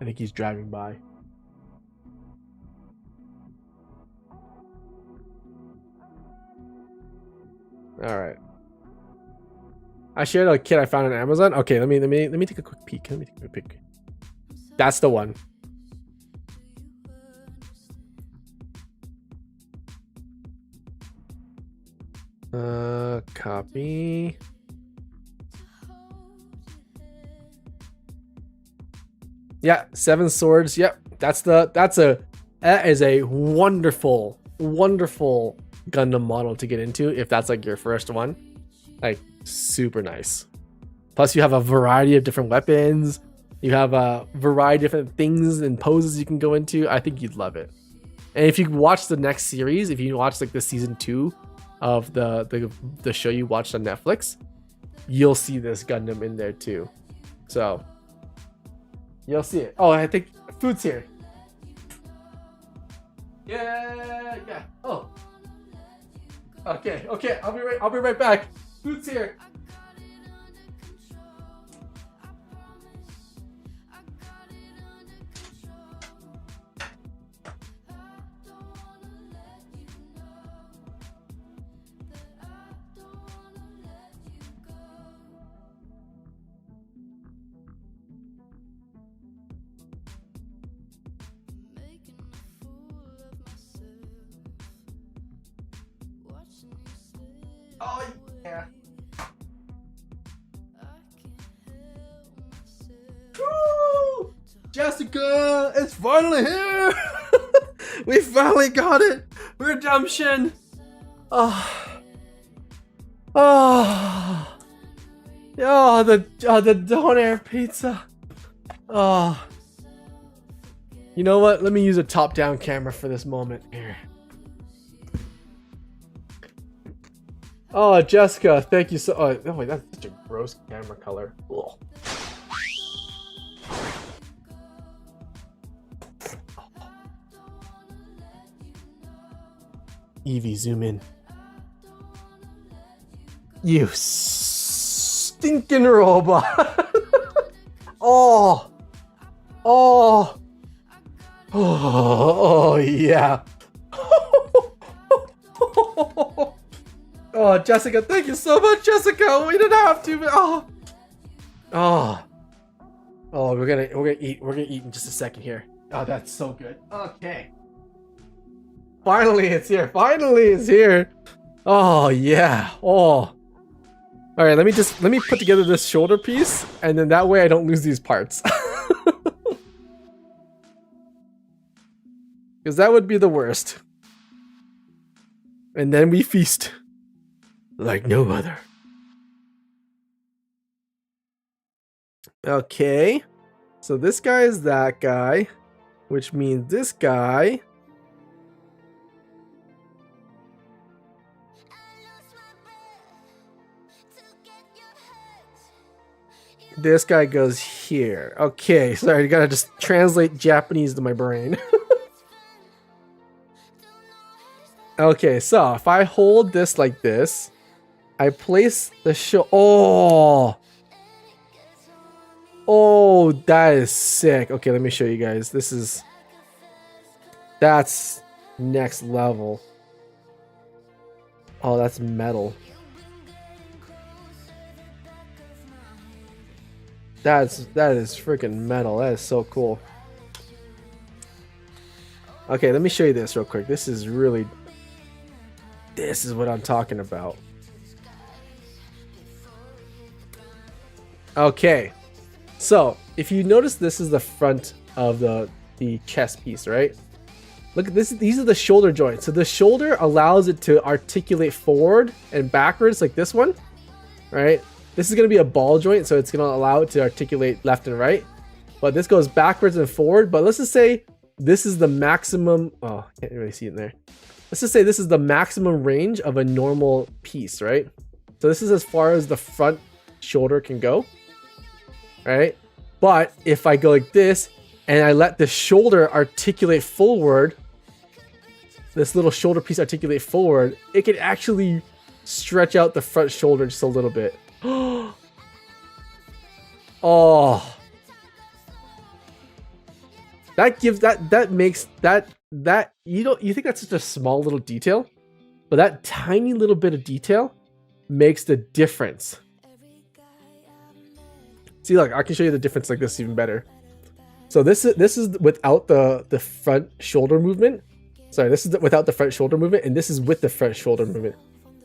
I think he's driving by. All right. I shared a kit I found on Amazon. Okay, let me take a quick peek. Let me take a quick peek. That's the one. Copy. Yeah, 7 swords. Yep, that is a wonderful Gundam model to get into if that's like your first one. Like super nice. Plus, you have a variety of different weapons. You have a variety of different things and poses you can go into. I think you'd love it. And if you watch the next series, if you watch like the season 2 of the show you watched on Netflix, you'll see this Gundam in there too. So you'll see it. Oh, I think food's here. Yeah. Oh. Okay. I'll be right back. Food's here. Oh yeah. Woo! Jessica, it's finally here. We finally got it. Redemption. The donair pizza. You know what? Let me use a top-down camera for this moment here. Oh, Jessica, thank you so. Oh wait, that's such a gross camera color. Ugh. Evie, zoom in. You stinking robot. Oh yeah. Oh, Jessica, thank you so much, Jessica. We didn't have to, but we're gonna eat in just a second here. Oh, that's so good. Okay. Finally, it's here. Oh yeah. Oh. All right, let me put together this shoulder piece, and then that way I don't lose these parts. Because that would be the worst. And then we feast like no other. Okay. So this guy is that guy, which means this guy. This guy goes here. Okay, sorry, I gotta just translate Japanese to my brain. Okay, so if I hold this like this, I place the Oh, that is sick. Okay, let me show you guys. That's next level. Oh, that's metal. That is freaking metal. That is so cool. Okay, let me show you this real quick. This is what I'm talking about. Okay, so if you notice, this is the front of the chest piece, right? Look at this. These are the shoulder joints. So the shoulder allows it to articulate forward and backwards, like this one, right? This is going to be a ball joint, so it's going to allow it to articulate left and right. But this goes backwards and forward. But let's just say this is the maximum. Oh, I can't really see it in there. Let's just say this is the maximum range of a normal piece, right? So this is as far as the front shoulder can go, right? But if I go like this and I let the shoulder articulate forward, this little shoulder piece articulate forward, it can actually stretch out the front shoulder just a little bit. Oh, that gives that makes that you think that's such a small little detail, but that tiny little bit of detail makes the difference. See, look, I can show you the difference like this even better. So this is without the front shoulder movement. Sorry, this is without the front shoulder movement, and this is with the front shoulder movement.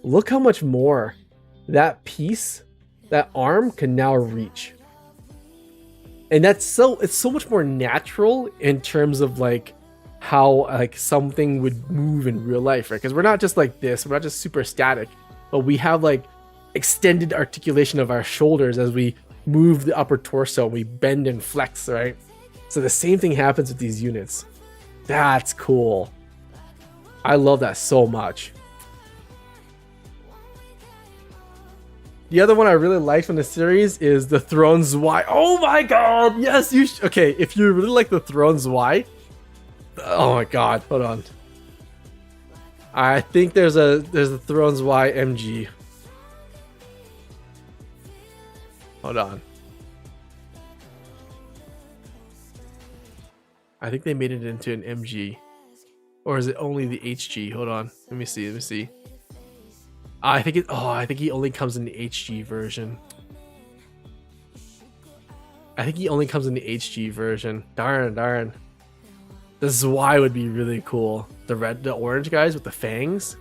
Look how much more that piece, that arm can now reach. And it's so much more natural in terms of like how like something would move in real life, right? Because we're not just like this, we're not just super static, but we have like extended articulation of our shoulders as we move the upper torso. We bend and flex, right? So the same thing happens with these units. That's cool. I love that so much. The other one I really liked from the series is the Thrones Y. Oh my god, yes, okay, if you really like the Thrones Y, oh my god, hold on. I think there's a Thrones Y MG. Hold on. I think they made it into an MG. Or is it only the HG? Hold on. Let me see. I think he only comes in the HG version. I think he only comes in the HG version. Darn. The Zwei would be really cool. The orange guys with the fangs.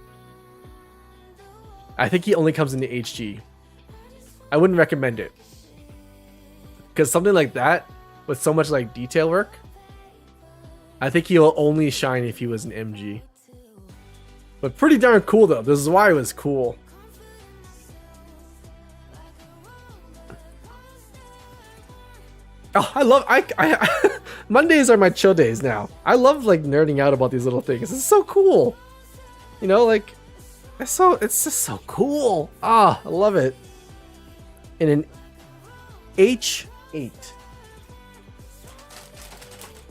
I think he only comes in the HG. I wouldn't recommend it. Because something like that, with so much like detail work, I think he'll only shine if he was an MG. But pretty darn cool though. The Zwei was cool. Oh, I Mondays are my chill days now. I love like nerding out about these little things. It's so cool. You know, like it's just so cool. Ah, I love it. In an H8.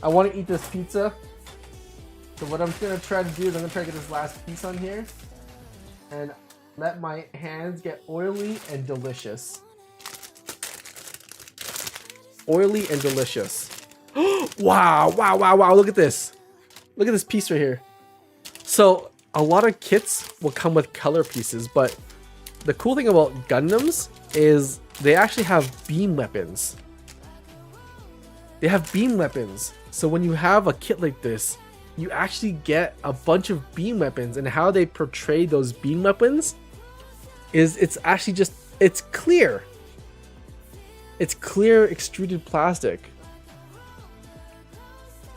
I want to eat this pizza. So what I'm gonna try to do is I'm gonna try to get this last piece on here and let my hands get oily and delicious. Oily and delicious. Wow, look at this. Look at this piece right here. So a lot of kits will come with color pieces, but the cool thing about Gundams is they actually have beam weapons. They have beam weapons. So when you have a kit like this, you actually get a bunch of beam weapons, and how they portray those beam weapons is it's actually just, it's clear. It's clear extruded plastic.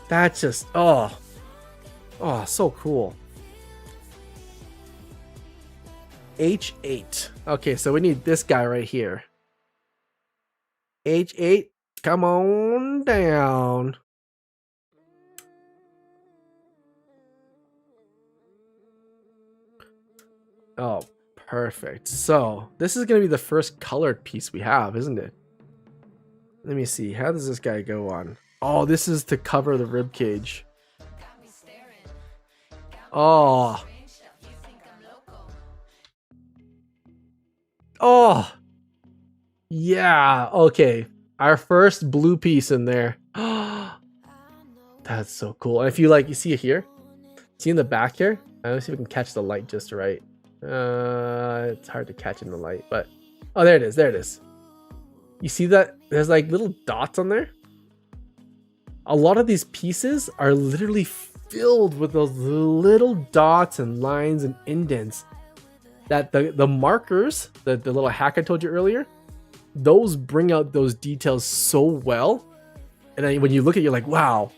That's just, oh, so cool. H8. Okay, so we need this guy right here. H8, come on down. Oh, perfect. So this is going to be the first colored piece we have, isn't it? Let me see. How does this guy go on? Oh, this is to cover the rib cage. Oh. Oh. Yeah. Okay. Our first blue piece in there. That's so cool. And if you see it here? See in the back here? Let's see if we can catch the light just right. It's hard to catch in the light, but oh, there it is. There it is. You see that there's like little dots on there? A lot of these pieces are literally filled with those little dots and lines and indents that the markers, the little hack I told you earlier, those bring out those details so well. And then when you look at it, you're like, wow,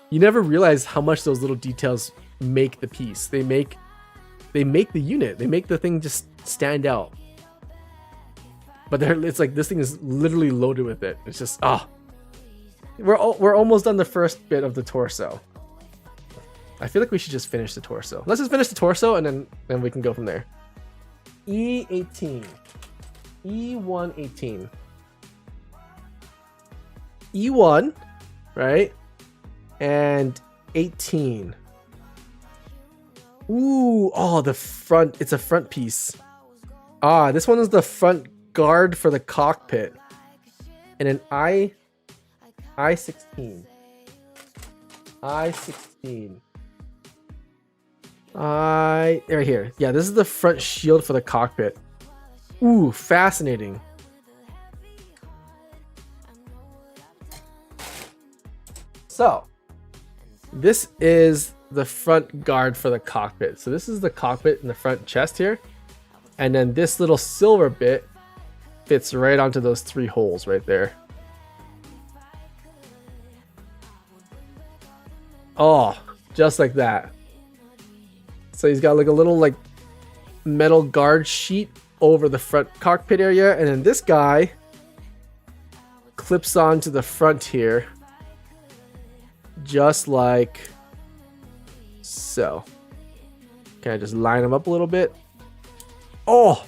you never realize how much those little details make the piece. They make the unit. They make the thing just stand out. But it's like this thing is literally loaded with it. It's just we're almost done the first bit of the torso. I feel like we should just finish the torso. Let's just finish the torso and then we can go from there. E18, E118, E1, right? And 18. Ooh, oh, the front. It's a front piece. Ah, this one is the front guard for the cockpit. And an I16. I16. Right here. Yeah, this is the front shield for the cockpit. Ooh, fascinating. So, this is the front guard for the cockpit. So this is the cockpit in the front chest here. And then this little silver bit fits right onto those 3 holes right there. Oh, just like that. So he's got like a little like metal guard sheet over the front cockpit area, and then this guy clips onto the front here, just like so. Can I just line them up a little bit? Oh,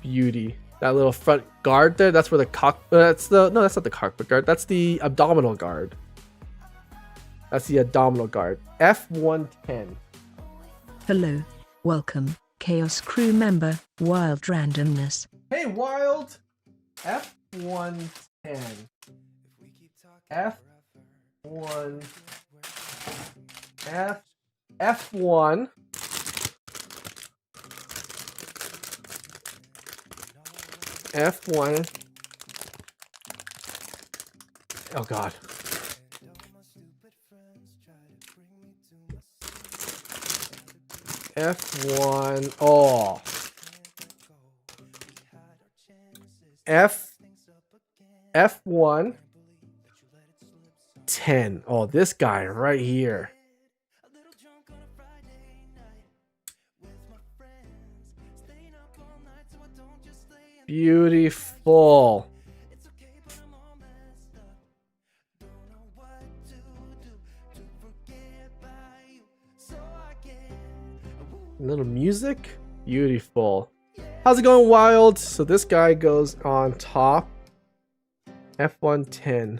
beauty. That little front guard there, that's where the that's not the cockpit guard, that's the abdominal guard. That's the abdominal guard. F110. Hello, welcome, Chaos crew member, Wild Randomness. Hey, Wild. F110. F1. F1. F1. Oh God. F1. Oh. F1 10. Oh, this guy right here. Beautiful. Little music. Beautiful. How's it going, Wild? So this guy goes on top. F110.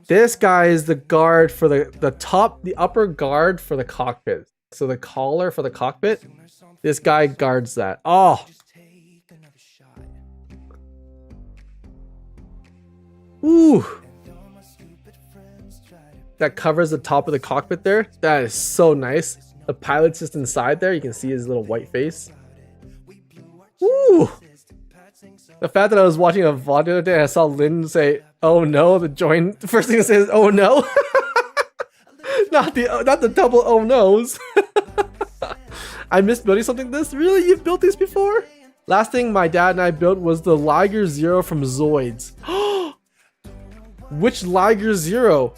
This guy is the guard for the upper guard for the cockpit. So the collar for the cockpit, this guy guards that. Oh. Ooh. That covers the top of the cockpit there. That is so nice. The pilot's just inside there. You can see his little white face. Ooh. The fact that I was watching a VOD the other day, I saw Lynn say, "Oh no," the first thing it says, "Oh no." not the double oh no's. I missed building something like this. Really? You've built these before? Last thing my dad and I built was the Liger Zero from Zoids. Which Liger Zero?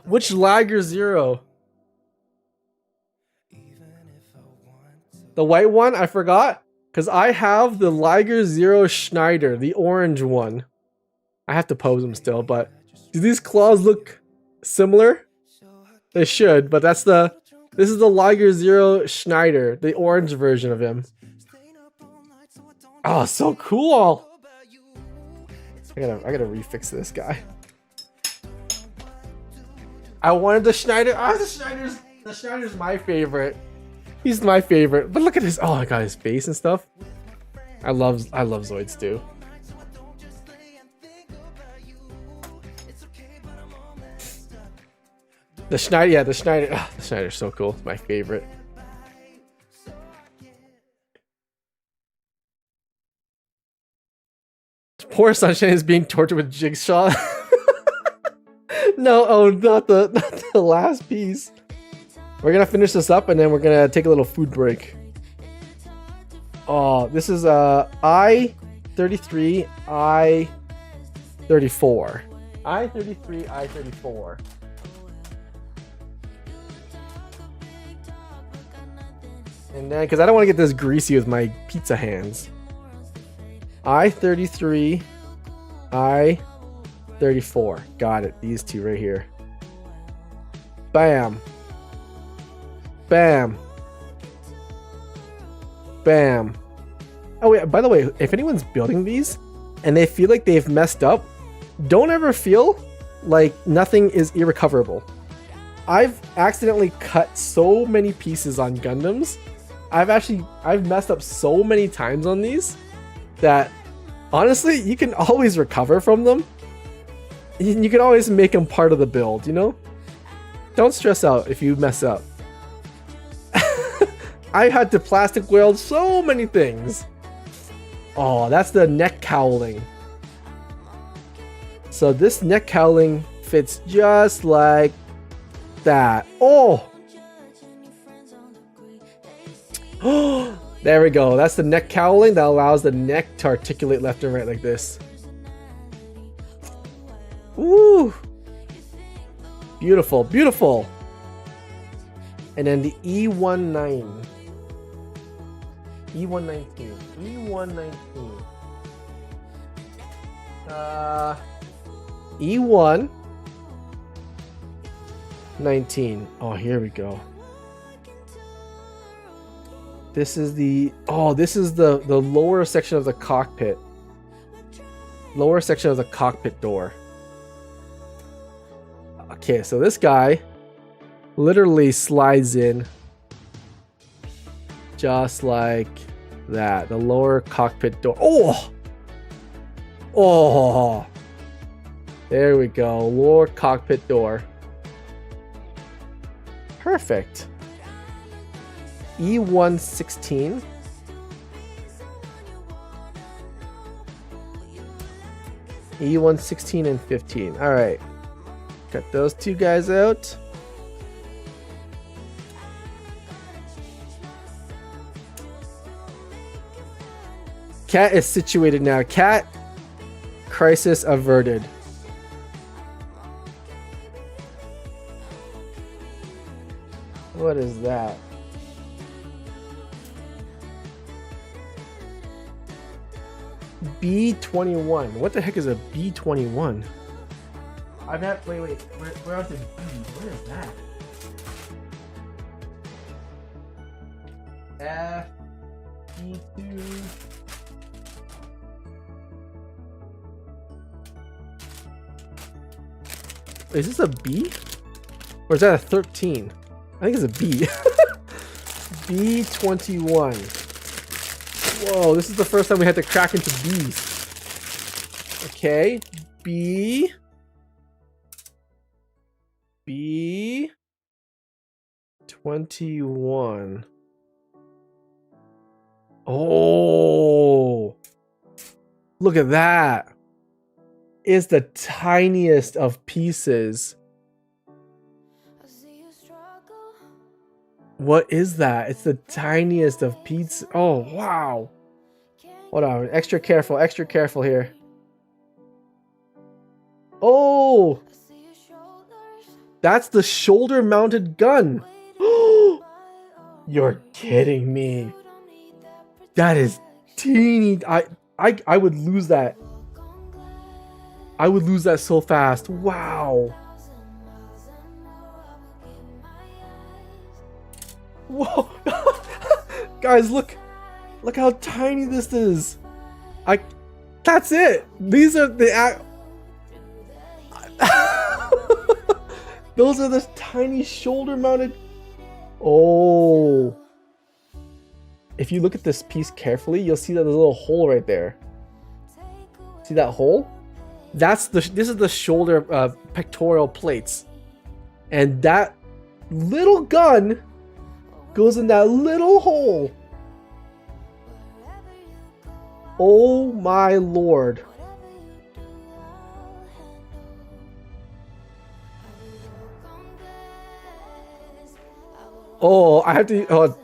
Which Liger Zero? The white one? I forgot. Because I have the Liger Zero Schneider, the orange one. I have to pose them still, but do these claws look similar? They should, but this is the Liger Zero Schneider, the orange version of him. Oh, so cool! I gotta refix this guy. I wanted the Schneider. The Schneider's my favorite. He's my favorite. But look at his. Oh, I got his face and stuff. I love Zoids too. The Schneider, yeah, the Schneider. Oh, the Schneider's so cool. It's my favorite. Poor Sunshine is being tortured with Jigsaw. No, oh, not the last piece. We're gonna finish this up and then we're gonna take a little food break. Oh, this is I-33, I-34. I-33, I-34. And then, because I don't want to get this greasy with my pizza hands. I-33, I-34. Got it. These two right here. Bam. Bam. Bam. Oh wait, by the way, if anyone's building these and they feel like they've messed up, don't ever feel like nothing is irrecoverable. I've accidentally cut so many pieces on Gundams. I've messed up so many times on these that honestly, you can always recover from them. You can always make them part of the build, you know? Don't stress out if you mess up. I had to plastic weld so many things. Oh, that's the neck cowling. So this neck cowling fits just like that. Oh! Oh! There we go. That's the neck cowling that allows the neck to articulate left and right like this. Ooh! Beautiful, beautiful. And then the E19. E119. E119. E1 19. Oh, here we go. This is the the lower section of the cockpit. Lower section of the cockpit door. Okay, so this guy literally slides in just like that. The lower cockpit door. Oh! Oh! There we go. Lower cockpit door. Perfect. E116. E116 and 15. All right. Cut those two guys out. Cat is situated now. Cat, crisis averted. What is that? B21. What the heck is a B21? I've had. Wait. Where else is B? Where is that? F B2. Is this a B? Or is that a 13? I think it's a B. B21. Whoa, this is the first time we had to crack into B's. Okay. B21. Oh, look at that. It's the tiniest of pieces. What is that? It's the tiniest of pieces. Oh, wow. Hold on. Extra careful here. Oh, that's the shoulder mounted gun. You're kidding me. That is teeny. I would lose that. I would lose that so fast. Wow. Whoa. Guys, look how tiny this is. That's it. These are the those are the tiny shoulder mounted. Oh, if you look at this piece carefully, you'll see that there's a little hole right there. See that hole? This is the shoulder pectoral plates, and that little gun goes in that little hole. Oh my lord. Oh, I have to. Oh,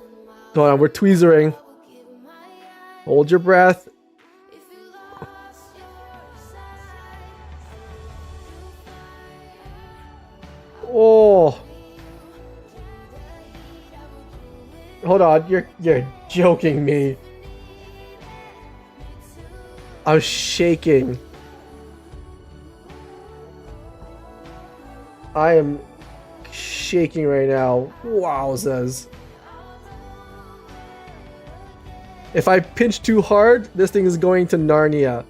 hold on, we're tweezering. Hold your breath. Oh. Hold on, you're joking me. I'm shaking. I am shaking right now. Wowzers. If I pinch too hard, this thing is going to Narnia.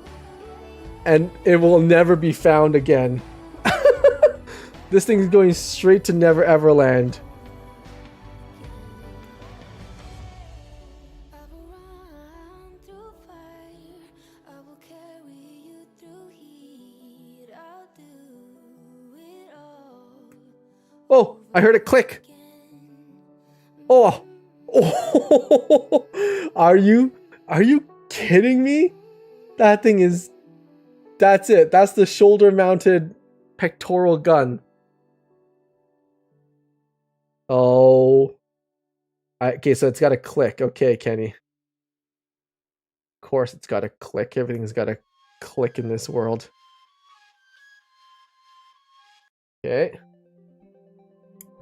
And it will never be found again. This thing is going straight to Never Everland. Oh, I heard it click. Oh. Oh. Are you kidding me? That thing is That's it. That's the shoulder-mounted pectoral gun. Oh. Okay, so it's got to click. Okay, Kenny. Of course it's got to click. Everything's got to click in this world. Okay.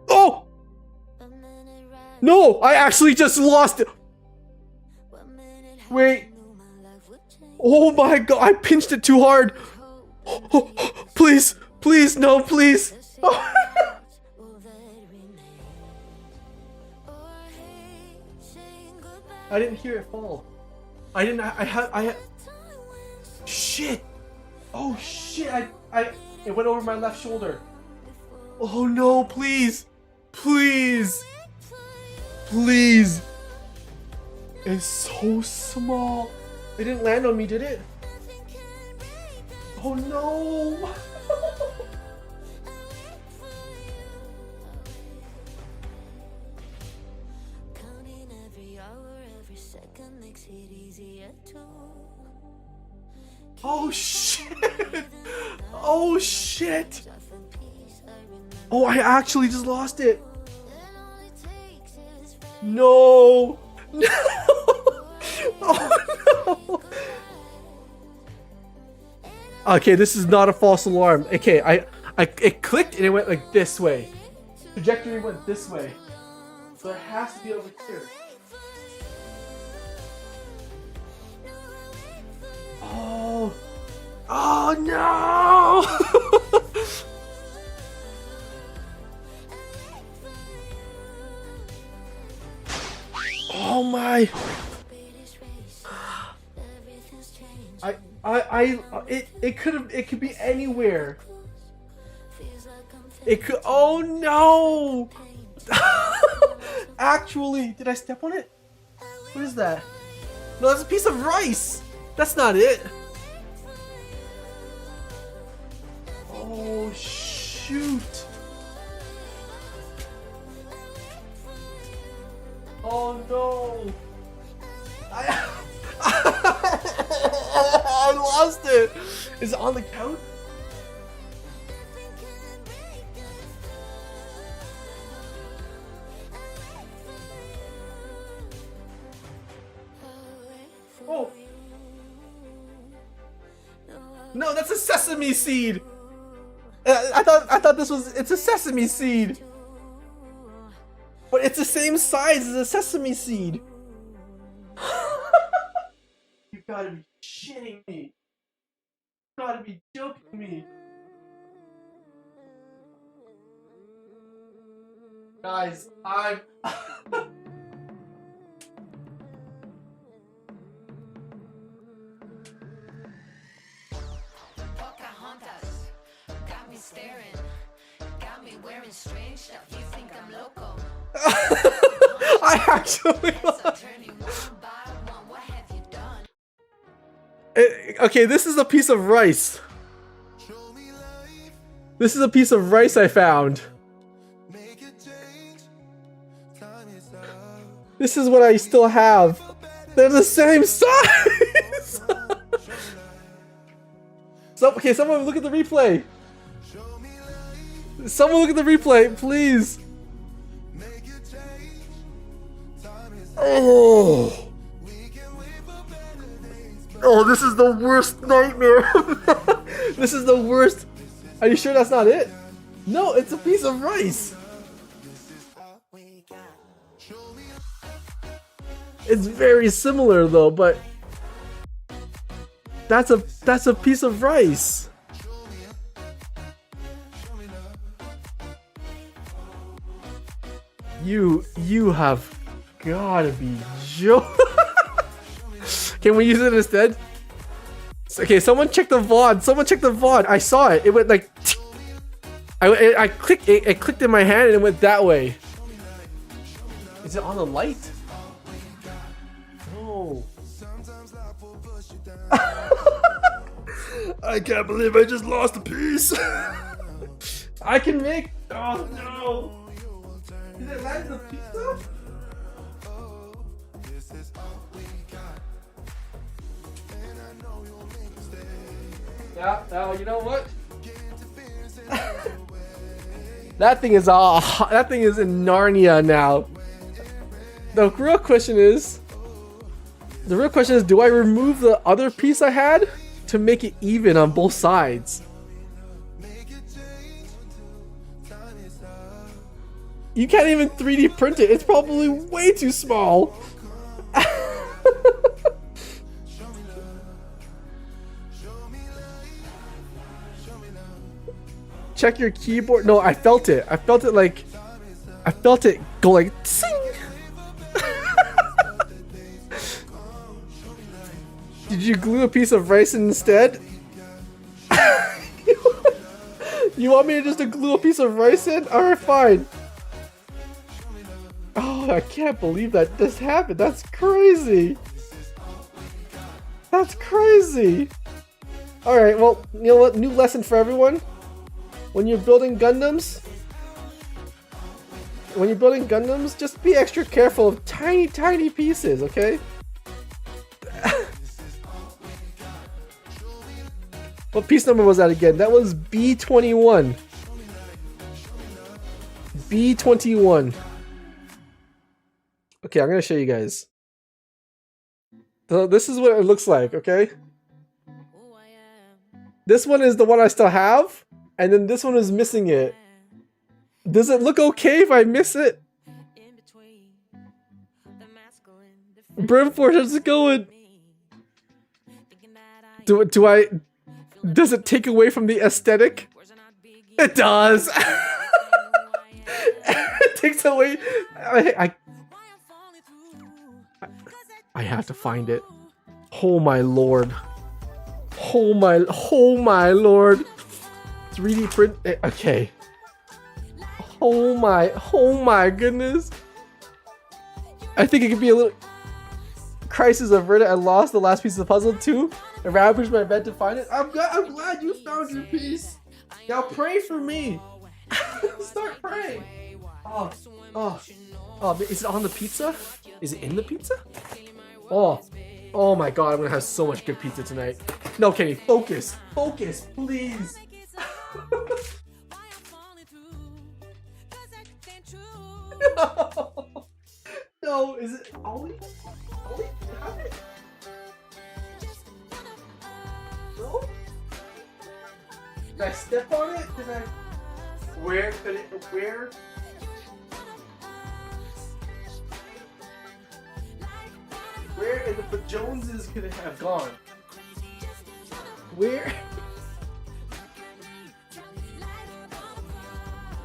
Oh! No! I actually just lost it! Wait. Oh my god, I pinched it too hard! Please! Please, no, please! I didn't hear it fall. I didn't. I had. Shit! Oh shit! It went over my left shoulder. Oh no! Please, please, please! It's so small. It didn't land on me, did it? Oh no! Oh shit! Oh shit! Oh, I actually just lost it. No! No! Oh no! Okay, this is not a false alarm. Okay, it clicked and it went like this way. Trajectory went this way. So it has to be over here. Oh. Oh no! Oh my! It could be anywhere. It could. Oh no! Actually, did I step on it? What is that? No, that's a piece of rice. That's not it. Oh shoot! Oh no! I lost it! Is it on the couch? Oh! No, that's a sesame seed! I thought this was, it's a sesame seed! But it's the same size as a sesame seed! You gotta be shitting me! You gotta be joking me! Guys, I'm... Staring, got me wearing strange stuff. You think I'm loco? I actually okay, this is a piece of rice. This is a piece of rice I found. This is what I still have. They're the same size. So, okay, someone look at the replay. Someone look at the replay, please. Oh. Oh, this is the worst nightmare. This is the worst. Are you sure that's not it? No, it's a piece of rice. It's very similar though, but that's a piece of rice. You have gotta be joking. Can we use it instead? Okay, someone check the VOD. Someone check the VOD. I saw it. It went like. I clicked. It clicked in my hand and it went that way. Is it on the light? No. I can't believe I just lost a piece. I can make. Oh no. Did it land the pizza? Now you know what? That thing is in Narnia now. The real question is, do I remove the other piece I had to make it even on both sides? You can't even 3D print it. It's probably way too small. Check your keyboard. No, I felt it. I felt it go like sing. Did you glue a piece of rice instead? You want me to just glue a piece of rice in? Alright, fine. Oh, I can't believe that this happened. That's crazy. That's crazy. Alright, well, you know what? New lesson for everyone. When you're building Gundams, just be extra careful of tiny, tiny pieces, okay? What piece number was that again? That was B21. B21. Okay, I'm gonna show you guys. So this is what it looks like, okay? This one is the one I still have, and then this one is missing it. Does it look okay if I miss it? Brimforge, how's it going? Does it take away from the aesthetic? It does. It takes away. I have to find it. Oh my lord. Oh my lord. 3D print. Okay. Oh my goodness. I think it could be a little. Crisis averted. I lost the last piece of the puzzle too. I ravaged my bed to find it. I'm glad you found your piece. Now pray for me. Start praying. Oh, is it on the pizza? Is it in the pizza? Oh my god, I'm gonna have so much good pizza tonight. No, Kenny, focus, please. No, is it Ollie? Ollie, have it? No? Did I step on it? Where? Where in the Joneses could it have gone? Where?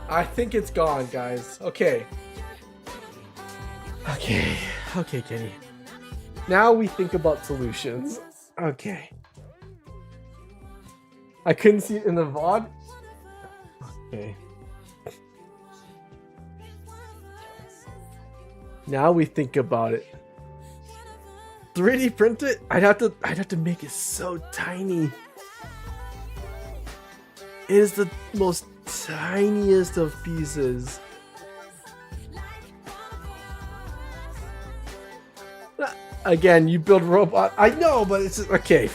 I think it's gone, guys. Okay, Kenny. Now we think about solutions. Okay. I couldn't see it in the VOD. Okay. Now we think about it. 3D print it? I'd have to make it so tiny. It is the most tiniest of pieces. Again, you build robot. I know, but it's okay.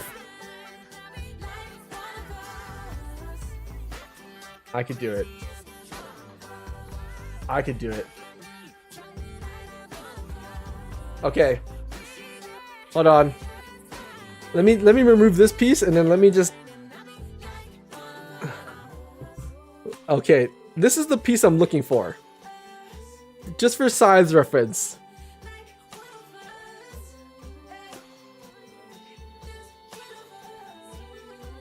I could do it. Okay. Hold on. Let me remove this piece and then let me just. Okay, this is the piece I'm looking for. Just for size reference.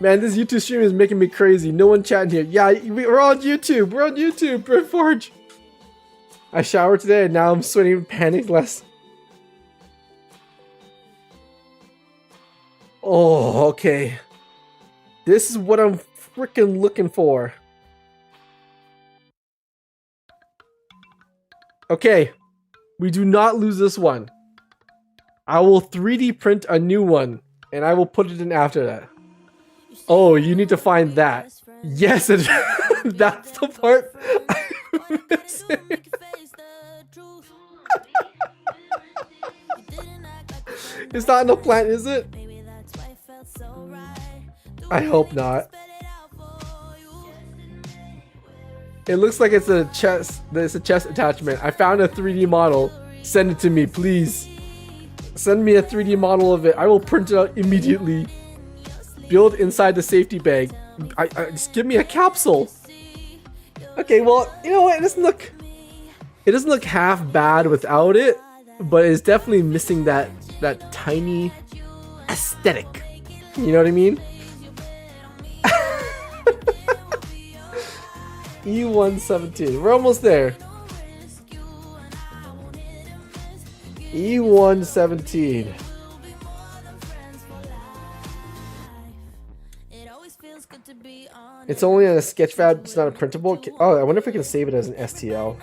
Man, this YouTube stream is making me crazy. No one chatting here. Yeah, we're on YouTube. Brimforge. I showered today and now I'm sweating and panic less. Oh, okay. This is what I'm freaking looking for. Okay. We do not lose this one. I will 3D print a new one and I will put it in after that. Oh, you need to find that. Yes, and that's the part I'm missing. It's not in the plant, is it? I hope not. It looks like it's a chest. There's a chest attachment. I found a 3D model. Send it to me, please. Send me a 3D model of it. I will print it out immediately. Build inside the safety bag. Just give me a capsule. Okay, well, you know what? It doesn't look half bad without it, but it's definitely missing that tiny aesthetic. You know what I mean? E117. We're almost there. E117. It's only on a sketchpad, it's not a printable. Oh, I wonder if I can save it as an STL.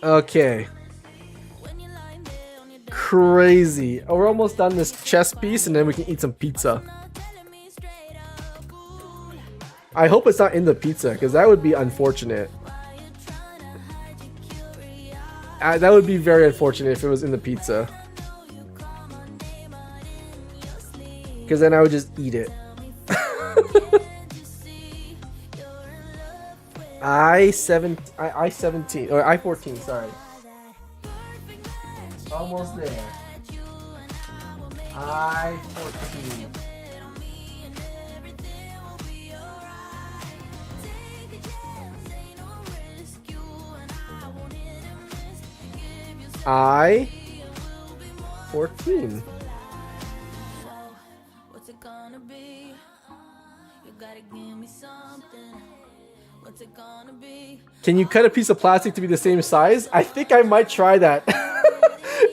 Okay. Crazy. Oh, we're almost done this chest piece and then we can eat some pizza. I hope it's not in the pizza because that would be unfortunate. That would be very unfortunate if it was in the pizza. Because then I would just eat it. I-17 or I-14, sorry. Almost there. I-14. I-14. What's it gonna be? You gotta give me something. What's it gonna be? Can you cut a piece of plastic to be the same size? I think I might try that.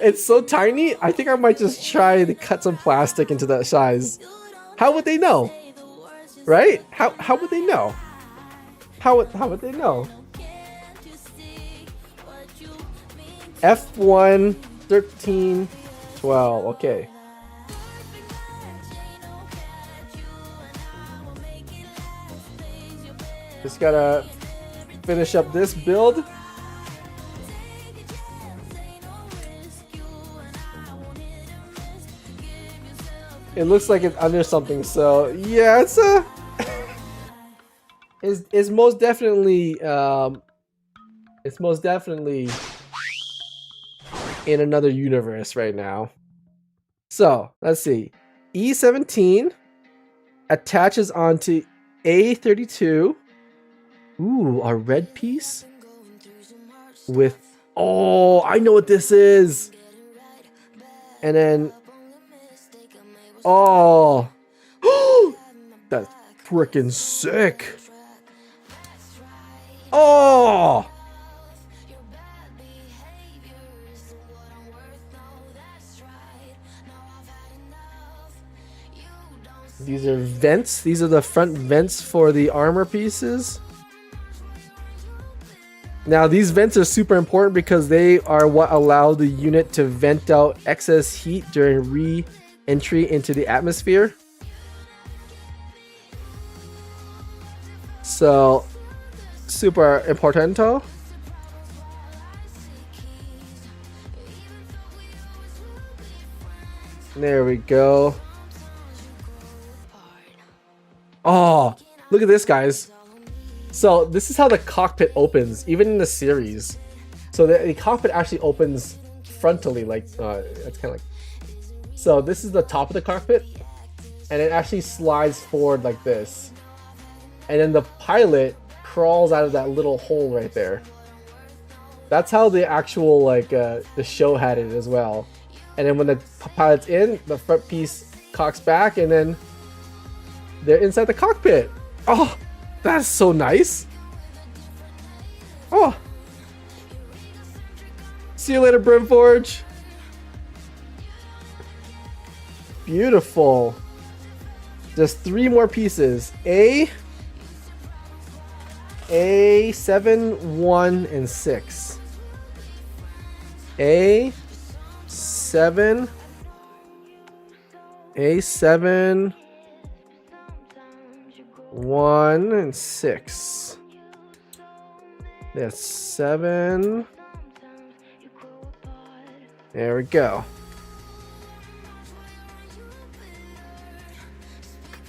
It's so tiny. I think I might just try to cut some plastic into that size. How would they know? Right? How would they know? How would they know? F1 13 12. Okay. Just gotta finish up this build. It looks like it's under something, so yeah, it's a it's most definitely in another universe right now. So let's see. E17 attaches onto A32. Ooh, a red piece with, oh, I know what this is. And then, oh, that's freaking sick. Oh, these are vents. These are the front vents for the armor pieces. Now these vents are super important because they are what allow the unit to vent out excess heat during re-entry into the atmosphere. So super importanto. There we go. Oh, look at this, guys. So this is how the cockpit opens, even in the series. So the cockpit actually opens frontally, like it's kind of like. So this is the top of the cockpit, and it actually slides forward like this, and then the pilot crawls out of that little hole right there. That's how the actual the show had it as well. And then when the pilot's in, the front piece cocks back, and then they're inside the cockpit. Oh, that's so nice. Oh. See you later, Brimforge. Beautiful. Just 3 more pieces. A7, 1, and 6. A7, 1, and 6. That's 7. There we go.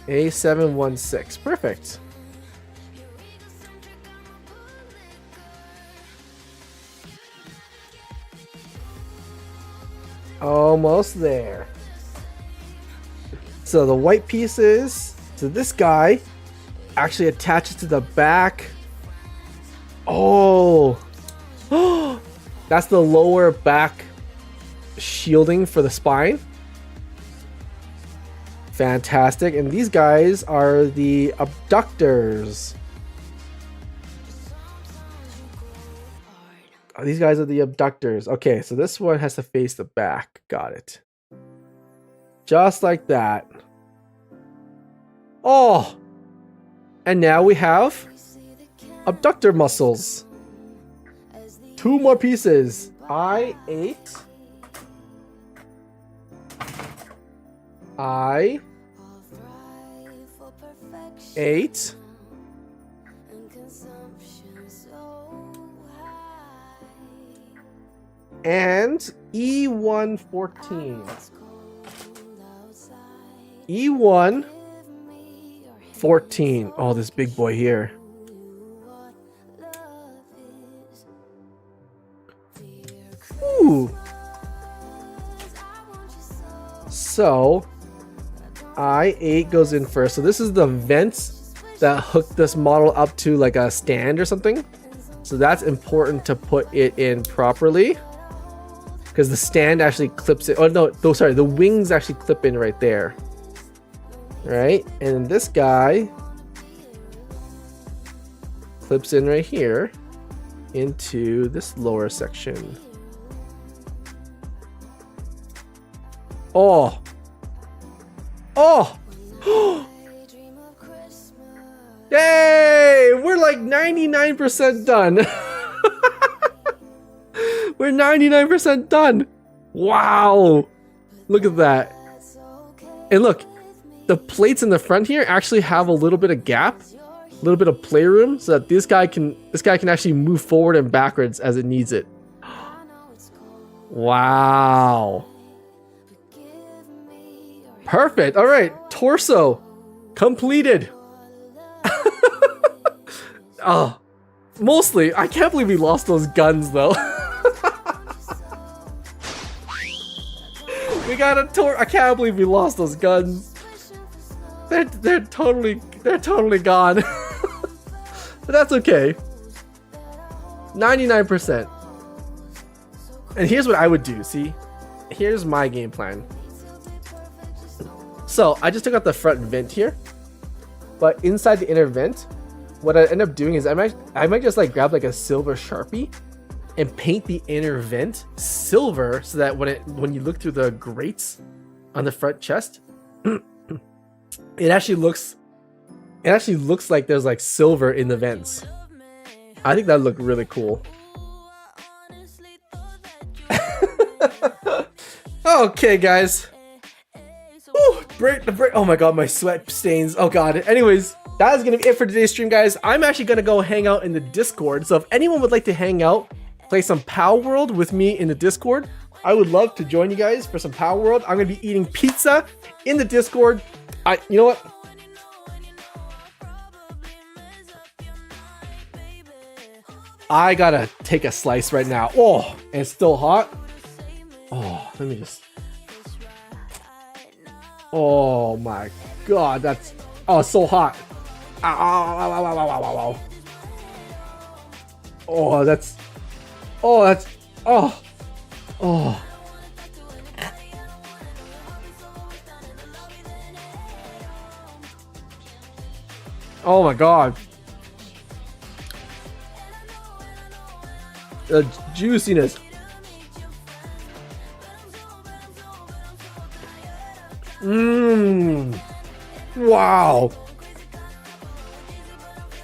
A716. Perfect. Almost there. So the white pieces. So this guy actually attaches to the back. Oh. That's the lower back shielding for the spine. Fantastic. And these guys are the abductors. Oh, these guys are the abductors. Okay, so this one has to face the back. Got it. Just like that. Oh! And now we have abductor muscles. 2 more pieces. I8. I8. And E114. E114. Oh, this big boy here. Ooh. So, I8 goes in first. So this is the vents that hook this model up to like a stand or something. So that's important to put it in properly. Because the stand actually clips it. Oh no, sorry, the wings actually clip in right there. Right? And this guy clips in right here into this lower section. Oh! Oh! Yay! We're like 99% done. We're 99% done. Wow. Look at that. And look, the plates in the front here actually have a little bit of gap, a little bit of playroom, so that this guy can actually move forward and backwards as it needs it. Wow. Perfect. All right, torso completed. Oh, mostly. I can't believe we lost those guns though. We got a I can't believe we lost those guns. They're totally gone. But that's okay. 99%. And here's what I would do. See, here's my game plan. So I just took out the front vent here, but inside the inner vent, what I end up doing is I might just like grab like a silver Sharpie and paint the inner vent silver, so that when you look through the grates on the front chest, it actually looks like there's like silver in the vents. I think that looked really cool. Okay, guys. Woo, break. Oh my god, my sweat stains. Oh god. Anyways, that is gonna be it for today's stream, guys. I'm actually gonna go hang out in the Discord. So if anyone would like to hang out, play some Power World with me in the Discord, I would love to join you guys for some Power World. I'm gonna be eating pizza in the Discord. You know what? I gotta take a slice right now. Oh, and it's still hot. Oh, let me just. Oh my god, that's. Oh, it's so hot. Ow, ow, ow, ow, ow, ow, ow, ow. Oh, that's. Oh, that's. Oh. Oh. Oh my god. The juiciness. Mmm. Wow.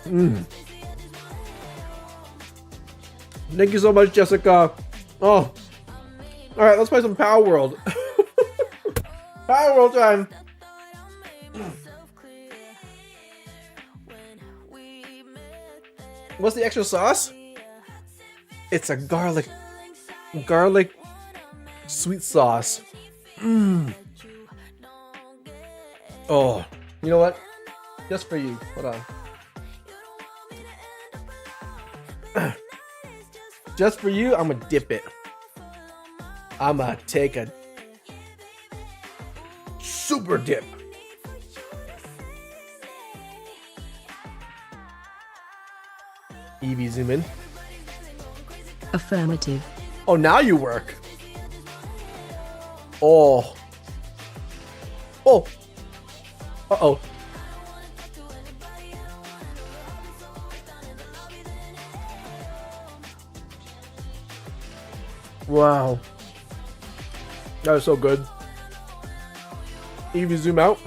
Mmm. Thank you so much, Jessica. Oh. Alright, let's play some Power World. Power World time. What's the extra sauce? It's a garlic sweet sauce. Mmm. Oh, You know what? Just for you. Hold on. Just for you, I'm gonna dip it. I'm gonna take a super dip. Evie, zoom in. Affirmative. Oh, now you work. Oh. Oh. Uh-oh. Wow. That was so good. Evie, zoom out.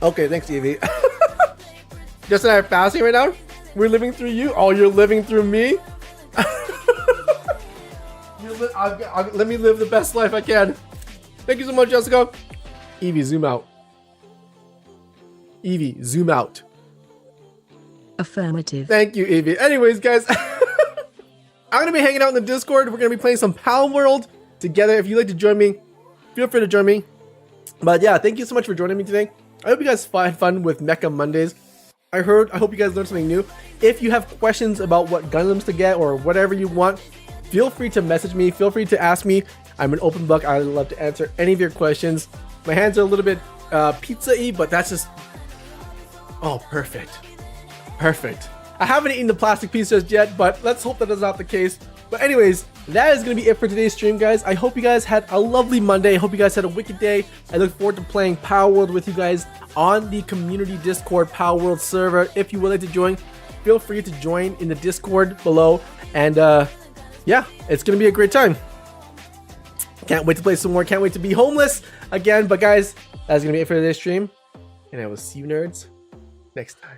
Okay, thanks, Evie. Just and I are fasting right now? We're living through you? Oh, you're living through me? Let me live the best life I can. Thank you so much, Jessica. Evie, zoom out. Evie, zoom out. Affirmative. Thank you, Evie. Anyways, guys, I'm going to be hanging out in the Discord. We're going to be playing some Pal World together. If you'd like to join me, feel free to join me. But yeah, thank you so much for joining me today. I hope you guys had fun with Mecha Mondays. I hope you guys learned something new. If you have questions about what Gundams to get or whatever you want, feel free to message me. Feel free to ask me. I'm an open book. I'd love to answer any of your questions. My hands are a little bit pizza-y, but that's just... Oh, perfect. Perfect. I haven't eaten the plastic pieces yet, but let's hope that is not the case. But anyways, that is going to be it for today's stream, guys. I hope you guys had a lovely Monday. I hope you guys had a wicked day. I look forward to playing Power World with you guys on the community Discord Power World server. If you would like to join, feel free to join in the Discord below. And yeah, it's going to be a great time. Can't wait to play some more. Can't wait to be homeless again. But guys, that's going to be it for today's stream. And I will see you nerds next time.